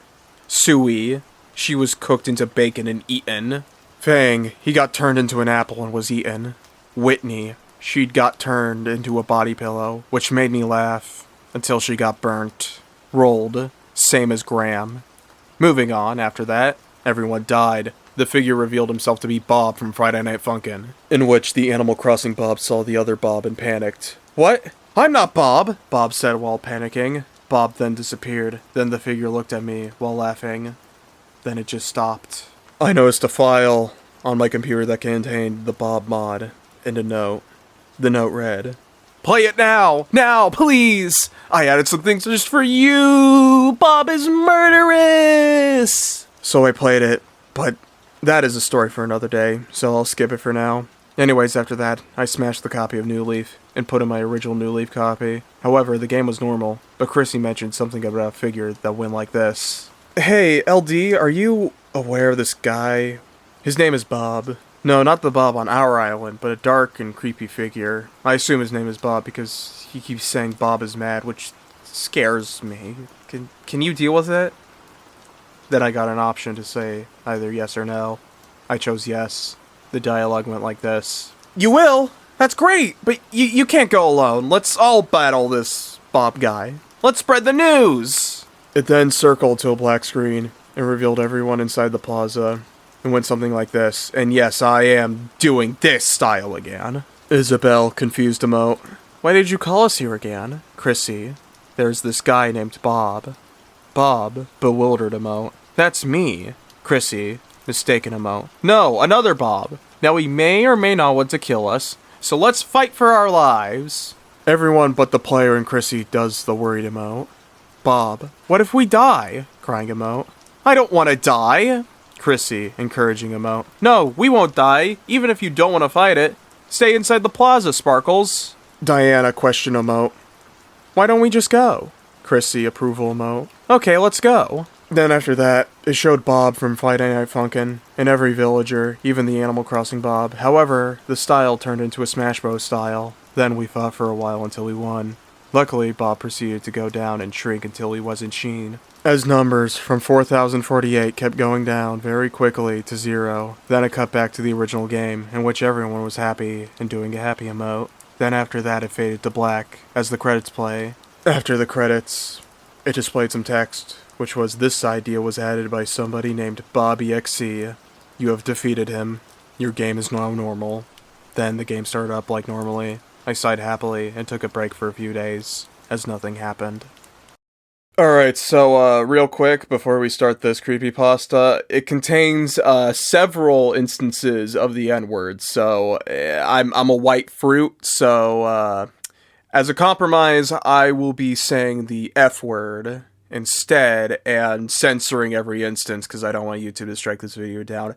Sui. She was cooked into bacon and eaten. Fang, he got turned into an apple and was eaten. Whitney, she got turned into a body pillow, which made me laugh, until she got burnt. Rolled, same as Graham. Moving on, after that, everyone died. The figure revealed himself to be Bob from Friday Night Funkin', in which the Animal Crossing Bob saw the other Bob and panicked. What? I'm not Bob, Bob said while panicking. Bob then disappeared. Then the figure looked at me while laughing. Then it just stopped. I noticed a file on my computer that contained the Bob mod and a note. The note read, "Play it now! Now, please! I added some things just for you! Bob is murderous!" So I played it, but that is a story for another day, so I'll skip it for now. Anyways, after that, I smashed the copy of New Leaf and put in my original New Leaf copy. However, the game was normal, but Chrissy mentioned something about a figure that went like this. Hey, LD, are you aware of this guy? His name is Bob. No, not the Bob on our island, but a dark and creepy figure. I assume his name is Bob because he keeps saying Bob is mad, which scares me. Can you deal with it? Then I got an option to say either yes or no. I chose yes. The dialogue went like this. You will! That's great, but you can't go alone. Let's all battle this Bob guy. Let's spread the news! It then circled to a black screen and revealed everyone inside the plaza and went something like this. And yes, I am doing this style again. Isabel, confused emote. Why did you call us here again? Chrissy. There's this guy named Bob. Bob, bewildered emote. That's me. Chrissy, mistaken emote. No, another Bob. Now he may or may not want to kill us, so let's fight for our lives. Everyone but the player and Chrissy does the worried emote. Bob, what if we die? Crying emote. I don't want to die. Chrissy, encouraging emote. No, we won't die, even if you don't want to fight it. Stay inside the plaza, Sparkles. Diana, question emote. Why don't we just go? Chrissy, approval emote. Okay, let's go. Then after that, it showed Bob from Friday Night Funkin' and every villager, even the Animal Crossing Bob. However, the style turned into a Smash Bros. Style. Then we fought for a while until we won. Luckily, Bob proceeded to go down and shrink until he wasn't Sheen. As numbers from 4048 kept going down very quickly to 0, then it cut back to the original game, in which everyone was happy and doing a happy emote. Then after that it faded to black, as the credits play. After the credits, it displayed some text, which was this idea was added by somebody named BobEXC. You have defeated him. Your game is now normal. Then the game started up like normally. I sighed happily and took a break for a few days, as nothing happened. Alright, so real quick, before we start this creepypasta, it contains several instances of the N-word, so I'm a white fruit, so as a compromise, I will be saying the F-word instead, and censoring every instance, because I don't want YouTube to strike this video down.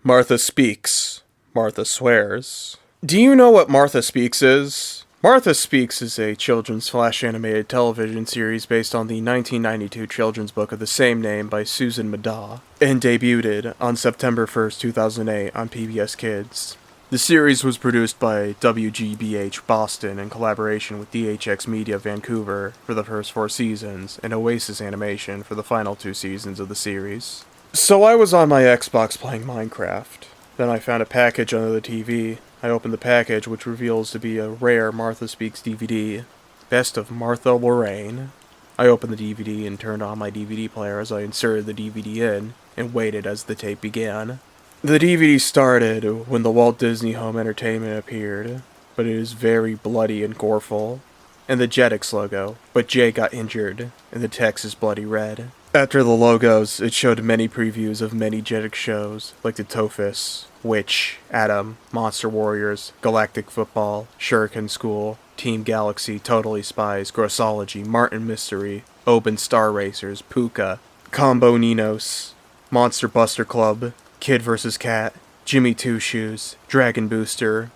Martha Speaks. Martha Swears. Do you know what Martha Speaks is? Martha Speaks is a children's flash animated television series based on the 1992 children's book of the same name by Susan Madaw, and debuted on September 1st, 2008 on PBS Kids. The series was produced by WGBH Boston in collaboration with DHX Media Vancouver for the first 4 seasons, and Oasis Animation for the final 2 seasons of the series. So I was on my Xbox playing Minecraft. Then I found a package under the TV. I opened the package, which reveals to be a rare Martha Speaks DVD. Best of Martha Lorraine. I opened the DVD and turned on my DVD player as I inserted the DVD in, and waited as the tape began. The DVD started when the Walt Disney Home Entertainment appeared, but it is very bloody and goreful. And the Jetix logo, but Jay got injured, and the text is bloody red. After the logos, it showed many previews of many Jetix shows, like the Tofus, Witch, Atom, Monster Warriors, Galactic Football, Shuriken School, Team Galaxy, Totally Spies, Grossology, Martin Mystery, Open Star Racers, Puka, Combo Ninos, Monster Buster Club, Kid vs. Cat, Jimmy Two Shoes, Dragon Booster,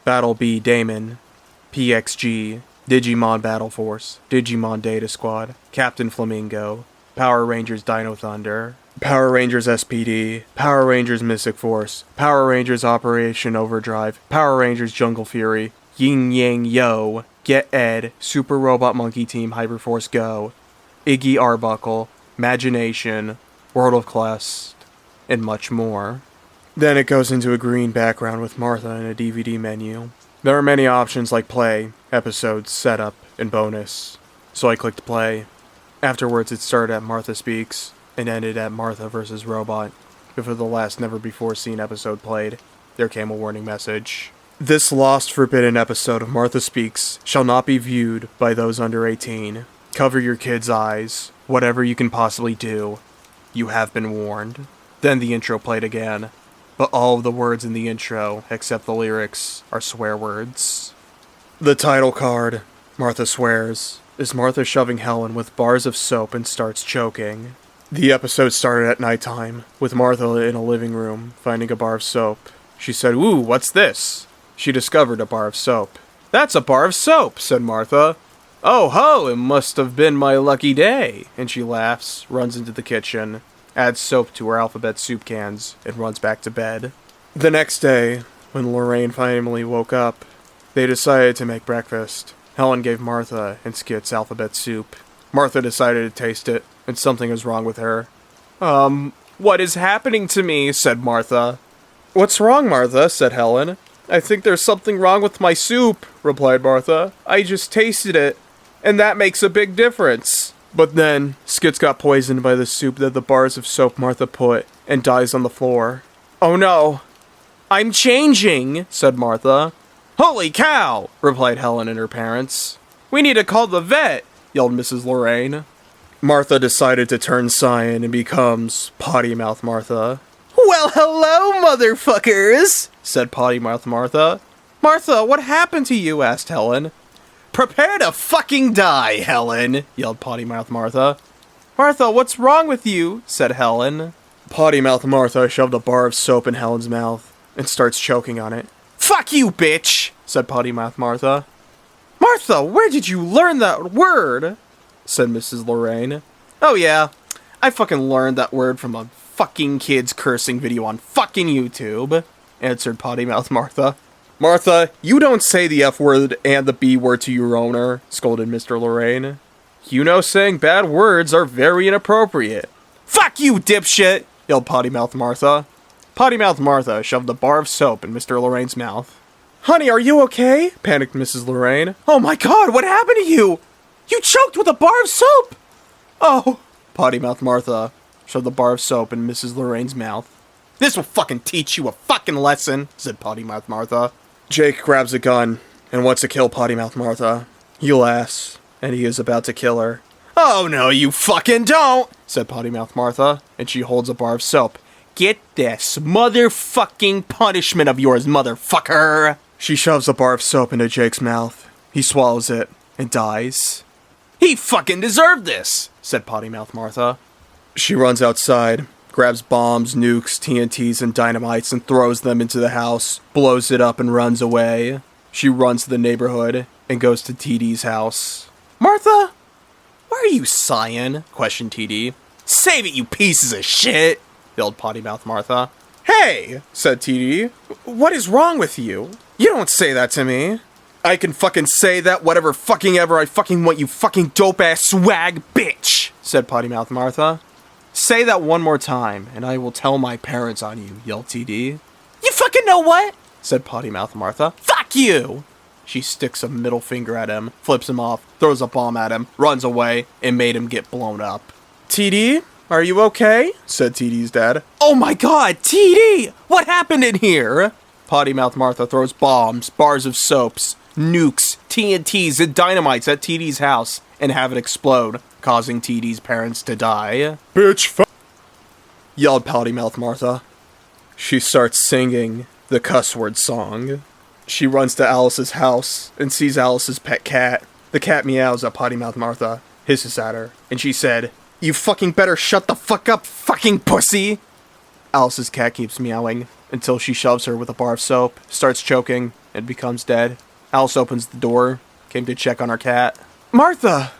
Battle B Damon, PXG, Digimon Battle Force, Digimon Data Squad, Captain Flamingo, Power Rangers Dino Thunder, Power Rangers SPD, Power Rangers Mystic Force, Power Rangers Operation Overdrive, Power Rangers Jungle Fury, Yin Yang Yo, Get Ed, Super Robot Monkey Team Hyperforce Go, Iggy Arbuckle, Imagination, World of Quest, and much more. Then it goes into a green background with Martha in a DVD menu. There are many options like play, episodes, setup, and bonus, so I clicked play. Afterwards it started at Martha Speaks, and ended at Martha vs. Robot. Before the last never-before-seen episode played, there came a warning message. This lost forbidden episode of Martha Speaks shall not be viewed by those under 18. Cover your kids' eyes. Whatever you can possibly do. You have been warned. Then the intro played again, but all of the words in the intro, except the lyrics, are swear words. The title card, Martha Swears, is Martha shoving Helen with bars of soap and starts choking. The episode started at nighttime, with Martha in a living room, finding a bar of soap. She said, "Ooh, what's this?" She discovered a bar of soap. "That's a bar of soap," said Martha. "Oh ho, it must have been my lucky day." And she laughs, runs into the kitchen, adds soap to her alphabet soup cans, and runs back to bed. The next day, when Lorraine finally woke up, they decided to make breakfast. Helen gave Martha and Skit's alphabet soup. Martha decided to taste it, and something was wrong with her. What is happening to me?" said Martha. "What's wrong, Martha?" said Helen. I think there's something wrong with my soup, replied Martha. I just tasted it, and that makes a big difference. But then, Skits got poisoned by the soup that the bars of soap Martha put, and dies on the floor. Oh no! I'm changing, said Martha. Holy cow, replied Helen and her parents. We need to call the vet, yelled Mrs. Lorraine. Martha decided to turn cyan and becomes Potty Mouth Martha. Well, hello, motherfuckers, said Potty Mouth Martha. Martha, what happened to you? Asked Helen. Prepare to fucking die, Helen, yelled Potty Mouth Martha. Martha, what's wrong with you? Said Helen. Potty Mouth Martha shoved a bar of soap in Helen's mouth and starts choking on it. Fuck you, bitch, said Potty Mouth Martha. Martha, where did you learn that word? Said Mrs. Lorraine. Oh yeah, I fucking learned that word from a fucking kid's cursing video on fucking YouTube, answered Potty Mouth Martha. Martha, you don't say the F word and the B word to your owner, scolded Mr. Lorraine. You know saying bad words are very inappropriate. Fuck you, dipshit, yelled Potty Mouth Martha. Potty Mouth Martha shoved a bar of soap in Mr. Lorraine's mouth. Honey, are you okay? Panicked Mrs. Lorraine. Oh my god, what happened to you? You choked with a bar of soap! Oh, Potty Mouth Martha shoved the bar of soap in Mrs. Lorraine's mouth. This will fucking teach you a fucking lesson, said Potty Mouth Martha. Jake grabs a gun and wants to kill Potty Mouth Martha. He laughs, and he is about to kill her. Oh no, you fucking don't, said Potty Mouth Martha, and she holds a bar of soap. Get this motherfucking punishment of yours, motherfucker! She shoves a bar of soap into Jake's mouth. He swallows it and dies. He fucking deserved this, said Potty Mouth Martha. She runs outside, grabs bombs, nukes, TNTs, and dynamites and throws them into the house, blows it up and runs away. She runs to the neighborhood and goes to TD's house. Martha? Why are you sighing? Questioned TD. Save it, you pieces of shit, yelled Potty Mouth Martha. Hey, said TD. What is wrong with you? You don't say that to me. I can fucking say that whatever fucking ever I fucking want, you fucking dope-ass swag bitch, said Potty Mouth Martha. Say that one more time, and I will tell my parents on you, yelled TD. You fucking know what? Said Potty Mouth Martha. Fuck you! She sticks a middle finger at him, flips him off, throws a bomb at him, runs away, and made him get blown up. TD, are you okay? Said TD's dad. Oh my god, TD! What happened in here? Potty Mouth Martha throws bombs, bars of soaps, nukes, TNTs, and dynamites at TD's house and have it explode, causing TD's parents to die. Bitch, yelled Potty Mouth Martha. She starts singing the cuss word song. She runs to Alice's house and sees Alice's pet cat. The cat meows at Potty Mouth Martha, hisses at her, and she said, "You fucking better shut the fuck up, fucking pussy!" Alice's cat keeps meowing until she shoves her with a bar of soap, starts choking, and becomes dead. Alice opens the door, came to check on her cat. Martha,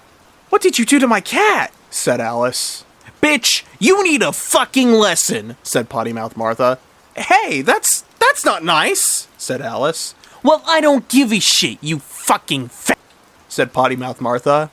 what did you do to my cat? Said Alice. Bitch, you need a fucking lesson, said Potty Mouth Martha. Hey, that's not nice, said Alice. Well, I don't give a shit, you fucking fat, said Potty Mouth Martha.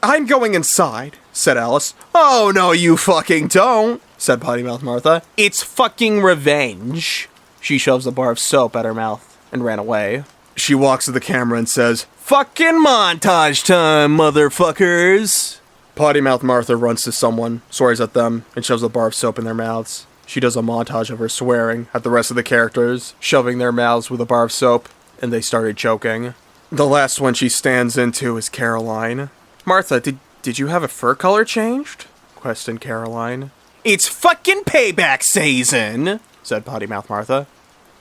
I'm going inside, said Alice. Oh, no, you fucking don't, said Potty Mouth Martha. It's fucking revenge. She shoves a bar of soap at her mouth and ran away. She walks to the camera and says, "Fucking montage time, motherfuckers!" Potty Mouth Martha runs to someone, swears at them, and shoves a bar of soap in their mouths. She does a montage of her swearing at the rest of the characters, shoving their mouths with a bar of soap, and they started choking. The last one she stands into is Caroline. Martha, did you have a fur color changed? Questioned Caroline. It's fucking payback season, said Potty Mouth Martha.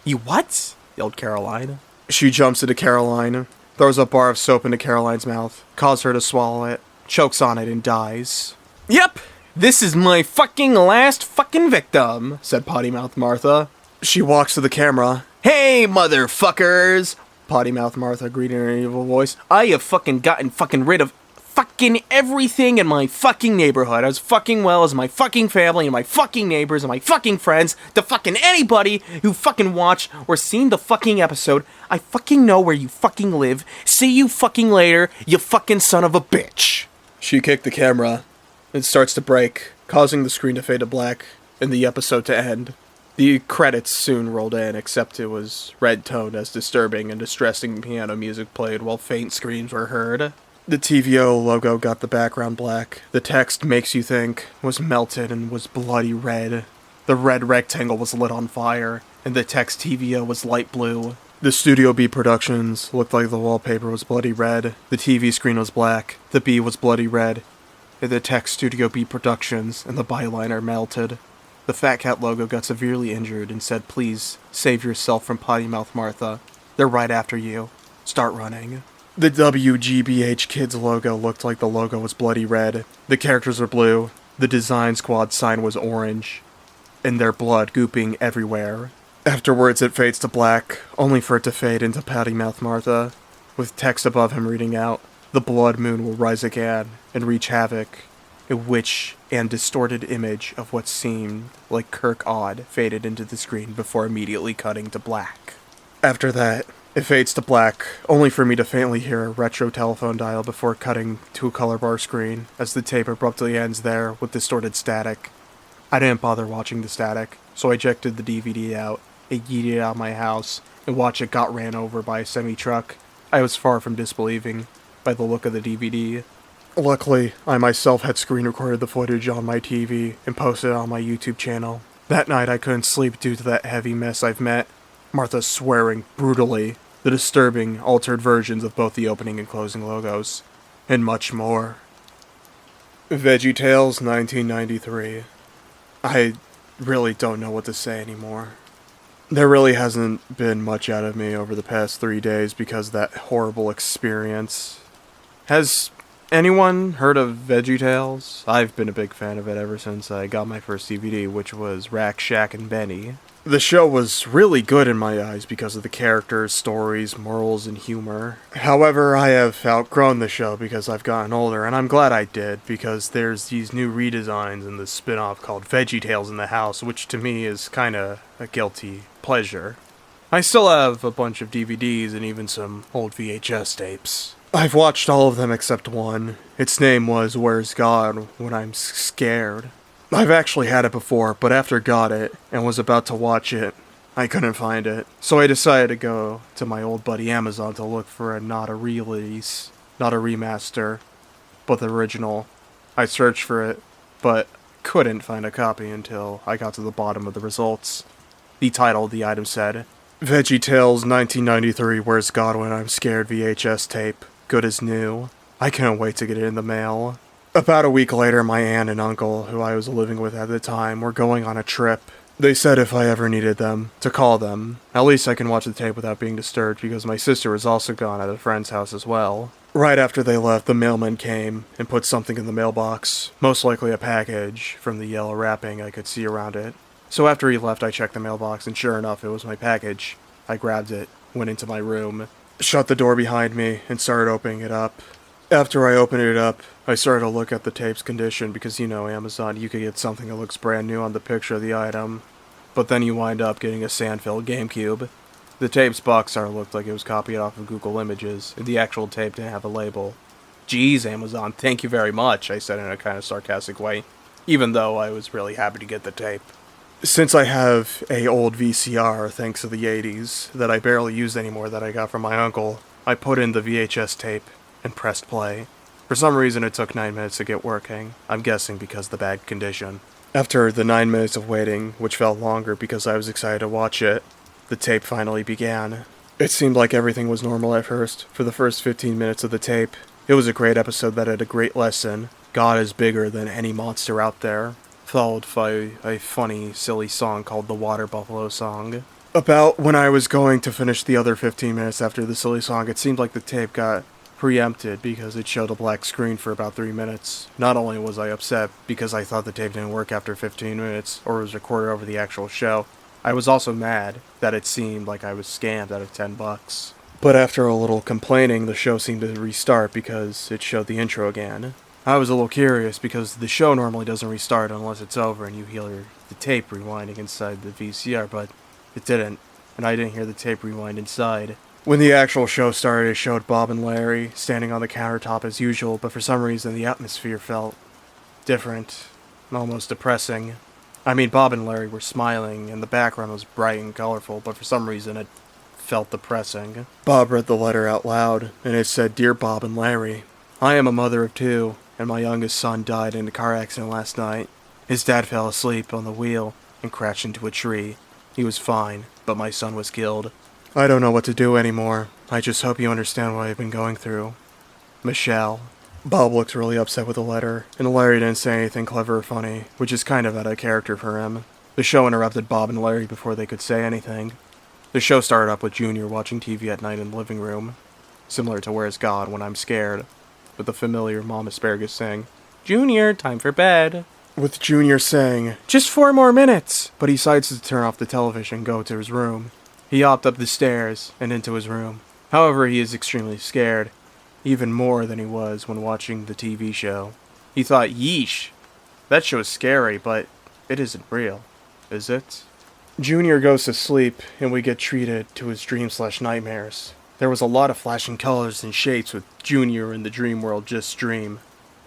You what? Yelled Caroline. She jumps into Caroline, throws a bar of soap into Caroline's mouth, causes her to swallow it, chokes on it, and dies. Yep, this is my fucking last fucking victim, said Potty Mouth Martha. She walks to the camera. Hey, motherfuckers! Potty Mouth Martha greeted in an evil voice. I have fucking gotten fucking rid of fucking everything in my fucking neighborhood as fucking well as my fucking family and my fucking neighbors and my fucking friends to fucking anybody who fucking watched or seen the fucking episode. I fucking know where you fucking live. See you fucking later, you fucking son of a bitch. She kicked the camera. It starts to break, causing the screen to fade to black and the episode to end. The credits soon rolled in, except it was red-toned as disturbing and distressing piano music played while faint screams were heard. The TVO logo got the background black. The text "makes you think" was melted and was bloody red. The red rectangle was lit on fire, and the text TVO was light blue. The Studio B Productions looked like the wallpaper was bloody red. The TV screen was black. The B was bloody red. And the text Studio B Productions and the byline are melted. The Fat Cat logo got severely injured and said, "Please, save yourself from Potty Mouth Martha. They're right after you. Start running." The WGBH Kids logo looked like the logo was bloody red. The characters were blue. The Design Squad sign was orange. And their blood gooping everywhere. Afterwards it fades to black, only for it to fade into Potty Mouth Martha, with text above him reading out, "The blood moon will rise again and wreak havoc." A witch and distorted image of what seemed like Kirk Odd faded into the screen before immediately cutting to black. After that, it fades to black, only for me to faintly hear a retro telephone dial before cutting to a color bar screen, as the tape abruptly ends there with distorted static. I didn't bother watching the static, so I ejected the DVD out, and yeeted it out of my house, and watched it got ran over by a semi-truck. I was far from disbelieving by the look of the DVD. Luckily, I myself had screen recorded the footage on my TV and posted it on my YouTube channel. That night I couldn't sleep due to that heavy mess I've met. Martha swearing brutally, the disturbing, altered versions of both the opening and closing logos, and much more. VeggieTales 1993. I really don't know what to say anymore. There really hasn't been much out of me over the past 3 days because of that horrible experience. Has anyone heard of VeggieTales? I've been a big fan of it ever since I got my first DVD, which was Rack, Shack, and Benny. The show was really good in my eyes because of the characters, stories, morals, and humor. However, I have outgrown the show because I've gotten older, and I'm glad I did, because there's these new redesigns in the spin-off called VeggieTales in the House, which to me is kinda a guilty pleasure. I still have a bunch of DVDs and even some old VHS tapes. I've watched all of them except one. Its name was Where's God When I'm Scared. I've actually had it before, but after got it and was about to watch it, I couldn't find it. So I decided to go to my old buddy Amazon to look for a not a release, not a remaster, but the original. I searched for it, but couldn't find a copy until I got to the bottom of the results. The title of the item said, VeggieTales 1993 Where's God When I'm Scared VHS tape. Good as new. I couldn't wait to get it in the mail. About a week later, my aunt and uncle, who I was living with at the time, were going on a trip. They said if I ever needed them, to call them. At least I can watch the tape without being disturbed, because my sister was also gone at a friend's house as well. Right after they left, the mailman came and put something in the mailbox, most likely a package, from the yellow wrapping I could see around it. So after he left, I checked the mailbox, and sure enough, it was my package. I grabbed it, went into my room, shut the door behind me, and started opening it up. After I opened it up, I started to look at the tape's condition because, you know, Amazon, you could get something that looks brand new on the picture of the item. But then you wind up getting a sand-filled GameCube. The tape's box art looked like it was copied off of Google Images, and the actual tape didn't have a label. Geez, Amazon, thank you very much, I said in a kind of sarcastic way, even though I was really happy to get the tape. Since I have a old VCR, thanks to the 80s, that I barely use anymore that I got from my uncle, I put in the VHS tape and pressed play. For some reason it took 9 minutes to get working, I'm guessing because of the bad condition. After the 9 minutes of waiting, which felt longer because I was excited to watch it, the tape finally began. It seemed like everything was normal at first. For the first 15 minutes of the tape, it was a great episode that had a great lesson. God is bigger than any monster out there. Followed by a funny, silly song called the Water Buffalo Song. About when I was going to finish the other 15 minutes after the silly song, it seemed like the tape got preempted because it showed a black screen for about 3 minutes. Not only was I upset because I thought the tape didn't work after 15 minutes or was recorded over the actual show, I was also mad that it seemed like I was scammed out of $10. But after a little complaining, the show seemed to restart because it showed the intro again. I was a little curious because the show normally doesn't restart unless it's over and you hear the tape rewinding inside the VCR, but it didn't, and I didn't hear the tape rewind inside. When the actual show started, it showed Bob and Larry standing on the countertop as usual, but for some reason the atmosphere felt different, almost depressing. I mean, Bob and Larry were smiling, and the background was bright and colorful, but for some reason it felt depressing. Bob read the letter out loud, and it said, "Dear Bob and Larry, I am a mother of two, and my youngest son died in a car accident last night. His dad fell asleep on the wheel and crashed into a tree. He was fine, but my son was killed. I don't know what to do anymore. I just hope you understand what I've been going through. Michelle." Bob looked really upset with the letter, and Larry didn't say anything clever or funny, which is kind of out of character for him. The show interrupted Bob and Larry before they could say anything. The show started up with Junior watching TV at night in the living room, similar to Where's God When I'm Scared, with the familiar Mom Asparagus saying, "Junior, time for bed." With Junior saying, "Just 4 more minutes!" But he decides to turn off the television and go to his room. He hopped up the stairs and into his room. However, he is extremely scared, even more than he was when watching the TV show. He thought, yeesh, that show is scary, but it isn't real, is it? Junior goes to sleep, and we get treated to his dream/nightmares. There was a lot of flashing colors and shapes with Junior in the dream world just dream.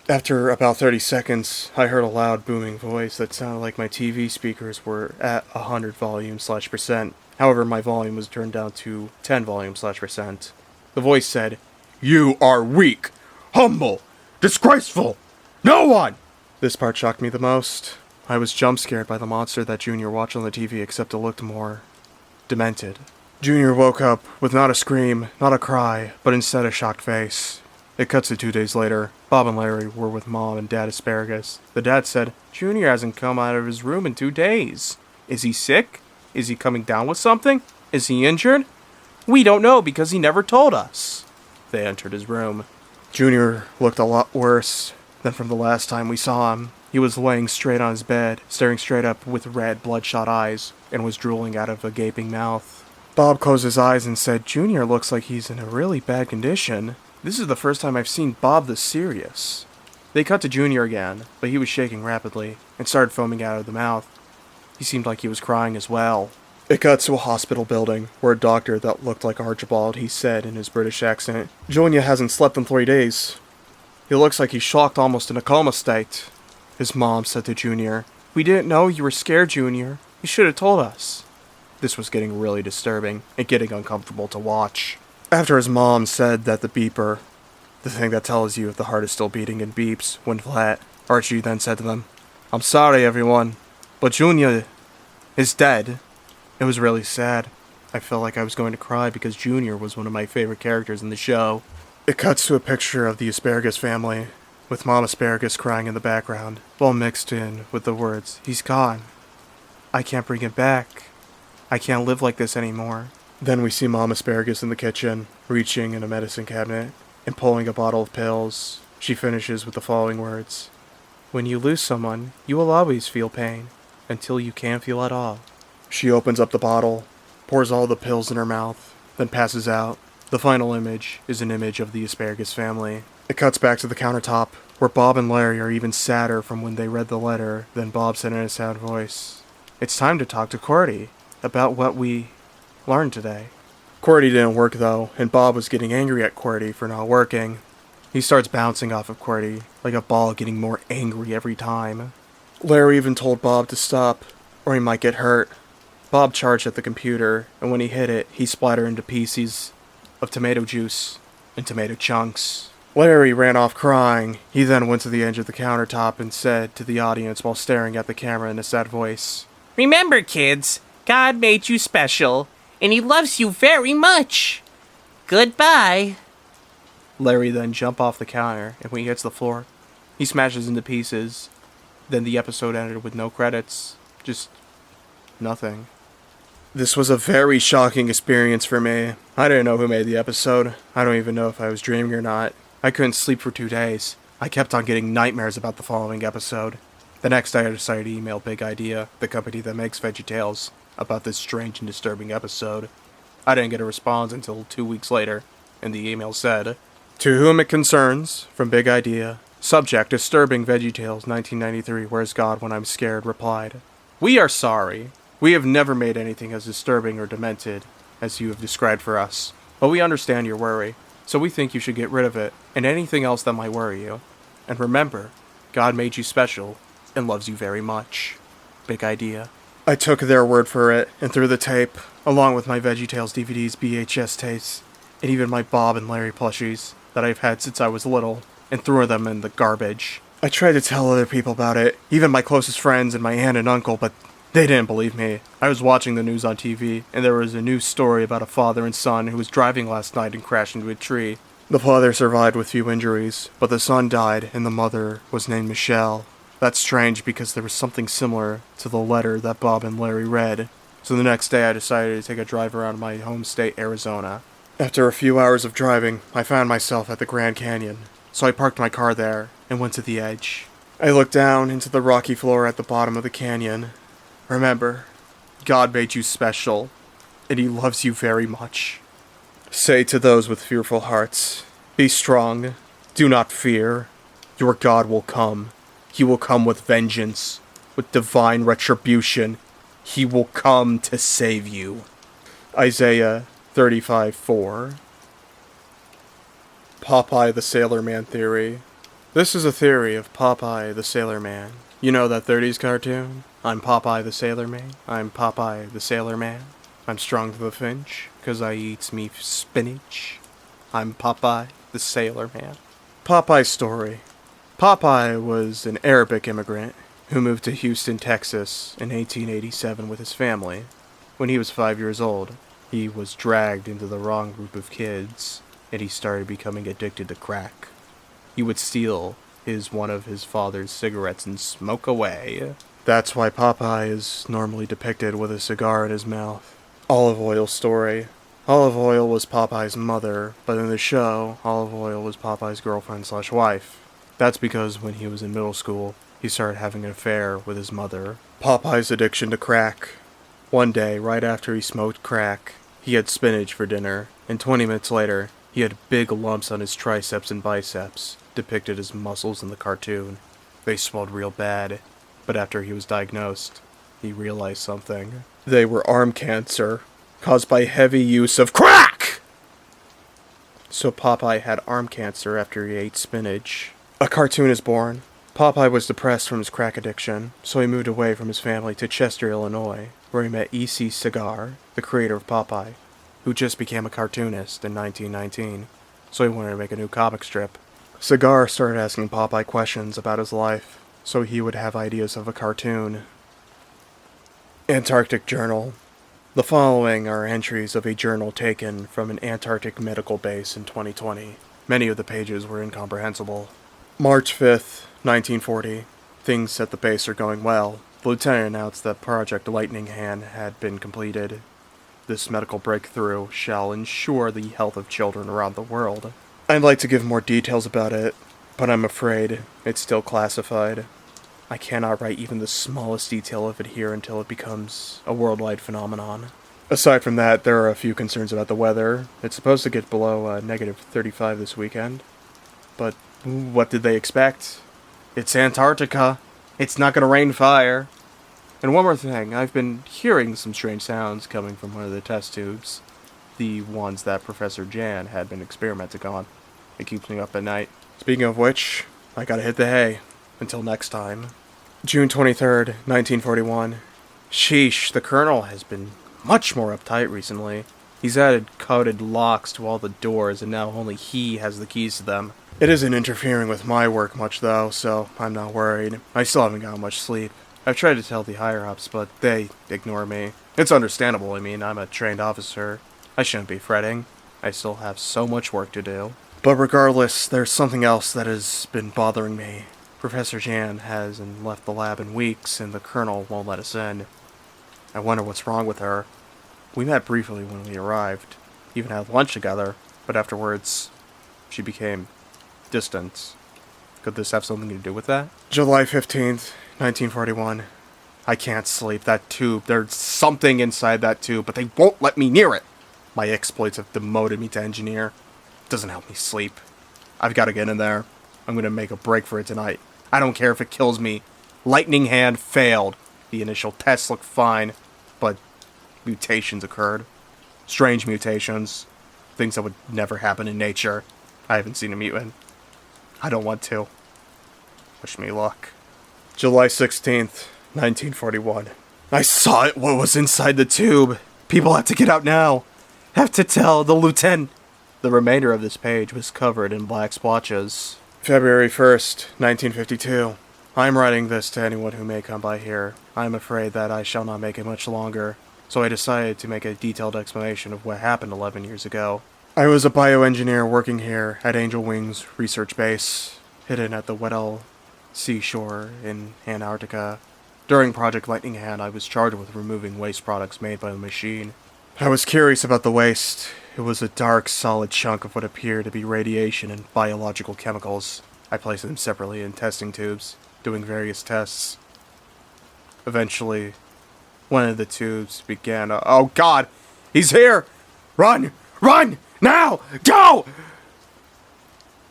After about 30 seconds, I heard a loud booming voice that sounded like my TV speakers were at 100 volume/%. However, my volume was turned down to 10 volume/%. The voice said, "You are weak, humble, disgraceful, no one!" This part shocked me the most. I was jump scared by the monster that Junior watched on the TV, except it looked more demented. Junior woke up with not a scream, not a cry, but instead a shocked face. It cuts to 2 days later. Bob and Larry were with Mom and Dad Asparagus. The dad said, "Junior hasn't come out of his room in 2 days. Is he sick? Is he coming down with something? Is he injured? We don't know because he never told us." They entered his room. Junior looked a lot worse than from the last time we saw him. He was laying straight on his bed, staring straight up with red, bloodshot eyes, and was drooling out of a gaping mouth. Bob closed his eyes and said, "Junior looks like he's in a really bad condition. This is the first time I've seen Bob this serious." They cut to Junior again, but he was shaking rapidly and started foaming out of the mouth. He seemed like he was crying as well. It cuts to a hospital building, where a doctor that looked like Archibald, he said in his British accent, "Junior hasn't slept in 3 days. He looks like he's shocked, almost in a coma state." His mom said to Junior, "We didn't know you were scared, Junior. You should have told us." This was getting really disturbing and getting uncomfortable to watch. After his mom said that the beeper, the thing that tells you if the heart is still beating and beeps, went flat, Archie then said to them, "I'm sorry, everyone, but Junior is dead." It was really sad. I felt like I was going to cry because Junior was one of my favorite characters in the show. It cuts to a picture of the Asparagus family, with Mom Asparagus crying in the background, while mixed in with the words, "He's gone. I can't bring him back. I can't live like this anymore." Then we see Mom Asparagus in the kitchen, reaching in a medicine cabinet and pulling a bottle of pills. She finishes with the following words, "When you lose someone, you will always feel pain, until you can't feel at all." She opens up the bottle, pours all the pills in her mouth, then passes out. The final image is an image of the Asparagus family. It cuts back to the countertop, where Bob and Larry are even sadder from when they read the letter. Then Bob said in a sad voice, "It's time to talk to Cordy about what we learned today." Cordy didn't work though, and Bob was getting angry at Cordy for not working. He starts bouncing off of Cordy, like a ball, getting more angry every time. Larry even told Bob to stop, or he might get hurt. Bob charged at the computer, and when he hit it, he splattered into pieces of tomato juice and tomato chunks. Larry ran off crying. He then went to the edge of the countertop and said to the audience while staring at the camera in a sad voice, "Remember, kids, God made you special, and He loves you very much. Goodbye." Larry then jumped off the counter, and when he hits the floor, he smashes into pieces. Then the episode ended with no credits, just nothing. This was a very shocking experience for me. I didn't know who made the episode. I don't even know if I was dreaming or not. I couldn't sleep for 2 days. I kept on getting nightmares about the following episode. The next day I decided to email Big Idea, the company that makes VeggieTales, about this strange and disturbing episode. I didn't get a response until 2 weeks later, and the email said, "To whom it concerns, from Big Idea, subject disturbing VeggieTales 1993, Where's God When I'm Scared, replied, We are sorry. We have never made anything as disturbing or demented as you have described for us, but we understand your worry, so we think you should get rid of it and anything else that might worry you. And remember, God made you special and loves you very much." big idea. I took their word for it and threw the tape, along with my VeggieTales DVDs, VHS tapes, and even my Bob and Larry plushies that I've had since I was little, and threw them in the garbage. I tried to tell other people about it, even my closest friends and my aunt and uncle, but they didn't believe me. I was watching the news on TV, and there was a news story about a father and son who was driving last night and crashed into a tree. The father survived with few injuries, but the son died, and the mother was named Michelle. That's strange because there was something similar to the letter that Bob and Larry read. So the next day I decided to take a drive around my home state, Arizona. After a few hours of driving, I found myself at the Grand Canyon. So I parked my car there and went to the edge. I looked down into the rocky floor at the bottom of the canyon. Remember, God made you special, and He loves you very much. Say to those with fearful hearts, be strong, do not fear. Your God will come. He will come with vengeance, with divine retribution. He will come to save you. Isaiah 35:4. Popeye the Sailor Man theory. This is a theory of Popeye the Sailor Man. You know that 30s cartoon? I'm Popeye the Sailor Man. I'm Popeye the Sailor Man. I'm strong to the finch, 'cause I eats me spinach. I'm Popeye the Sailor Man. Popeye's story. Popeye was an Arabic immigrant who moved to Houston, Texas in 1887 with his family. When he was 5 years old, he was dragged into the wrong group of kids, and he started becoming addicted to crack. He would steal one of his father's cigarettes and smoke away. That's why Popeye is normally depicted with a cigar in his mouth. Olive Oil story. Olive Oil was Popeye's mother, but in the show, Olive Oil was Popeye's girlfriend/wife. That's because when he was in middle school, he started having an affair with his mother. Popeye's addiction to crack. One day, right after he smoked crack, he had spinach for dinner, and 20 minutes later, he had big lumps on his triceps and biceps, depicted as muscles in the cartoon. They smelled real bad, but after he was diagnosed, he realized something. They were arm cancer, caused by heavy use of crack! So Popeye had arm cancer after he ate spinach. A cartoon is born. Popeye was depressed from his crack addiction, so he moved away from his family to Chester, Illinois, where he met E.C. Cigar, the creator of Popeye, who just became a cartoonist in 1919, so he wanted to make a new comic strip. Cigar started asking Popeye questions about his life, so he would have ideas of a cartoon. Antarctic Journal. The following are entries of a journal taken from an Antarctic medical base in 2020. Many of the pages were incomprehensible. March 5th, 1940. Things at the base are going well. The lieutenant announced that Project Lightning Hand had been completed. This medical breakthrough shall ensure the health of children around the world. I'd like to give more details about it, but I'm afraid it's still classified. I cannot write even the smallest detail of it here until it becomes a worldwide phenomenon. Aside from that, there are a few concerns about the weather. It's supposed to get below negative 35 this weekend. But what did they expect? It's Antarctica. It's not gonna rain fire. And one more thing, I've been hearing some strange sounds coming from one of the test tubes. The ones that Professor Jan had been experimenting on. It keeps me up at night. Speaking of which, I gotta hit the hay. Until next time. June 23rd, 1941. Sheesh, the Colonel has been much more uptight recently. He's added coded locks to all the doors, and now only he has the keys to them. It isn't interfering with my work much, though, so I'm not worried. I still haven't got much sleep. I've tried to tell the higher-ups, but they ignore me. It's understandable, I mean, I'm a trained officer. I shouldn't be fretting. I still have so much work to do. But regardless, there's something else that has been bothering me. Professor Jan hasn't left the lab in weeks, and the Colonel won't let us in. I wonder what's wrong with her. We met briefly when we arrived, even had lunch together, but afterwards, she became distant. Could this have something to do with that? July 15th, 1941. I can't sleep. That tube, there's something inside that tube, but they won't let me near it. My exploits have demoted me to engineer. Doesn't help me sleep. I've got to get in there. I'm going to make a break for it tonight. I don't care if it kills me. Lightning Hand failed. The initial tests looked fine, but mutations occurred. Strange mutations. Things that would never happen in nature. I haven't seen a mutant. I don't want to. Wish me luck. July 16th, 1941. I saw it, what was inside the tube. People have to get out now. Have to tell the lieutenant. The remainder of this page was covered in black splotches. February 1st, 1952. I am writing this to anyone who may come by here. I am afraid that I shall not make it much longer, so I decided to make a detailed explanation of what happened 11 years ago. I was a bioengineer working here at Angel Wings Research Base, hidden at the Weddell seashore in Antarctica. During Project Lightning Hand, I was charged with removing waste products made by the machine. I was curious about the waste. It was a dark, solid chunk of what appeared to be radiation and biological chemicals. I placed them separately in testing tubes, doing various tests. Eventually, one of the tubes began oh God! He's here! Run! Run! Now! Go!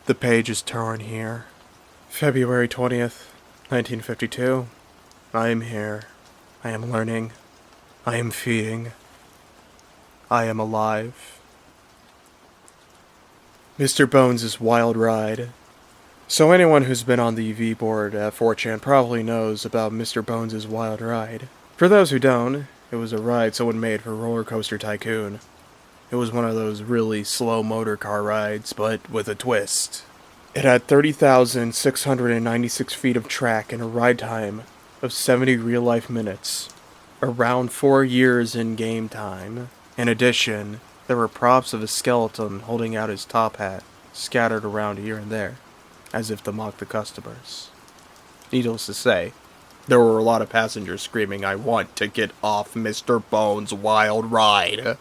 The page is torn here. February 20th, 1952. I am here. I am learning. I am feeding. I am alive. Mr. Bones' Wild Ride. So anyone who's been on the V board at 4chan probably knows about Mr. Bones' Wild Ride. For those who don't, it was a ride someone made for Roller Coaster Tycoon. It was one of those really slow motor car rides, but with a twist. It had 30,696 feet of track and a ride time of 70 real-life minutes. Around 4 years in game time. In addition, there were props of a skeleton holding out his top hat, scattered around here and there, as if to mock the customers. Needless to say, there were a lot of passengers screaming, "I want to get off Mr. Bones' Wild Ride."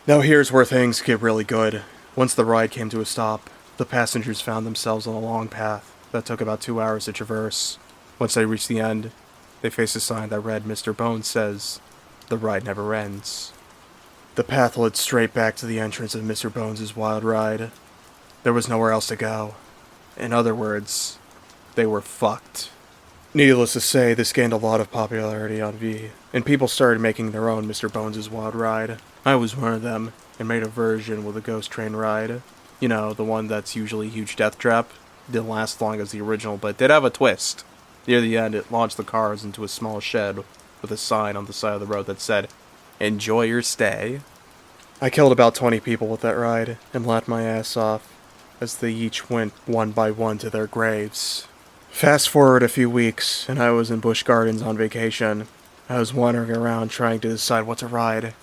Now here's where things get really good. Once the ride came to a stop, the passengers found themselves on a long path that took about 2 hours to traverse. Once they reached the end, they faced a sign that read, "Mr. Bones says, the ride never ends." The path led straight back to the entrance of Mr. Bones' Wild Ride. There was nowhere else to go. In other words, they were fucked. Needless to say, this gained a lot of popularity on V, and people started making their own Mr. Bones' Wild Ride. I was one of them, and made a version with a ghost train ride. You know, the one that's usually a huge death trap. Didn't last as long as the original, but did have a twist. Near the end, it launched the cars into a small shed with a sign on the side of the road that said, "Enjoy your stay." I killed about 20 people with that ride, and laughed my ass off, as they each went one by one to their graves. Fast forward a few weeks, and I was in Busch Gardens on vacation. I was wandering around trying to decide what to ride.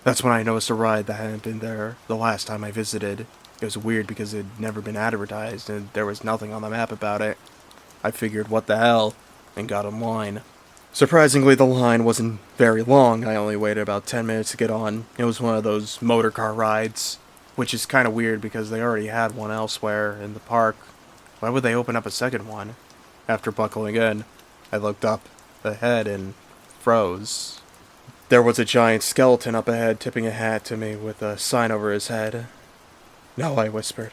That's when I noticed a ride that hadn't been there the last time I visited. It was weird because it had never been advertised, and there was nothing on the map about it. I figured, what the hell, and got in line. Surprisingly, the line wasn't very long. I only waited about 10 minutes to get on. It was one of those motor car rides, which is kind of weird because they already had one elsewhere in the park. Why would they open up a second one? After buckling in, I looked up ahead and froze. There was a giant skeleton up ahead tipping a hat to me with a sign over his head. "No," I whispered.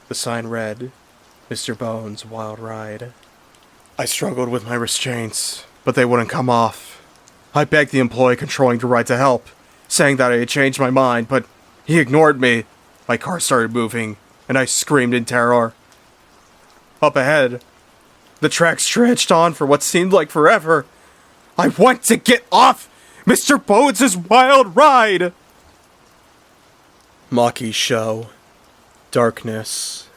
The sign read, "Mr. Bones' Wild Ride." I struggled with my restraints, but they wouldn't come off. I begged the employee controlling the ride to help, saying that I had changed my mind, but he ignored me. My car started moving, and I screamed in terror. Up ahead, the track stretched on for what seemed like forever. I want to get off Mr. Bones' Wild Ride! Maki's Show. Darkness.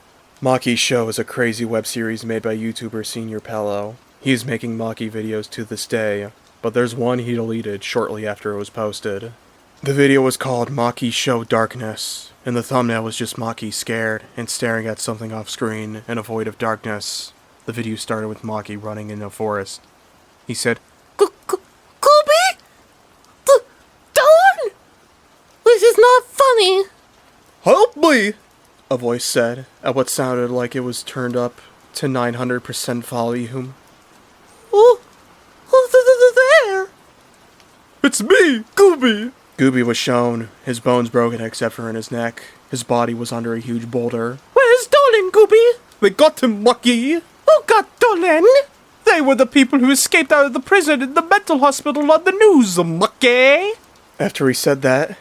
Maki's Show is a crazy web series made by YouTuber Senior Pello. He is making Maki videos to this day, but there's one he deleted shortly after it was posted. The video was called Maki's Show Darkness, and the thumbnail was just Maki scared and staring at something off screen in a void of darkness. The video started with Maki running in a forest. He said, Kobe? Don't! This is not funny. "Help me!" a voice said, at what sounded like it was turned up to 900% volume. Who's there? "It's me, Gooby!" Gooby was shown, his bones broken except for in his neck. His body was under a huge boulder. Where's Dolan, Gooby? "They got him, Maki!" Who got Dolan? They were the people who escaped out of the prison in the mental hospital on the news, mucky. After he said that,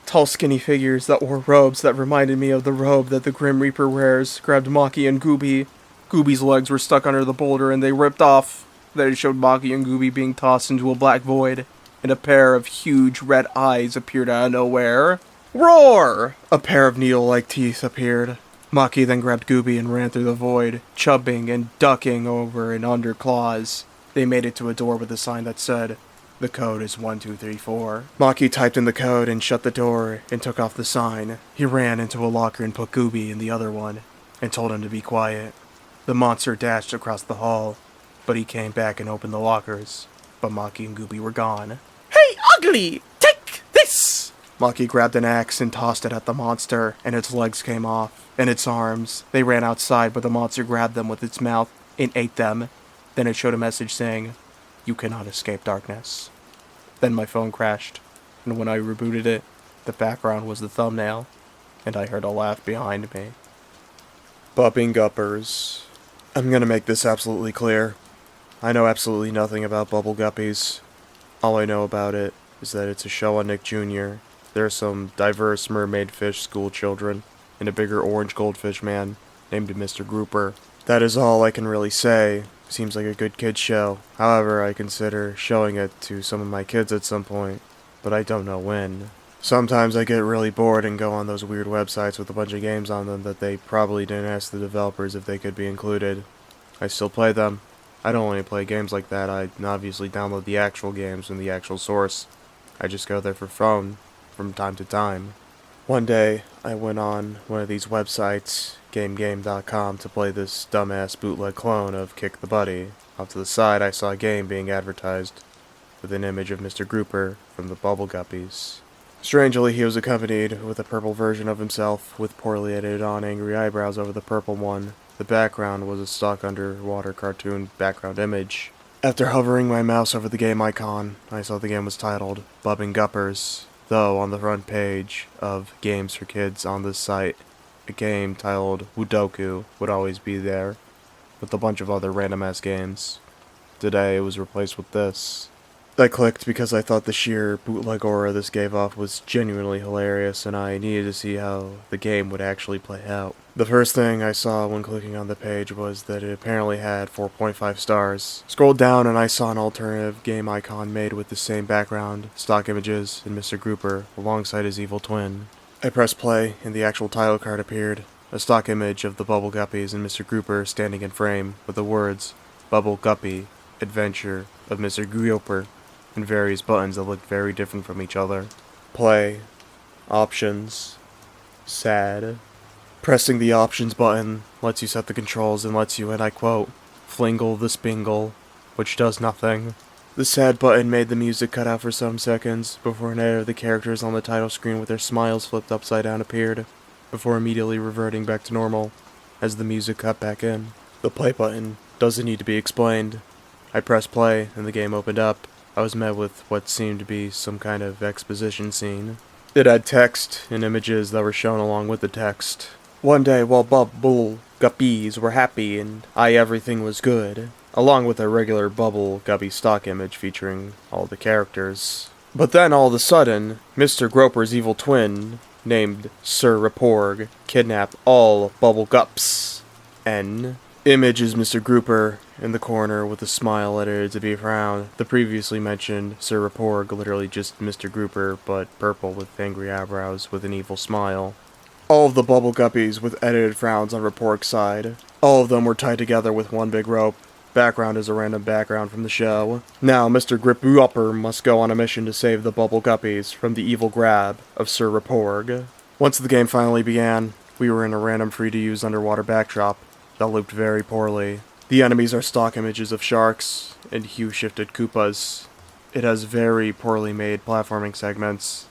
tall skinny figures that wore robes that reminded me of the robe that the Grim Reaper wears grabbed Maki and Gooby. Gooby's legs were stuck under the boulder and they ripped off. Then it showed Maki and Gooby being tossed into a black void, and a pair of huge red eyes appeared out of nowhere. Roar! A pair of needle-like teeth appeared. Maki then grabbed Gooby and ran through the void, chubbing and ducking over and under claws. They made it to a door with a sign that said, "The code is 1234. Maki typed in the code and shut the door and took off the sign. He ran into a locker and put Gooby in the other one, and told him to be quiet. The monster dashed across the hall, but he came back and opened the lockers. But Maki and Gooby were gone. Hey, ugly! Take this! Maki grabbed an axe and tossed it at the monster, and its legs came off, and its arms. They ran outside, but the monster grabbed them with its mouth and ate them. Then it showed a message saying, "You cannot escape darkness." Then my phone crashed, and when I rebooted it, the background was the thumbnail, and I heard a laugh behind me. Bubbing Guppers. I'm gonna make this absolutely clear. I know absolutely nothing about Bubble Guppies. All I know about it is that it's a show on Nick Jr. There are some diverse mermaid fish school children, and a bigger orange goldfish man named Mr. Grouper. That is all I can really say. Seems like a good kid's show. However, I consider showing it to some of my kids at some point, but I don't know when. Sometimes I get really bored and go on those weird websites with a bunch of games on them that they probably didn't ask the developers if they could be included. I still play them. I don't only play games like that, I obviously download the actual games from the actual source. I just go there for fun, from time to time. One day, I went on one of these websites, GameGame.com, to play this dumbass bootleg clone of Kick the Buddy. Off to the side, I saw a game being advertised, with an image of Mr. Grouper from the Bubble Guppies. Strangely, he was accompanied with a purple version of himself, with poorly edited on angry eyebrows over the purple one. The background was a stock underwater cartoon background image. After hovering my mouse over the game icon, I saw the game was titled Bubbing Guppers, though on the front page of Games for Kids on this site, a game titled Woodoku would always be there, with a bunch of other random-ass games. Today it was replaced with this. I clicked because I thought the sheer bootleg aura this gave off was genuinely hilarious, and I needed to see how the game would actually play out. The first thing I saw when clicking on the page was that it apparently had 4.5 stars. Scrolled down and I saw an alternative game icon made with the same background, stock images, and Mr. Grouper alongside his evil twin. I pressed play and the actual title card appeared, a stock image of the Bubble Guppies and Mr. Grouper standing in frame with the words Bubble Guppy, Adventure of Mr. Grouper, and various buttons that looked very different from each other. Play. Options. Sad. Pressing the options button lets you set the controls and lets you, and I quote, flingle the spingle, which does nothing. The sad button made the music cut out for some seconds before an edit of the characters on the title screen with their smiles flipped upside down appeared, before immediately reverting back to normal as the music cut back in. The play button doesn't need to be explained. I pressed play and the game opened up. I was met with what seemed to be some kind of exposition scene. It had text and images that were shown along with the text. One day while Bubble Guppies were happy and everything was good, along with a regular Bubble Guppy stock image featuring all the characters. But then all of a sudden, Mr. Groper's evil twin, named Sir Raporg, kidnapped all Bubble Gups. Image is Mr. Grouper in the corner with a smile edited to be a frown. The previously mentioned Sir Raporg, literally just Mr. Grouper, but purple with angry eyebrows with an evil smile. All of the Bubble Guppies with edited frowns on Raporg's side. All of them were tied together with one big rope. Background is a random background from the show. Now Mr. Grouper must go on a mission to save the Bubble Guppies from the evil grab of Sir Raporg. Once the game finally began, we were in a random free-to-use underwater backdrop that looped very poorly. The enemies are stock images of sharks and hue-shifted Koopas. It has very poorly made platforming segments,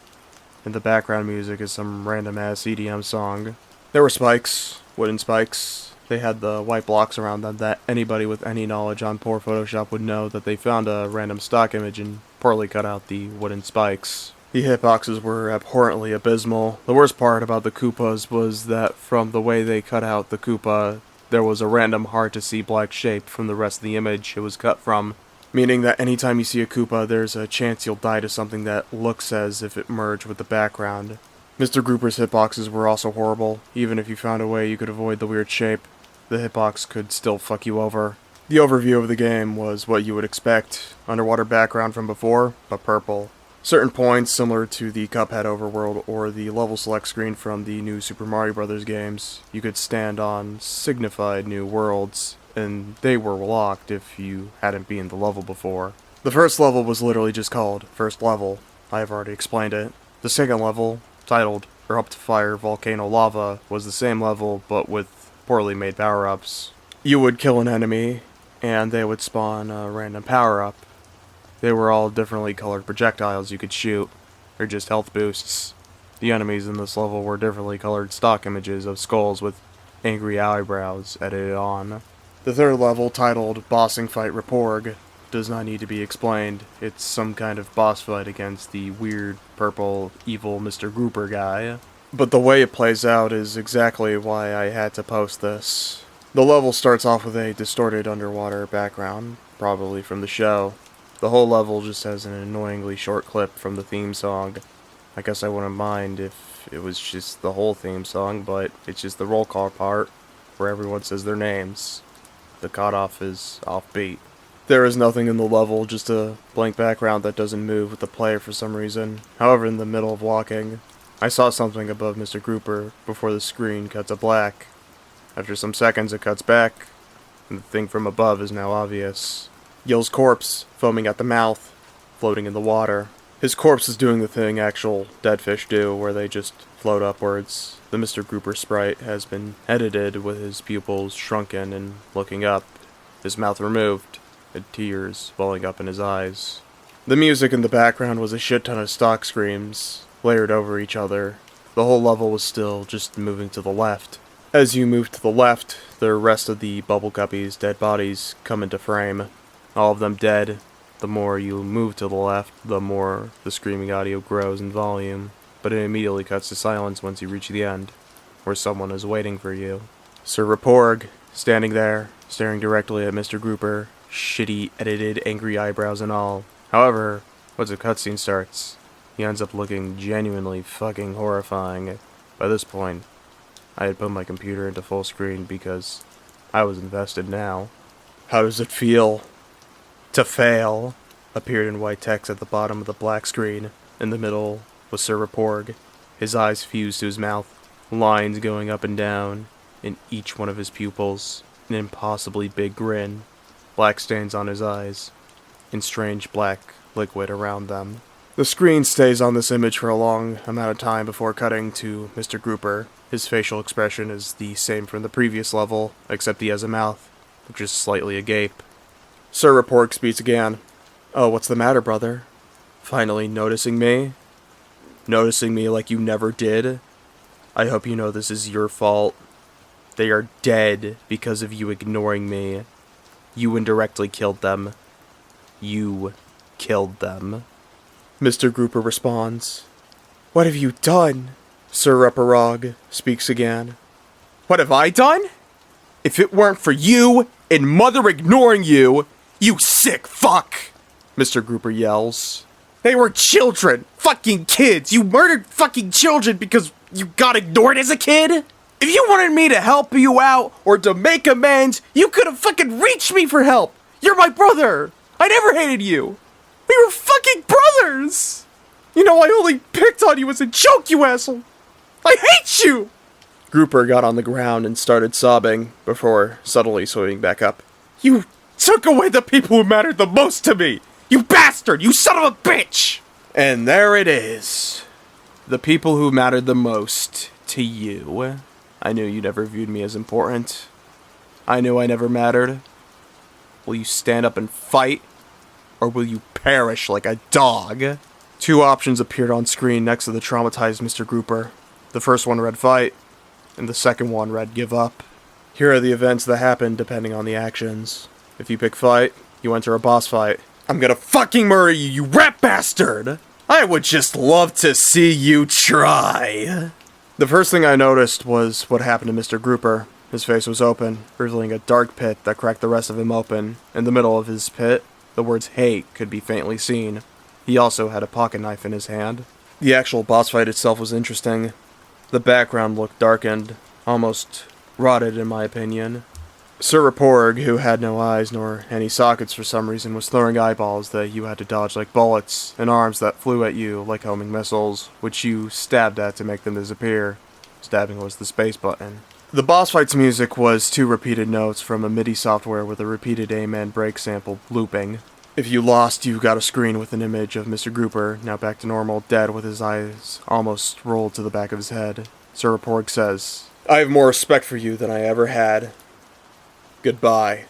and the background music is some random-ass EDM song. There were spikes, wooden spikes. They had the white blocks around them that anybody with any knowledge on poor Photoshop would know that they found a random stock image and poorly cut out the wooden spikes. The hitboxes were abhorrently abysmal. The worst part about the Koopas was that from the way they cut out the Koopa, there was a random hard-to-see black shape from the rest of the image it was cut from, meaning that anytime you see a Koopa, there's a chance you'll die to something that looks as if it merged with the background. Mr. Grouper's hitboxes were also horrible. Even if you found a way you could avoid the weird shape, the hitbox could still fuck you over. The overview of the game was what you would expect, underwater background from before, but purple. Certain points, similar to the Cuphead overworld or the level select screen from the new Super Mario Bros. Games, you could stand on signified new worlds, and they were locked if you hadn't been the level before. The first level was literally just called First Level. I have already explained it. The second level, titled Erupt Fire Volcano Lava, was the same level, but with poorly made power-ups. You would kill an enemy, and they would spawn a random power-up. They were all differently colored projectiles you could shoot, or just health boosts. The enemies in this level were differently colored stock images of skulls with angry eyebrows edited on. The third level, titled Bossing Fight Reporg, does not need to be explained. It's some kind of boss fight against the weird, purple, evil Mr. Grouper guy. But the way it plays out is exactly why I had to post this. The level starts off with a distorted underwater background, probably from the show. The whole level just has an annoyingly short clip from the theme song. I guess I wouldn't mind if it was just the whole theme song, but it's just the roll call part, where everyone says their names. The cutoff is offbeat. There is nothing in the level, just a blank background that doesn't move with the player for some reason. However, in the middle of walking, I saw something above Mr. Grouper before the screen cut to black. After some seconds it cuts back, and the thing from above is now obvious. Gil's corpse, foaming at the mouth, floating in the water. His corpse is doing the thing actual dead fish do, where they just float upwards. The Mr. Grouper sprite has been edited with his pupils shrunken and looking up, his mouth removed, and tears welling up in his eyes. The music in the background was a shit ton of stock screams, layered over each other. The whole level was still just moving to the left. As you move to the left, the rest of the Bubble Guppy's dead bodies come into frame. All of them dead. The more you move to the left, the more the screaming audio grows in volume, but it immediately cuts to silence once you reach the end, where someone is waiting for you. Sir Reporg, standing there, staring directly at Mr. Grouper, shitty, edited, angry eyebrows and all. However, once the cutscene starts, he ends up looking genuinely fucking horrifying. By this point, I had put my computer into full screen because I was invested now. How does it feel to fail? Appeared in white text at the bottom of the black screen. In the middle was Sir Reporg, his eyes fused to his mouth, lines going up and down in each one of his pupils, an impossibly big grin, black stains on his eyes, and strange black liquid around them. The screen stays on this image for a long amount of time before cutting to Mr. Grouper. His facial expression is the same from the previous level, except he has a mouth, which is slightly agape. Sir Reporg speaks again. "Oh, what's the matter, brother? Finally noticing me? Noticing me like you never did? I hope you know this is your fault. They are dead because of you ignoring me. You indirectly killed them. You killed them." Mr. Grouper responds. "What have you done?" Sir Reporog speaks again. "What have I done? If it weren't for you and Mother ignoring you, you sick fuck!" Mr. Grouper yells. "They were children! Fucking kids! You murdered fucking children because you got ignored as a kid? If you wanted me to help you out or to make amends, you could have fucking reached me for help! You're my brother! I never hated you! We were fucking brothers! You know I only picked on you as a joke, you asshole! I hate you!" Grouper got on the ground and started sobbing, before suddenly swimming back up. "You took away the people who mattered the most to me! You bastard! You son of a bitch!" And there it is. The people who mattered the most to you. I knew you never viewed me as important. I knew I never mattered. Will you stand up and fight? Or will you perish like a dog? Two options appeared on screen next to the traumatized Mr. Grouper. The first one read fight, and the second one read give up. Here are the events that happen depending on the actions. If you pick fight, you enter a boss fight. "I'm gonna fucking murder you, you rat bastard! I would just love to see you try!" The first thing I noticed was what happened to Mr. Grouper. His face was open, revealing a dark pit that cracked the rest of him open. In the middle of his pit, the words hate could be faintly seen. He also had a pocket knife in his hand. The actual boss fight itself was interesting. The background looked darkened, almost rotted in my opinion. Sir Porg, who had no eyes nor any sockets for some reason, was throwing eyeballs that you had to dodge like bullets, and arms that flew at you like homing missiles, which you stabbed at to make them disappear. Stabbing was the space button. The boss fight's music was 2 repeated notes from a MIDI software with a repeated amen break sample looping. If you lost, you got a screen with an image of Mr. Grouper, now back to normal, dead with his eyes almost rolled to the back of his head. Sir Porg says, "I have more respect for you than I ever had. Goodbye."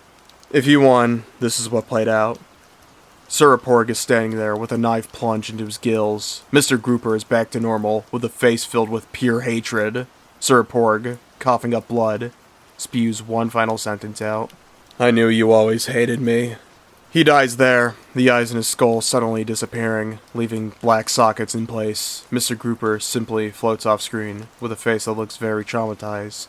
If you won, this is what played out. Sir Porg is standing there with a knife plunged into his gills. Mr. Grouper is back to normal, with a face filled with pure hatred. Sir Porg, coughing up blood, spews one final sentence out. "I knew you always hated me." He dies there, the eyes in his skull suddenly disappearing, leaving black sockets in place. Mr. Grouper simply floats off screen, with a face that looks very traumatized.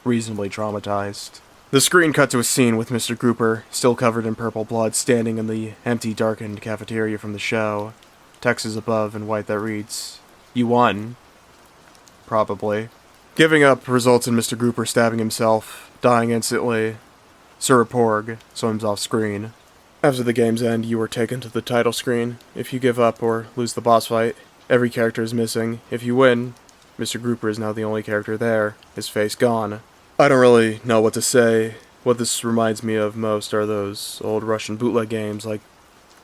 Reasonably traumatized. The screen cut to a scene with Mr. Grouper, still covered in purple blood, standing in the empty, darkened cafeteria from the show. Text is above in white that reads, "You won." Probably. Giving up results in Mr. Grouper stabbing himself, dying instantly. Sir Porg swims off screen. After the game's end, you are taken to the title screen. If you give up or lose the boss fight, every character is missing. If you win, Mr. Grouper is now the only character there, his face gone. I don't really know what to say. What this reminds me of most are those old Russian bootleg games, like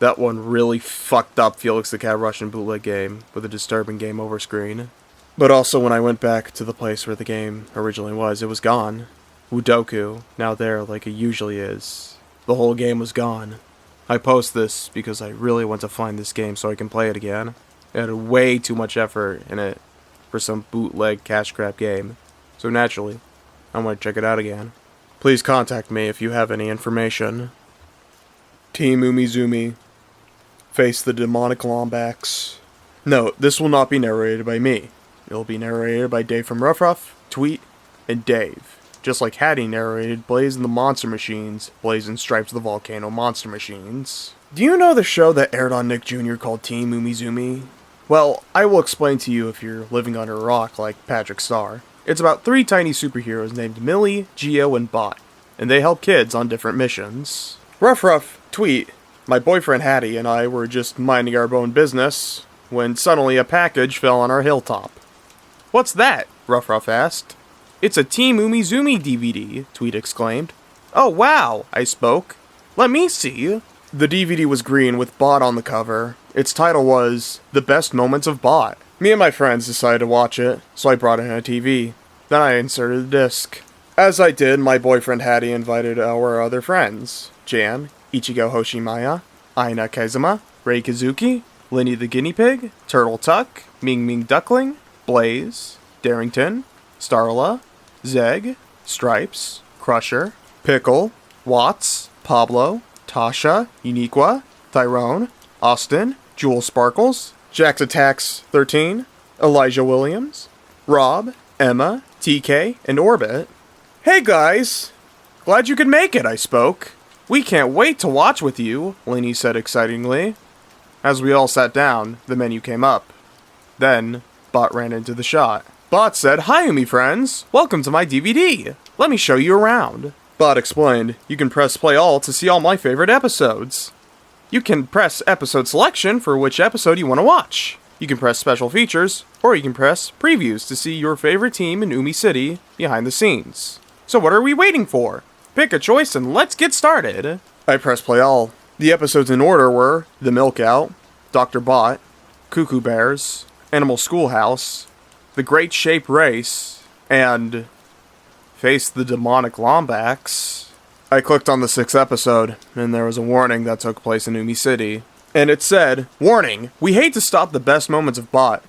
that one really fucked up Felix the Cat Russian bootleg game with a disturbing game over screen. But also when I went back to the place where the game originally was, it was gone. Wudoku, now there like it usually is. The whole game was gone. I post this because I really want to find this game so I can play it again. It had way too much effort in it for some bootleg cash grab game. So naturally, I want to check it out again. Please contact me if you have any information. Team Umizoomi. Face the demonic Lombax. Note, this will not be narrated by me. It will be narrated by Dave from Ruff Ruff, Tweet, and Dave. Just like Hattie narrated Blaze and the Monster Machines, Blaze and Stripes the Volcano Monster Machines. Do you know the show that aired on Nick Jr. called Team Umizoomi? Well, I will explain to you if you're living under a rock like Patrick Star. It's about 3 tiny superheroes named Millie, Geo, and Bot, and they help kids on different missions. Ruff Ruff, Tweet, my boyfriend Hattie and I were just minding our own business when suddenly a package fell on our hilltop. "What's that?" Ruff Ruff asked. "It's a Team Umizoomi DVD, Tweet exclaimed. "Oh wow," I spoke. "Let me see." The DVD was green with Bot on the cover. Its title was The Best Moments of Bot. Me and my friends decided to watch it, so I brought in a TV. Then I inserted the disc. As I did, my boyfriend Hattie invited our other friends. Jan, Ichigo Hoshimaya, Aina Kazuma, Rei Kazuki, Linny the Guinea Pig, Turtle Tuck, Ming Ming Duckling, Blaze, Darrington, Starla, Zeg, Stripes, Crusher, Pickle, Watts, Pablo, Tasha, Uniqua, Tyrone, Austin, Jewel Sparkles, Jax Attacks 13, Elijah Williams, Rob, Emma, TK, and Orbit. "Hey guys! Glad you could make it," I spoke. "We can't wait to watch with you," Lainey said excitingly. As we all sat down, the menu came up. Then, Bot ran into the shot. Bot said, "Hi, Umi friends! Welcome to my DVD! Let me show you around." Bot explained, "You can press play all to see all my favorite episodes. You can press episode selection for which episode you want to watch. You can press special features, or you can press previews to see your favorite team in Umi City behind the scenes. So what are we waiting for? Pick a choice and let's get started." I pressed play all. The episodes in order were The Milkout, Dr. Bot, Cuckoo Bears, Animal Schoolhouse, The Great Shape Race, and Face the Demonic Lombax. I clicked on the 6th episode, and there was a warning that took place in Umi City. And it said, "Warning, we hate to stop the best moments of Bot.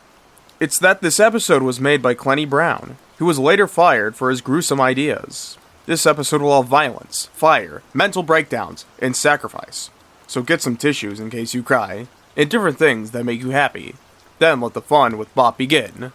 It's that this episode was made by Clenny Brown, who was later fired for his gruesome ideas. This episode will have violence, fire, mental breakdowns, and sacrifice. So get some tissues in case you cry, and different things that make you happy. Then let the fun with Bot begin.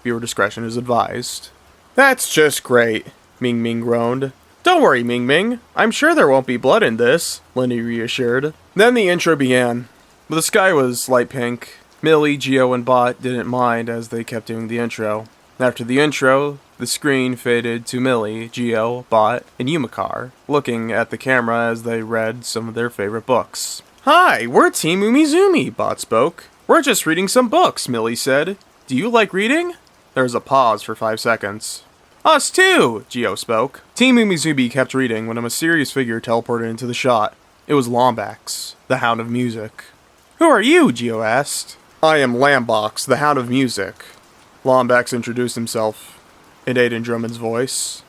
Viewer discretion is advised." "That's just great," Ming Ming groaned. "Don't worry, Ming Ming. I'm sure there won't be blood in this," Lindy reassured. Then the intro began. The sky was light pink. Millie, Geo, and Bot didn't mind as they kept doing the intro. After the intro, The screen faded to Millie, Geo, Bot, and Yumakar, looking at the camera as they read some of their favorite books. Hi, we're Team Umizoomi, Bot spoke. We're just reading some books, Millie said. Do you like reading? There was a pause for 5 seconds. Us too, Geo spoke. Team Umizoomi kept reading when a mysterious figure teleported into the shot. It was Lombax, the Hound of Music. Who are you? Geo asked. I am Lambox, the Hound of Music. Lombax introduced himself in Aiden Drummond's voice.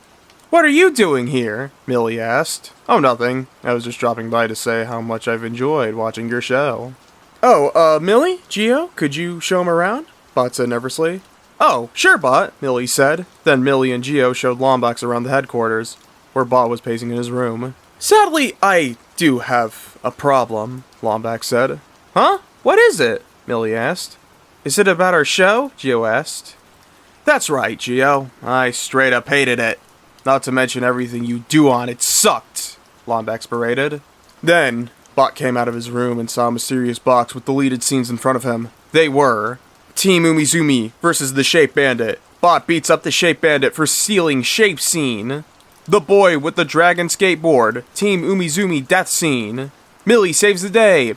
What are you doing here? Millie asked. Oh, nothing. I was just dropping by to say how much I've enjoyed watching your show. Oh, Millie? Geo? Could you show him around? Bot said nervously. Oh, sure, Bot, Millie said. Then Millie and Geo showed Lombax around the headquarters, where Bot was pacing in his room. Sadly, I do have a problem, Lombax said. Huh? What is it? Millie asked. Is it about our show? Geo asked. That's right, Geo. I straight up hated it. Not to mention everything you do on it sucked, Lombax berated. Then, Bot came out of his room and saw a mysterious box with deleted scenes in front of him. They were Team Umizoomi versus the Shape Bandit. Bot beats up the Shape Bandit for stealing Shape Scene. The Boy with the Dragon Skateboard. Team Umizoomi Death Scene. Millie saves the day.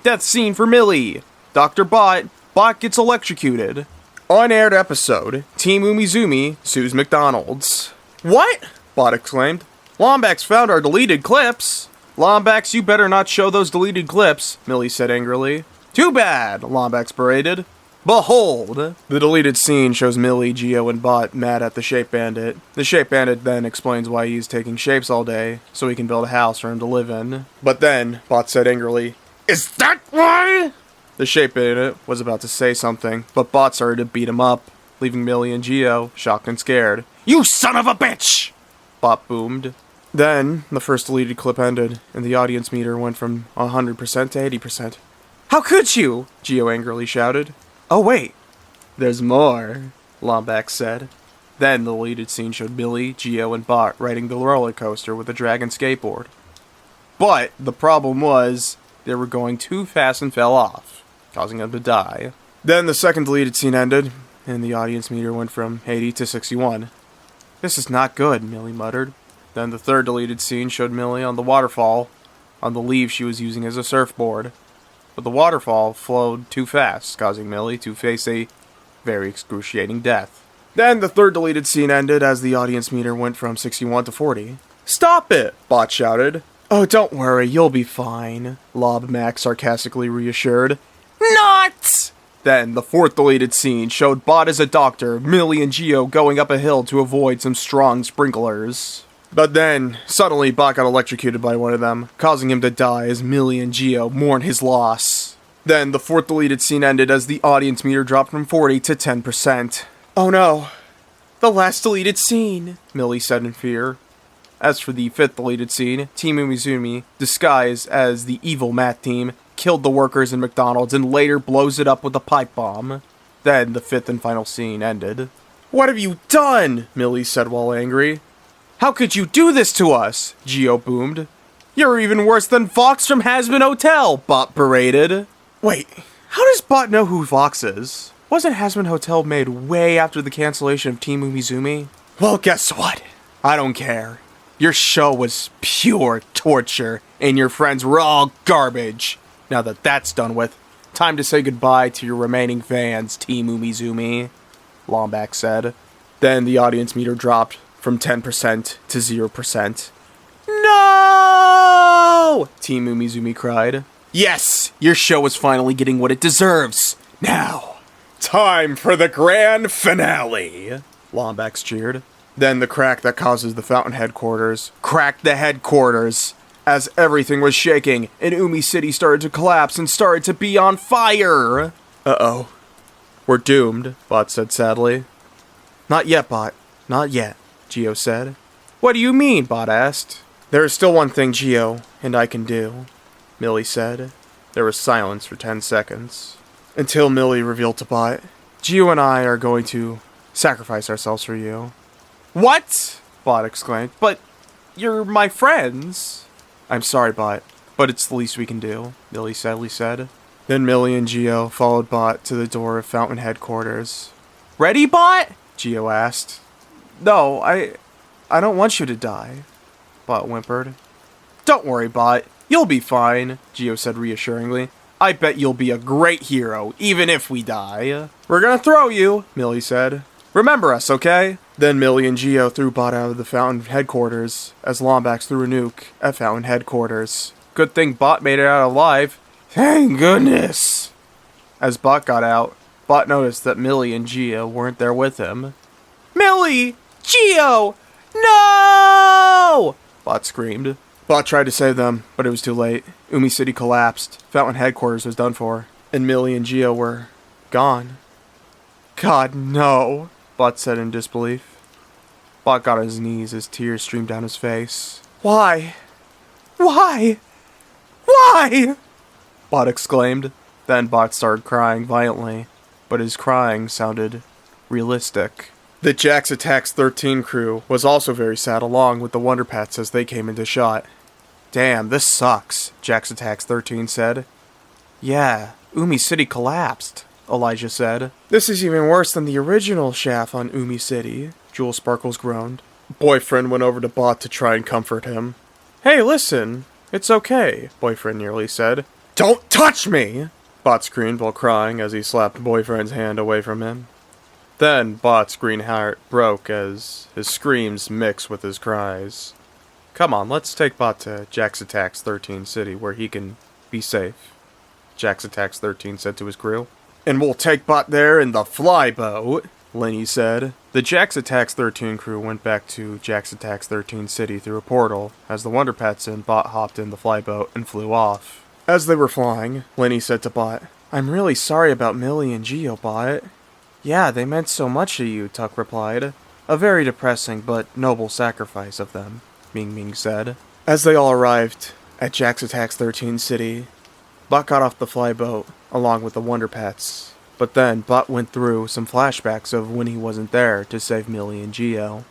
Death Scene for Millie. Dr. Bot. Bot gets electrocuted. Unaired episode, Team Umizoomi sues McDonald's. What? Bot exclaimed. Lombax found our deleted clips. Lombax, you better not show those deleted clips, Millie said angrily. Too bad, Lombax berated. Behold! The deleted scene shows Millie, Geo, and Bot mad at the Shape Bandit. The Shape Bandit then explains why he's taking shapes all day, so he can build a house for him to live in. But then, Bot said angrily, Is that why? The Shape Bandit was about to say something, but Bot started to beat him up, leaving Millie and Geo shocked and scared. You son of a bitch! Bot boomed. Then, the first deleted clip ended, and the audience meter went from 100% to 80%. How could you? Geo angrily shouted. Oh wait, there's more, Lombax said. Then the deleted scene showed Millie, Geo, and Bot riding the roller coaster with a dragon skateboard. But the problem was, they were going too fast and fell off, causing them to die. Then the second deleted scene ended, and the audience meter went from 80 to 61. This is not good, Millie muttered. Then the third deleted scene showed Millie on the waterfall, on the leaf she was using as a surfboard. But the waterfall flowed too fast, causing Millie to face a very excruciating death. Then the third deleted scene ended as the audience meter went from 61 to 40. Stop it! Bot shouted. Oh, don't worry, you'll be fine, Lob Max sarcastically reassured. Not! Then the fourth deleted scene showed Bot as a doctor, Millie and Geo going up a hill to avoid some strong sprinklers. But then, suddenly Bot got electrocuted by one of them, causing him to die as Millie and Geo mourn his loss. Then the fourth deleted scene ended as the audience meter dropped from 40 to 10%. Oh no, the last deleted scene, Millie said in fear. As for the fifth deleted scene, Team Umizoomi, disguised as the evil Matt team, killed the workers in McDonald's and later blows it up with a pipe bomb. Then the fifth and final scene ended. What have you done? Millie said while angry. How could you do this to us? Geo boomed. You're even worse than Fox from Hazbin Hotel, Bot berated. Wait, how does Bot know who Fox is? Wasn't Hazbin Hotel made way after the cancellation of Team Umizoomi? Well, guess what? I don't care. Your show was pure torture, and your friends were all garbage. Now that that's done with, time to say goodbye to your remaining fans, Team Umizoomi, Lombax said. Then the audience meter dropped from 10% to 0%. No! Team Umizoomi cried. Yes, your show is finally getting what it deserves. Now, time for the grand finale, Lombax cheered. Then the crack that causes the fountain headquarters cracked the headquarters as everything was shaking and Umi City started to collapse and started to be on fire. Uh-oh. We're doomed, Bot said sadly. Not yet, Bot. Not yet, Geo said. What do you mean? Bot asked. There is still one thing Geo and I can do, Millie said. There was silence for 10 seconds. Until Millie revealed to Bot, Geo and I are going to sacrifice ourselves for you. What? Bot exclaimed. But you're my friends. I'm sorry, Bot, but it's the least we can do, Millie sadly said. Then Millie and Geo followed Bot to the door of Fountain headquarters. Ready, Bot? Geo asked. No, I don't want you to die, Bot whimpered. Don't worry, Bot. You'll be fine, Geo said reassuringly. I bet you'll be a great hero, even if we die. We're gonna throw you, Millie said. Remember us, okay? Then Millie and Geo threw Bot out of the Fountain headquarters, as Lombax threw a nuke at Fountain headquarters. Good thing Bot made it out alive. Thank goodness! As Bot got out, Bot noticed that Millie and Geo weren't there with him. Millie! Geo! No! Bot screamed. Bot tried to save them, but it was too late. Umi City collapsed, Fountain headquarters was done for, and Millie and Geo were gone. God, no, Bot said in disbelief. Bot got on his knees as tears streamed down his face. Why? Why? Why? Bot exclaimed. Then Bot started crying violently, but his crying sounded realistic. The Jax Attacks 13 crew was also very sad along with the Wonder Pets as they came into shot. Damn, this sucks, Jax Attacks 13 said. Yeah, Umi City collapsed, Elijah said. This is even worse than the original shaft on Umi City, Jewel Sparkles groaned. Boyfriend went over to Bot to try and comfort him. Hey, listen, it's okay, Boyfriend nearly said. Don't touch me! Bot screamed while crying as he slapped Boyfriend's hand away from him. Then Bot's green heart broke as his screams mixed with his cries. Come on, let's take Bot to Jax Attacks 13 City where he can be safe, Jax Attacks 13 said to his crew. And we'll take Bot there in the flyboat, Lenny said. The Jax Attacks 13 crew went back to Jax Attacks 13 City through a portal as the Wonder Pets and Bot hopped in the flyboat and flew off. As they were flying, Lenny said to Bot, I'm really sorry about Millie and Geo, Bot. Yeah, they meant so much to you, Tuck replied. A very depressing but noble sacrifice of them, Ming Ming said. As they all arrived at Jax Attacks 13 City, Bot got off the flyboat along with the Wonder Pets. But then Bot went through some flashbacks of when he wasn't there to save Millie and Geo.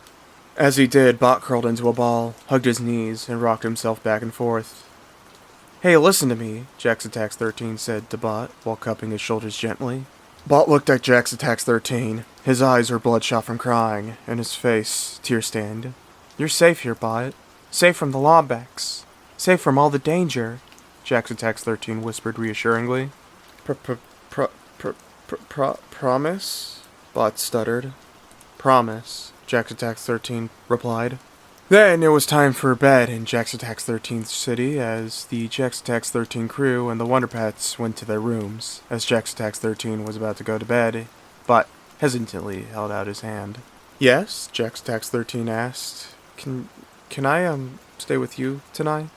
As he did, Bot curled into a ball, hugged his knees, and rocked himself back and forth. Hey, listen to me, Jax Attacks 13 said to Bot while cupping his shoulders gently. Bot looked at Jax Attacks 13. His eyes were bloodshot from crying, and his face tear-stained. You're safe here, Bot. Safe from the Lombax. Safe from all the danger, Jax Attacks 13 whispered reassuringly. Promise? Bot stuttered. Promise, Jax Attacks 13 replied. Then it was time for bed in Jax Attacks 13 City as the Jax Attacks 13 crew and the Wonder Pets went to their rooms. As Jax Attacks 13 was about to go to bed, Bot hesitantly held out his hand. Yes, Jax Attacks 13 asked. Can I stay with you tonight?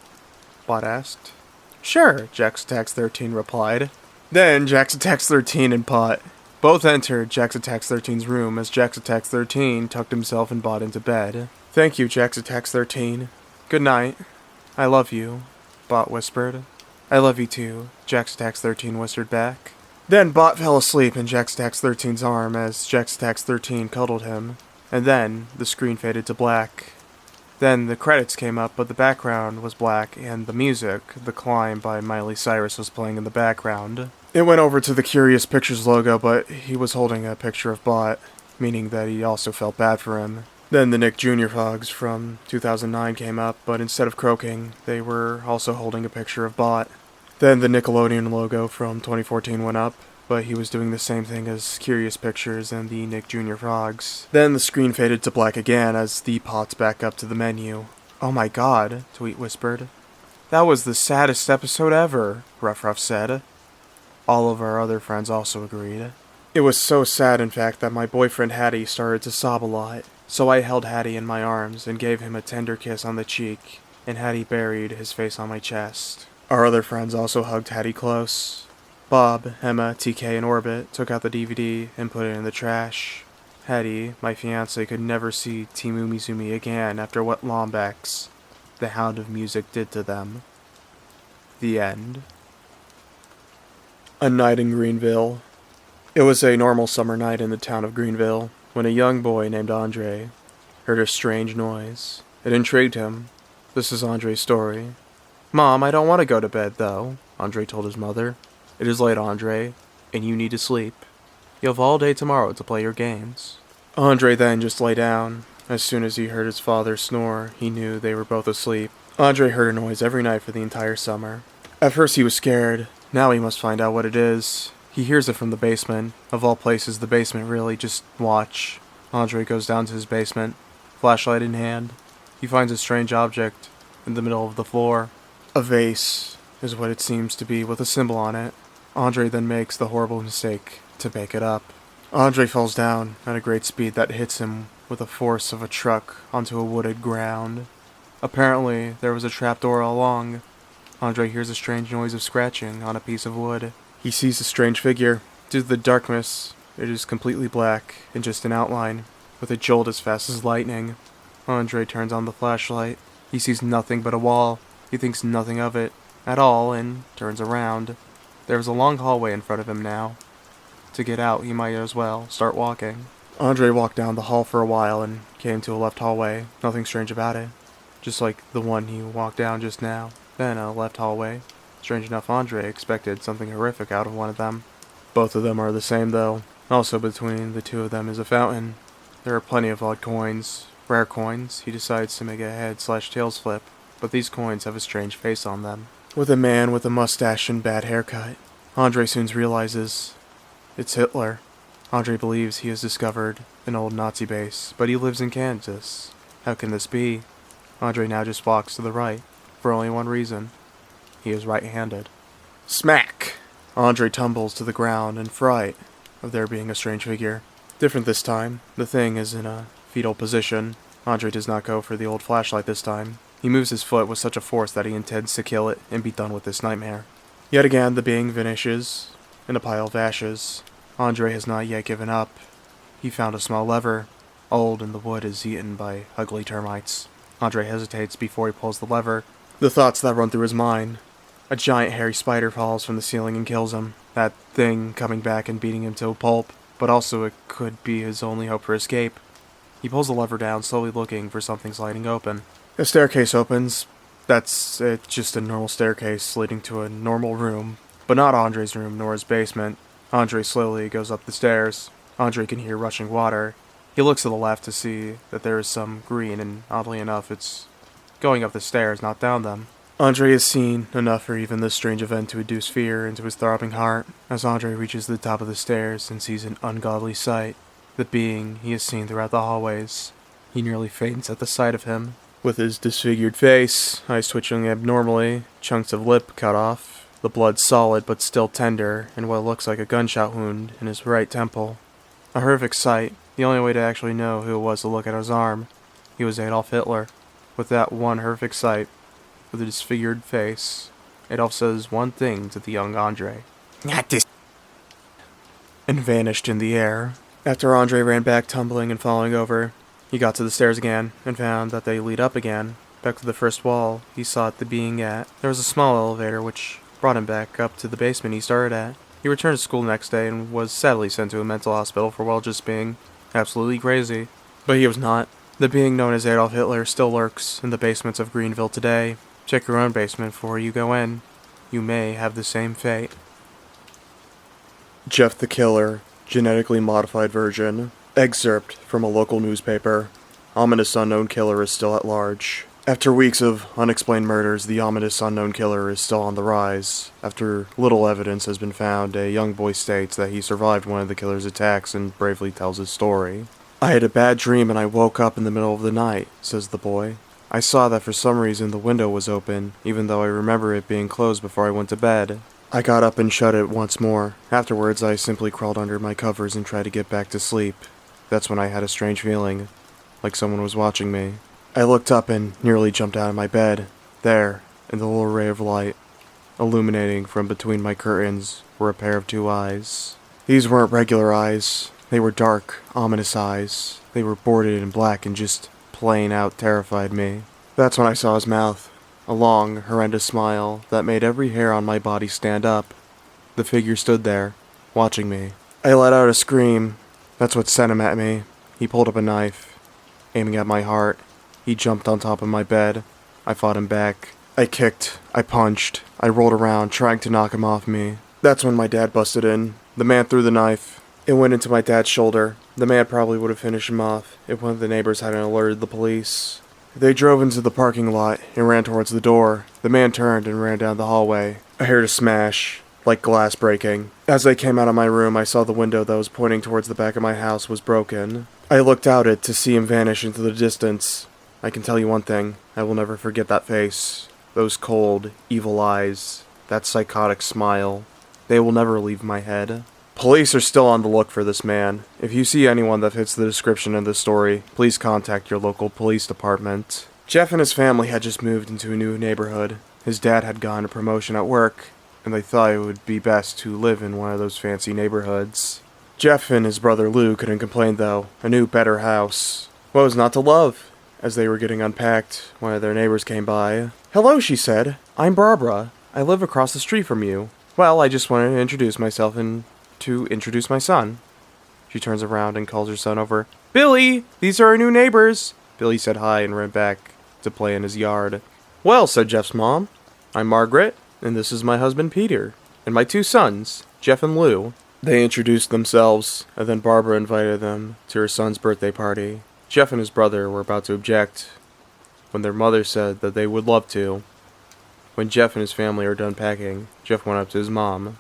Bot asked. Sure, Jax Attacks 13 replied. Then Jax Attacks 13 and Bot both entered Jax Attacks 13's room as Jax Attacks 13 tucked himself and Bot into bed. Thank you, Jax Attacks 13. Good night. I love you, Bot whispered. I love you too, Jax Attacks 13 whispered back. Then Bot fell asleep in Jax Attacks 13's arm as Jax Attacks 13 cuddled him. And then the screen faded to black. Then the credits came up, but the background was black, and the music, The Climb by Miley Cyrus, was playing in the background. It went over to the Curious Pictures logo, but he was holding a picture of Bot, meaning that he also felt bad for him. Then the Nick Jr. Frogs from 2009 came up, but instead of croaking, they were also holding a picture of Bot. Then the Nickelodeon logo from 2014 went up, but he was doing the same thing as Curious Pictures and the Nick Jr. Frogs. Then the screen faded to black again as the pots back up to the menu. Oh my god, Tweet whispered. That was the saddest episode ever, Ruff Ruff said. All of our other friends also agreed. It was so sad, in fact, that my boyfriend Hattie started to sob a lot. So I held Hattie in my arms and gave him a tender kiss on the cheek, and Hattie buried his face on my chest. Our other friends also hugged Hattie close. Bob, Emma, TK, and Orbit took out the DVD and put it in the trash. Hattie, my fiancé, could never see Team Umizoomi again after what Lombax, the Hound of Music, did to them. The end. A night in Greenville. It was a normal summer night in the town of Greenville, when a young boy named Andre heard a strange noise. It intrigued him. This is Andre's story. Mom, I don't want to go to bed, though, Andre told his mother. It is late, Andre, and you need to sleep. You have all day tomorrow to play your games. Andre then just lay down, As soon as he heard his father snore, he knew they were both asleep. Andre heard a noise every night for the entire summer. At first he was scared. Now he must find out what it is. He hears it from the basement. Of all places, the basement really. Just watch. Andre goes down to his basement, flashlight in hand. He finds a strange object in the middle of the floor. A vase is what it seems to be, with a symbol on it. Andre then makes the horrible mistake to pick it up. Andre falls down at a great speed that hits him with the force of a truck onto a wooded ground. Apparently, there was a trapdoor all along. Andre hears a strange noise of scratching on a piece of wood. He sees a strange figure. Due to the darkness, it is completely black and just an outline, with a jolt as fast as lightning. Andre turns on the flashlight. He sees nothing but a wall. He thinks nothing of it at all and turns around. There is a long hallway in front of him now. To get out, he might as well start walking. Andre walked down the hall for a while and came to a left hallway. Nothing strange about it. Just like the one he walked down just now. Then a left hallway. Strange enough, Andre expected something horrific out of one of them. Both of them are the same though. Also between the two of them is a fountain. There are plenty of odd coins. Rare coins. He decides to make a head/tails flip. But these coins have a strange face on them. With a man with a mustache and bad haircut. Andre soon realizes it's Hitler. Andre believes he has discovered an old Nazi base, but he lives in Kansas. How can this be? Andre now just walks to the right, for only one reason. He is right-handed. Smack! Andre tumbles to the ground in fright of there being a strange figure. Different this time. The thing is in a fetal position. Andre does not go for the old flashlight this time. He moves his foot with such a force that he intends to kill it and be done with this nightmare. Yet again, the being vanishes in a pile of ashes. Andre has not yet given up. He found a small lever. Old and the wood is eaten by ugly termites. Andre hesitates before he pulls the lever. The thoughts that run through his mind. A giant hairy spider falls from the ceiling and kills him. That thing coming back and beating him to a pulp. But also it could be his only hope for escape. He pulls the lever down, slowly looking for something sliding open. A staircase opens. That's it, just a normal staircase leading to a normal room. But not Andre's room, nor his basement. Andre slowly goes up the stairs. Andre can hear rushing water. He looks to the left to see that there is some green, and oddly enough, it's going up the stairs, not down them. Andre has seen enough for even this strange event to induce fear into his throbbing heart. As Andre reaches the top of the stairs and sees an ungodly sight, the being he has seen throughout the hallways, he nearly faints at the sight of him. With his disfigured face, eyes twitching abnormally, chunks of lip cut off, the blood solid but still tender, and what looks like a gunshot wound in his right temple. A horrific sight. The only way to actually know who it was to look at his arm. He was Adolf Hitler. With that one horrific sight, with a disfigured face, Adolf says one thing to the young Andre. Not this. And vanished in the air. After Andre ran back, tumbling and falling over, he got to the stairs again, and found that they lead up again. Back to the first wall he sought the being at. There was a small elevator which brought him back up to the basement he started at. He returned to school the next day and was sadly sent to a mental hospital for, well, just being absolutely crazy. But he was not. The being known as Adolf Hitler still lurks in the basements of Greenville today. Check your own basement before you go in. You may have the same fate. Jeff the Killer, genetically modified version. Excerpt from a local newspaper. Ominous unknown killer is still at large. After weeks of unexplained murders, the ominous unknown killer is still on the rise. After little evidence has been found, a young boy states that he survived one of the killer's attacks and bravely tells his story. I had a bad dream and I woke up in the middle of the night, says the boy. I saw that for some reason the window was open, even though I remember it being closed before I went to bed. I got up and shut it once more. Afterwards, I simply crawled under my covers and tried to get back to sleep. That's when I had a strange feeling, like someone was watching me. I looked up and nearly jumped out of my bed. There, in the little ray of light, illuminating from between my curtains, were a pair of 2 eyes. These weren't regular eyes. They were dark, ominous eyes. They were bordered in black and just plain out terrified me. That's when I saw his mouth. A long, horrendous smile that made every hair on my body stand up. The figure stood there, watching me. I let out a scream. That's what sent him at me. He pulled up a knife, aiming at my heart. He jumped on top of my bed. I fought him back. I kicked. I punched. I rolled around, trying to knock him off me. That's when my dad busted in. The man threw the knife. It went into my dad's shoulder. The man probably would have finished him off if one of the neighbors hadn't alerted the police. They drove into the parking lot and ran towards the door. The man turned and ran down the hallway. I heard a smash, like glass breaking. As I came out of my room, I saw the window that was pointing towards the back of my house was broken. I looked out it to see him vanish into the distance. I can tell you one thing, I will never forget that face. Those cold, evil eyes. That psychotic smile. They will never leave my head. Police are still on the look for this man. If you see anyone that fits the description in this story, please contact your local police department. Jeff and his family had just moved into a new neighborhood. His dad had gotten a promotion at work, and they thought it would be best to live in one of those fancy neighborhoods. Jeff and his brother Lou couldn't complain though. A new, better house. What was not to love? As they were getting unpacked, one of their neighbors came by. "Hello," she said. "I'm Barbara. I live across the street from you. Well, I just wanted to introduce myself and to introduce my son." She turns around and calls her son over. "Billy, these are our new neighbors." Billy said hi and ran back to play in his yard. "Well," said Jeff's mom, "I'm Margaret, and this is my husband Peter, and my two sons, Jeff and Lou." They introduced themselves, and then Barbara invited them to her son's birthday party. Jeff and his brother were about to object when their mother said that they would love to. When Jeff and his family are done packing, Jeff went up to his mom.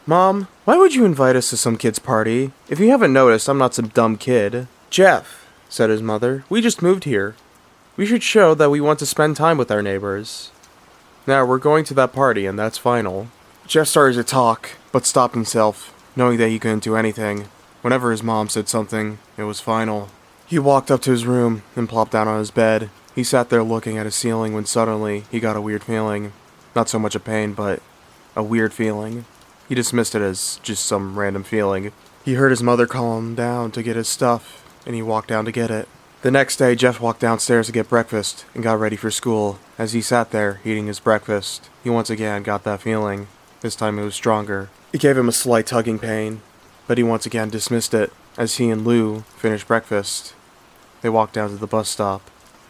"Mom, why would you invite us to some kid's party? If you haven't noticed, I'm not some dumb kid." "Jeff," said his mother, "we just moved here. We should show that we want to spend time with our neighbors. Now, we're going to that party, and that's final." Jeff started to talk, but stopped himself, knowing that he couldn't do anything. Whenever his mom said something, it was final. He walked up to his room and plopped down on his bed. He sat there looking at his ceiling when suddenly he got a weird feeling. Not so much a pain, but a weird feeling. He dismissed it as just some random feeling. He heard his mother call him down to get his stuff, and he walked down to get it. The next day, Jeff walked downstairs to get breakfast and got ready for school. As he sat there, eating his breakfast, he once again got that feeling. This time it was stronger. It gave him a slight tugging pain, but he once again dismissed it. As he and Lou finished breakfast, they walked down to the bus stop.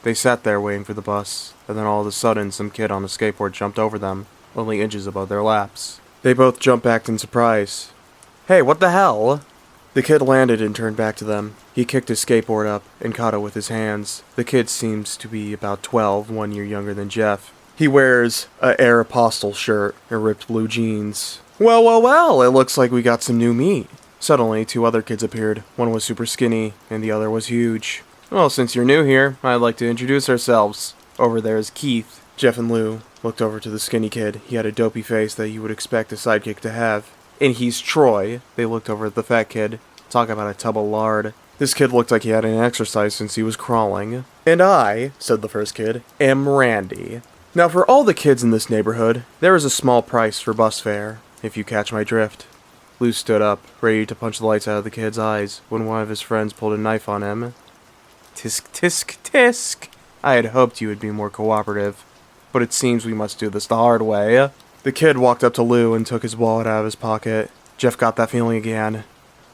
They sat there waiting for the bus, and then all of a sudden some kid on a skateboard jumped over them, only inches above their laps. They both jumped back in surprise. "Hey, what the hell?" The kid landed and turned back to them. He kicked his skateboard up and caught it with his hands. The kid seems to be about 12, 1 year younger than Jeff. He wears a Aeropostale shirt and ripped blue jeans. Well, it looks like we got some new meat." Suddenly, two other kids appeared. One was super skinny, and the other was huge. "Well, since you're new here, I'd like to introduce ourselves. Over there is Keith." Jeff and Lou looked over to the skinny kid. He had a dopey face that you would expect a sidekick to have. "And he's Troy." They looked over at the fat kid. Talk about a tub of lard. This kid looked like he hadn't exercised since he was crawling. "And I," said the first kid, "am Randy." Now, for all the kids in this neighborhood, there is a small price for bus fare, if you catch my drift. Lou stood up, ready to punch the lights out of the kid's eyes, when one of his friends pulled a knife on him. "Tisk, tisk, tisk. I had hoped you would be more cooperative, but it seems we must do this the hard way." The kid walked up to Lou and took his wallet out of his pocket. Jeff got that feeling again.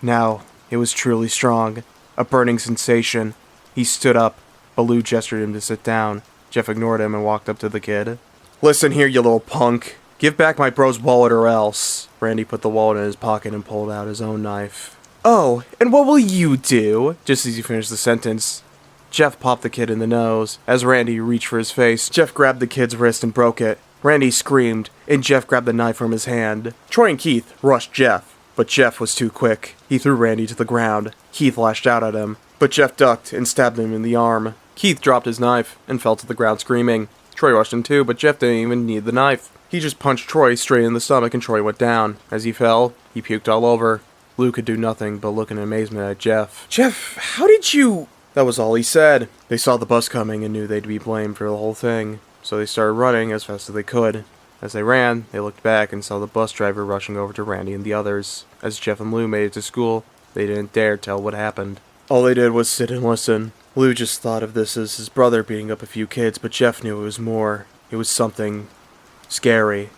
Now, it was truly strong. A burning sensation. He stood up, but Lou gestured him to sit down. Jeff ignored him and walked up to the kid. "Listen here, you little punk. Give back my bro's wallet or else." Randy put the wallet in his pocket and pulled out his own knife. "Oh, and what will you do?" Just as he finished the sentence, Jeff popped the kid in the nose. As Randy reached for his face, Jeff grabbed the kid's wrist and broke it. Randy screamed, and Jeff grabbed the knife from his hand. Troy and Keith rushed Jeff, but Jeff was too quick. He threw Randy to the ground. Keith lashed out at him, but Jeff ducked and stabbed him in the arm. Keith dropped his knife and fell to the ground screaming. Troy rushed him too, but Jeff didn't even need the knife. He just punched Troy straight in the stomach and Troy went down. As he fell, he puked all over. Lou could do nothing but look in amazement at Jeff. "Jeff, how did you—" That was all he said. They saw the bus coming and knew they'd be blamed for the whole thing, so they started running as fast as they could. As they ran, they looked back and saw the bus driver rushing over to Randy and the others. As Jeff and Lou made it to school, they didn't dare tell what happened. All they did was sit and listen. Lou just thought of this as his brother beating up a few kids, but Jeff knew it was more. It was something scary.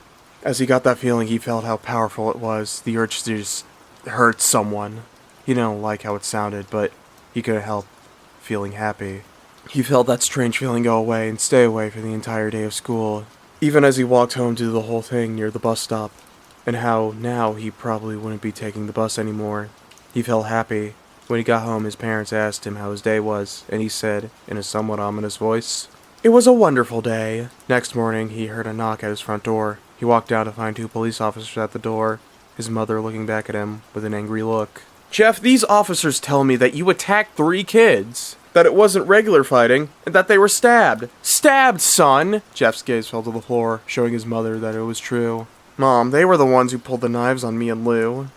As he got that feeling, he felt how powerful it was, the urge to just hurt someone. He didn't like how it sounded, but he couldn't help feeling happy. He felt that strange feeling go away and stay away for the entire day of school. Even as he walked home to do the whole thing near the bus stop, and how now he probably wouldn't be taking the bus anymore. He felt happy. When he got home, his parents asked him how his day was, and he said, in a somewhat ominous voice, "It was a wonderful day." Next morning, he heard a knock at his front door. He walked down to find 2 police officers at the door, his mother looking back at him with an angry look. "Jeff, these officers tell me that you attacked 3 kids. That it wasn't regular fighting, and that they were stabbed. Stabbed, son!" Jeff's gaze fell to the floor, showing his mother that it was true. "Mom, they were the ones who pulled the knives on me and Lou."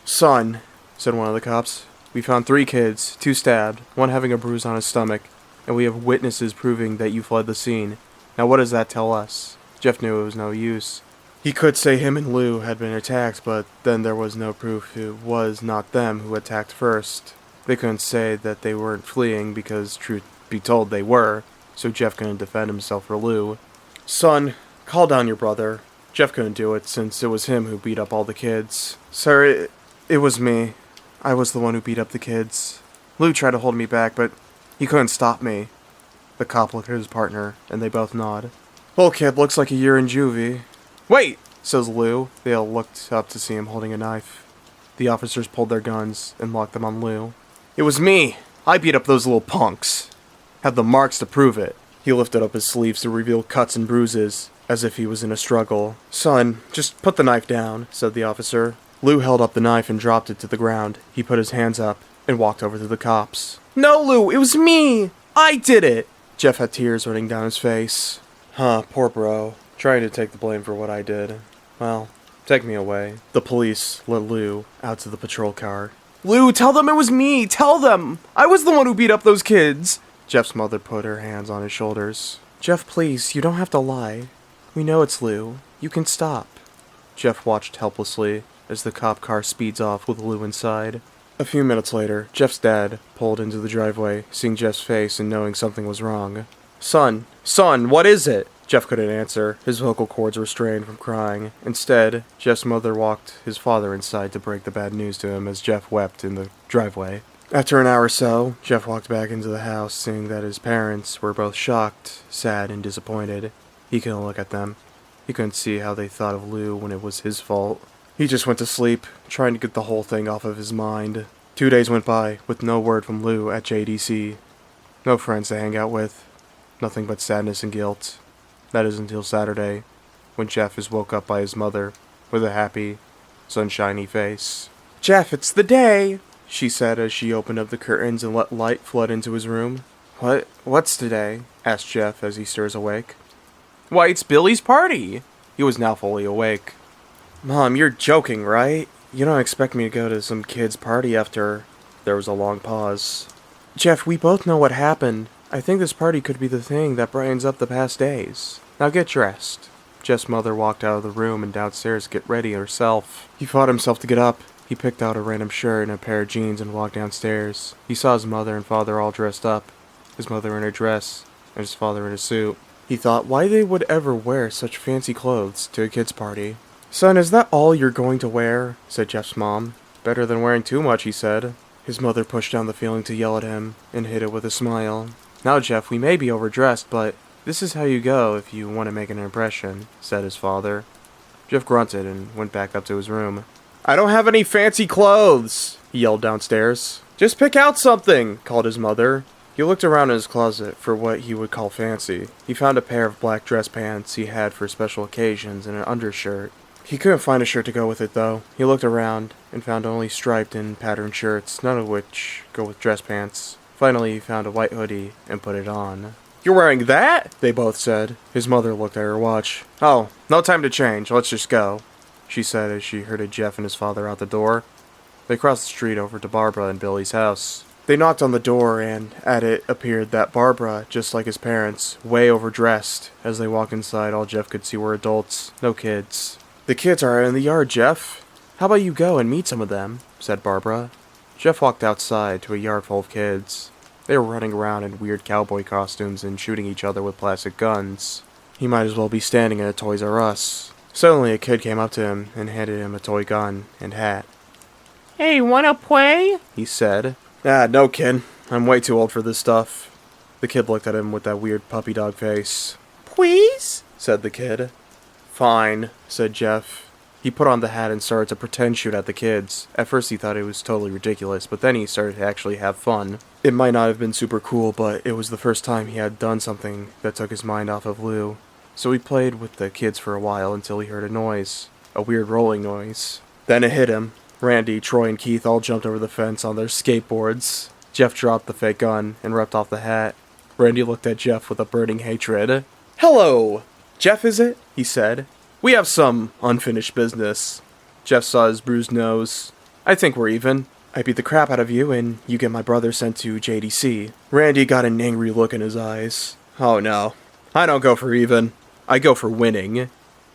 "Son," said one of the cops, "we found 3 kids, 2 stabbed, 1 having a bruise on his stomach, and we have witnesses proving that you fled the scene. Now what does that tell us?" Jeff knew it was no use. He could say him and Lou had been attacked, but then there was no proof it was not them who attacked first. They couldn't say that they weren't fleeing because, truth be told, they were, so Jeff couldn't defend himself for Lou. "Son, call down your brother." Jeff couldn't do it since it was him who beat up all the kids. "Sir, it was me. I was the one who beat up the kids. Lou tried to hold me back, but he couldn't stop me." The cop looked at his partner, and they both nod. "Well, kid, looks like a year in juvie." "Wait!" says Lou. They all looked up to see him holding a knife. The officers pulled their guns and locked them on Lou. "It was me. I beat up those little punks. Have the marks to prove it." He lifted up his sleeves to reveal cuts and bruises, as if he was in a struggle. "Son, just put the knife down," said the officer. Lou held up the knife and dropped it to the ground. He put his hands up and walked over to the cops. "No, Lou, it was me! I did it!" Jeff had tears running down his face. Poor bro. Trying to take the blame for what I did. Well, take me away." The police led Lou out to the patrol car. "Lou, tell them it was me! Tell them! I was the one who beat up those kids!" Jeff's mother put her hands on his shoulders. "Jeff, please, you don't have to lie. We know it's Lou. You can stop." Jeff watched helplessly as the cop car speeds off with Lou inside. A few minutes later, Jeff's dad pulled into the driveway, seeing Jeff's face and knowing something was wrong. Son, what is it?" Jeff couldn't answer. His vocal cords were strained from crying. Instead, Jeff's mother walked his father inside to break the bad news to him as Jeff wept in the driveway. After an hour or so, Jeff walked back into the house, seeing that his parents were both shocked, sad, and disappointed. He couldn't look at them. He couldn't see how they thought of Lou when it was his fault. He just went to sleep, trying to get the whole thing off of his mind. 2 days went by, with no word from Lou at JDC. No friends to hang out with. Nothing but sadness and guilt. That is until Saturday, when Jeff is woke up by his mother, with a happy, sunshiny face. "Jeff, it's the day!" she said as she opened up the curtains and let light flood into his room. What's today?" asked Jeff as he stirs awake. Why, it's Billy's party! He was now fully awake. "Mom, you're joking, right? You don't expect me to go to some kid's party after..." There was a long pause. "Jeff, we both know what happened. I think this party could be the thing that brightens up the past days. Now get dressed." Jeff's mother walked out of the room and downstairs to get ready herself. He fought himself to get up. He picked out a random shirt and a pair of jeans and walked downstairs. He saw his mother and father all dressed up. His mother in her dress, and his father in a suit. He thought why they would ever wear such fancy clothes to a kid's party. "Son, is that all you're going to wear?" said Jeff's mom. "Better than wearing too much," he said. His mother pushed down the feeling to yell at him, and hid it with a smile. "Now, Jeff, we may be overdressed, but this is how you go if you want to make an impression," said his father. Jeff grunted and went back up to his room. "I don't have any fancy clothes," he yelled downstairs. "Just pick out something," called his mother. He looked around in his closet for what he would call fancy. He found a pair of black dress pants he had for special occasions and an undershirt. He couldn't find a shirt to go with it, though. He looked around and found only striped and patterned shirts, none of which go with dress pants. Finally, he found a white hoodie and put it on. "You're wearing that?" they both said. His mother looked at her watch. "Oh, no time to change. Let's just go," she said as she herded Jeff and his father out the door. They crossed the street over to Barbara and Billy's house. They knocked on the door, and at it appeared that Barbara, just like his parents, way overdressed. As they walked inside, all Jeff could see were adults, no kids. "The kids are out in the yard, Jeff. How about you go and meet some of them?" said Barbara. Jeff walked outside to a yard full of kids. They were running around in weird cowboy costumes and shooting each other with plastic guns. He might as well be standing in a Toys R Us. Suddenly a kid came up to him and handed him a toy gun and hat. "Hey, wanna play?" he said. No kid. I'm way too old for this stuff." The kid looked at him with that weird puppy dog face. "Please?" said the kid. "Fine," said Jeff. He put on the hat and started to pretend shoot at the kids. At first he thought it was totally ridiculous, but then he started to actually have fun. It might not have been super cool, but it was the first time he had done something that took his mind off of Lou. So he played with the kids for a while until he heard a noise. A weird rolling noise. Then it hit him. Randy, Troy, and Keith all jumped over the fence on their skateboards. Jeff dropped the fake gun and ripped off the hat. Randy looked at Jeff with a burning hatred. "Hello! Jeff, is it?" he said. "We have some unfinished business." Jeff saw his bruised nose. "I think we're even. I beat the crap out of you, and you get my brother sent to JDC. Randy got an angry look in his eyes. "Oh no. I don't go for even. I go for winning.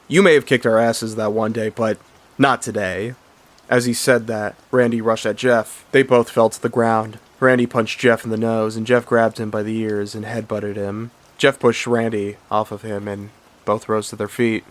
You may have kicked our asses that one day, but not today." As he said that, Randy rushed at Jeff. They both fell to the ground. Randy punched Jeff in the nose, and Jeff grabbed him by the ears and headbutted him. Jeff pushed Randy off of him, and both rose to their feet.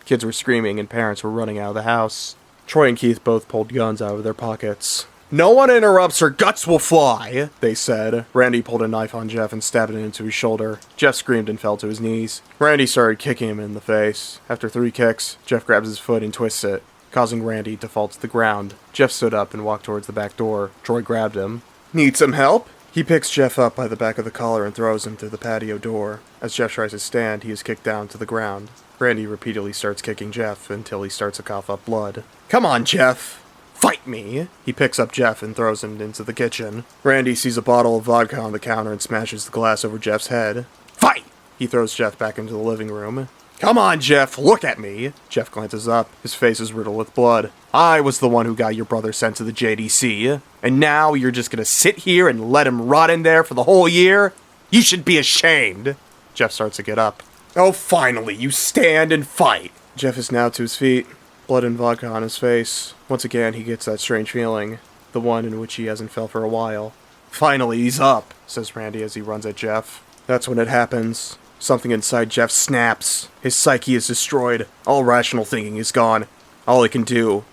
Kids were screaming, and parents were running out of the house. Troy and Keith both pulled guns out of their pockets. "No one interrupts or guts will fly," they said. Randy pulled a knife on Jeff and stabbed it into his shoulder. Jeff screamed and fell to his knees. Randy started kicking him in the face. After 3 kicks, Jeff grabs his foot and twists it, causing Randy to fall to the ground. Jeff stood up and walked towards the back door. Troy grabbed him. "Need some help?" He picks Jeff up by the back of the collar and throws him through the patio door. As Jeff tries to stand, he is kicked down to the ground. Randy repeatedly starts kicking Jeff until he starts to cough up blood. "Come on, Jeff! Fight me!" He picks up Jeff and throws him into the kitchen. Randy sees a bottle of vodka on the counter and smashes the glass over Jeff's head. "Fight!" He throws Jeff back into the living room. "Come on, Jeff, look at me!" Jeff glances up. His face is riddled with blood. "I was the one who got your brother sent to the JDC, and now you're just gonna sit here and let him rot in there for the whole year? You should be ashamed!" Jeff starts to get up. "Oh, finally, you stand and fight!" Jeff is now to his feet, blood and vodka on his face. Once again, he gets that strange feeling, the one in which he hasn't felt for a while. "Finally, he's up," says Randy as he runs at Jeff. That's when it happens. Something inside Jeff snaps. His psyche is destroyed. All rational thinking is gone. All he can do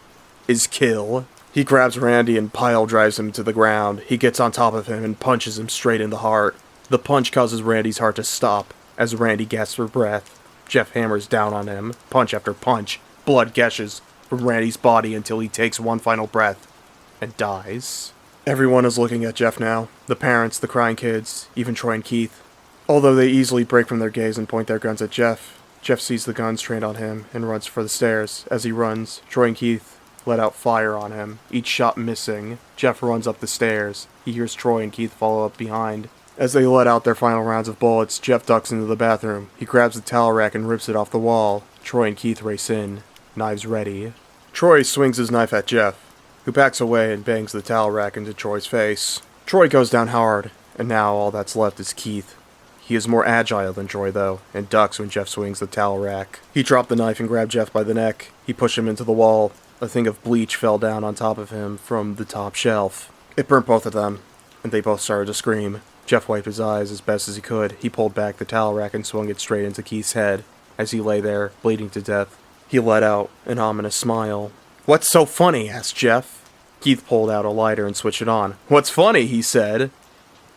is kill. He grabs Randy and pile drives him to the ground. He gets on top of him and punches him straight in the heart. The punch causes Randy's heart to stop. As Randy gasps for breath, Jeff hammers down on him, punch after punch. Blood gushes from Randy's body until he takes one final breath and dies. Everyone is looking at Jeff now. The parents, the crying kids, even Troy and Keith. Although they easily break from their gaze and point their guns at Jeff, Jeff sees the guns trained on him and runs for the stairs. As he runs, Troy and Keith let out fire on him, each shot missing. Jeff runs up the stairs. He hears Troy and Keith follow up behind. As they let out their final rounds of bullets, Jeff ducks into the bathroom. He grabs the towel rack and rips it off the wall. Troy and Keith race in, knives ready. Troy swings his knife at Jeff, who backs away and bangs the towel rack into Troy's face. Troy goes down hard, and now all that's left is Keith. He is more agile than Troy, though, and ducks when Jeff swings the towel rack. He dropped the knife and grabbed Jeff by the neck. He pushed him into the wall. A thing of bleach fell down on top of him from the top shelf. It burnt both of them, and they both started to scream. Jeff wiped his eyes as best as he could. He pulled back the towel rack and swung it straight into Keith's head. As he lay there, bleeding to death, he let out an ominous smile. "What's so funny?" asked Jeff. Keith pulled out a lighter and switched it on. "What's funny," he said,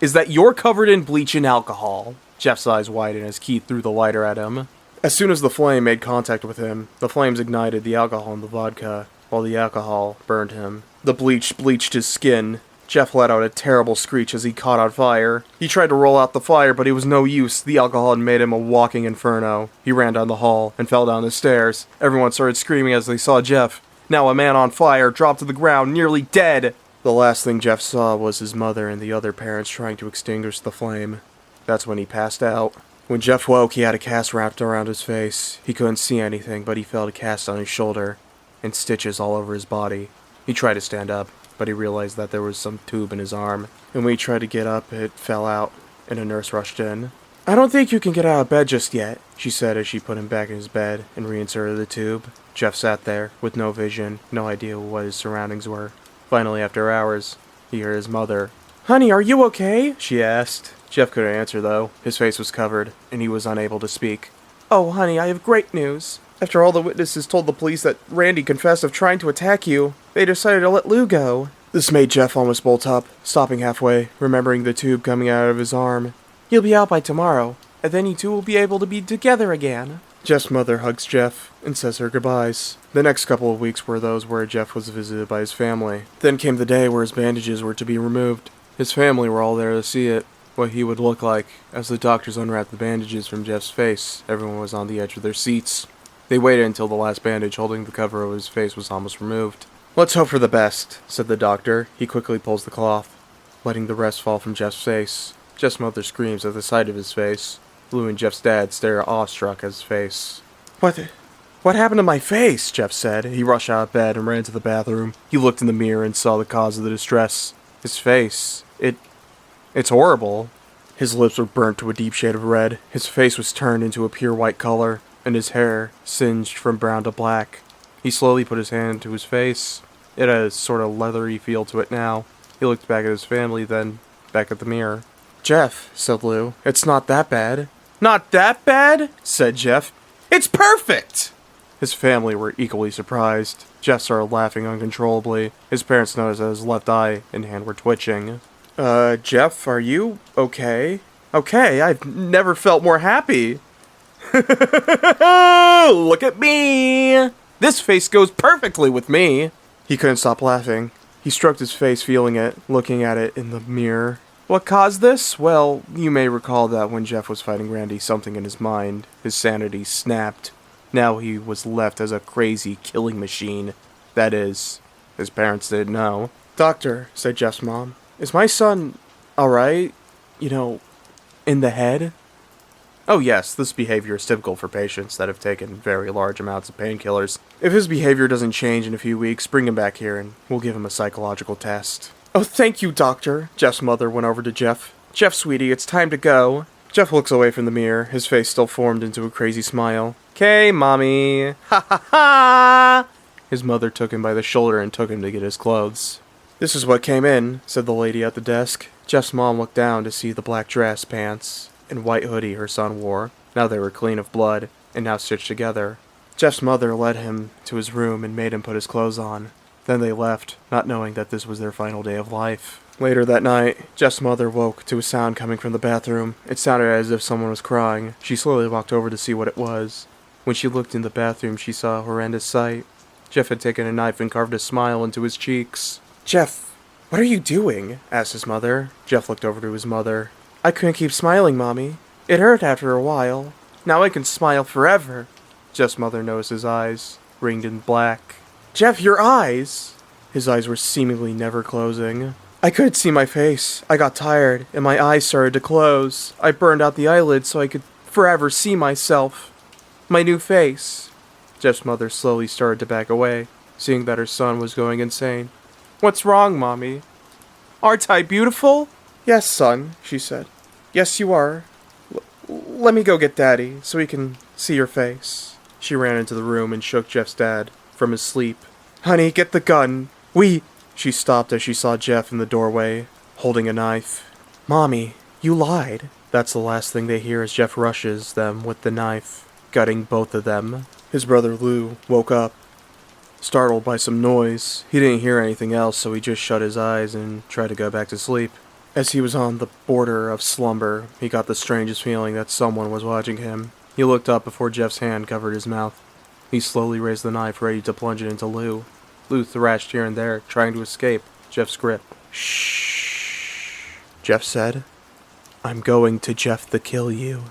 "is that you're covered in bleach and alcohol." Jeff's eyes widened as Keith threw the lighter at him. As soon as the flame made contact with him, the flames ignited the alcohol in the vodka, while the alcohol burned him. The bleach bleached his skin. Jeff let out a terrible screech as he caught on fire. He tried to roll out the fire, but it was no use. The alcohol had made him a walking inferno. He ran down the hall and fell down the stairs. Everyone started screaming as they saw Jeff, now a man on fire, drop to the ground, nearly dead. The last thing Jeff saw was his mother and the other parents trying to extinguish the flame. That's when he passed out. When Jeff woke, he had a cast wrapped around his face. He couldn't see anything, but he felt a cast on his shoulder and stitches all over his body. He tried to stand up, but he realized that there was some tube in his arm. And when he tried to get up, it fell out, and a nurse rushed in. "I don't think you can get out of bed just yet," she said as she put him back in his bed and reinserted the tube. Jeff sat there, with no vision, no idea what his surroundings were. Finally, after hours, he heard his mother. "Honey, are you okay?" she asked. Jeff couldn't answer, though. His face was covered, and he was unable to speak. "Oh, honey, I have great news. After all the witnesses told the police that Randy confessed of trying to attack you, they decided to let Lou go." This made Jeff almost bolt up, stopping halfway, remembering the tube coming out of his arm. "He'll be out by tomorrow, and then you two will be able to be together again." Jeff's mother hugs Jeff and says her goodbyes. The next couple of weeks were those where Jeff was visited by his family. Then came the day where his bandages were to be removed. His family were all there to see it, what he would look like. As the doctors unwrapped the bandages from Jeff's face, everyone was on the edge of their seats. They waited until the last bandage holding the cover of his face was almost removed. "Let's hope for the best," said the doctor. He quickly pulls the cloth, letting the rest fall from Jeff's face. Jeff's mother screams at the sight of his face. Lou and Jeff's dad stare awestruck at his face. What happened to my face?" Jeff said. He rushed out of bed and ran to the bathroom. He looked in the mirror and saw the cause of the distress. His face. It's horrible. His lips were burnt to a deep shade of red. His face was turned into a pure white color, and his hair singed from brown to black. He slowly put his hand to his face. It had a sort of leathery feel to it now. He looked back at his family, then back at the mirror. "Jeff," said Lou, "it's not that bad." Not that bad? Said Jeff. It's perfect! His family were equally surprised. Jeff started laughing uncontrollably. His parents noticed that his left eye and hand were twitching. Jeff, are you okay?" Okay, I've never felt more happy. Look at me! This face goes perfectly with me. He couldn't stop laughing. He stroked his face, feeling it, looking at it in the mirror. What caused this? Well, you may recall that when Jeff was fighting Randy, something in his mind, his sanity, snapped. Now he was left as a crazy killing machine. That is, his parents didn't know. "Doctor," said Jeff's mom, "is my son alright? In the head?" "Oh yes, this behavior is typical for patients that have taken very large amounts of painkillers. If his behavior doesn't change in a few weeks, bring him back here and we'll give him a psychological test." "Oh, thank you, doctor." Jeff's mother went over to Jeff. "Jeff, sweetie, it's time to go." Jeff looks away from the mirror, his face still formed into a crazy smile. "'Kay, mommy. Ha ha ha!" His mother took him by the shoulder and took him to get his clothes. "This is what came in," said the lady at the desk. Jeff's mom looked down to see the black dress, pants, and white hoodie her son wore. Now they were clean of blood, and now stitched together. Jeff's mother led him to his room and made him put his clothes on. Then they left, not knowing that this was their final day of life. Later that night, Jeff's mother woke to a sound coming from the bathroom. It sounded as if someone was crying. She slowly walked over to see what it was. When she looked in the bathroom, she saw a horrendous sight. Jeff had taken a knife and carved a smile into his cheeks. "Jeff, what are you doing?" asked his mother. Jeff looked over to his mother. "I couldn't keep smiling, Mommy. It hurt after a while. Now I can smile forever." Jeff's mother noticed his eyes, ringed in black. "Jeff, your eyes!" His eyes were seemingly never closing. "I couldn't see my face. I got tired, and my eyes started to close. I burned out the eyelids so I could forever see myself. My new face." Jeff's mother slowly started to back away, seeing that her son was going insane. "What's wrong, Mommy?" Aren't I beautiful? "Yes, son," she said. "Yes, you are. Let me go get Daddy, so he can see your face." She ran into the room and shook Jeff's dad from his sleep. "Honey, get the gun. She stopped as she saw Jeff in the doorway, holding a knife. "Mommy, you lied." That's the last thing they hear as Jeff rushes them with the knife, gutting both of them. His brother Lou woke up, startled by some noise. He didn't hear anything else, so he just shut his eyes and tried to go back to sleep. As he was on the border of slumber, he got the strangest feeling that someone was watching him. He looked up before Jeff's hand covered his mouth. He slowly raised the knife, ready to plunge it into Lou. Lou thrashed here and there, trying to escape Jeff's grip. "Shh," Jeff said. "I'm going to Jeff the kill you."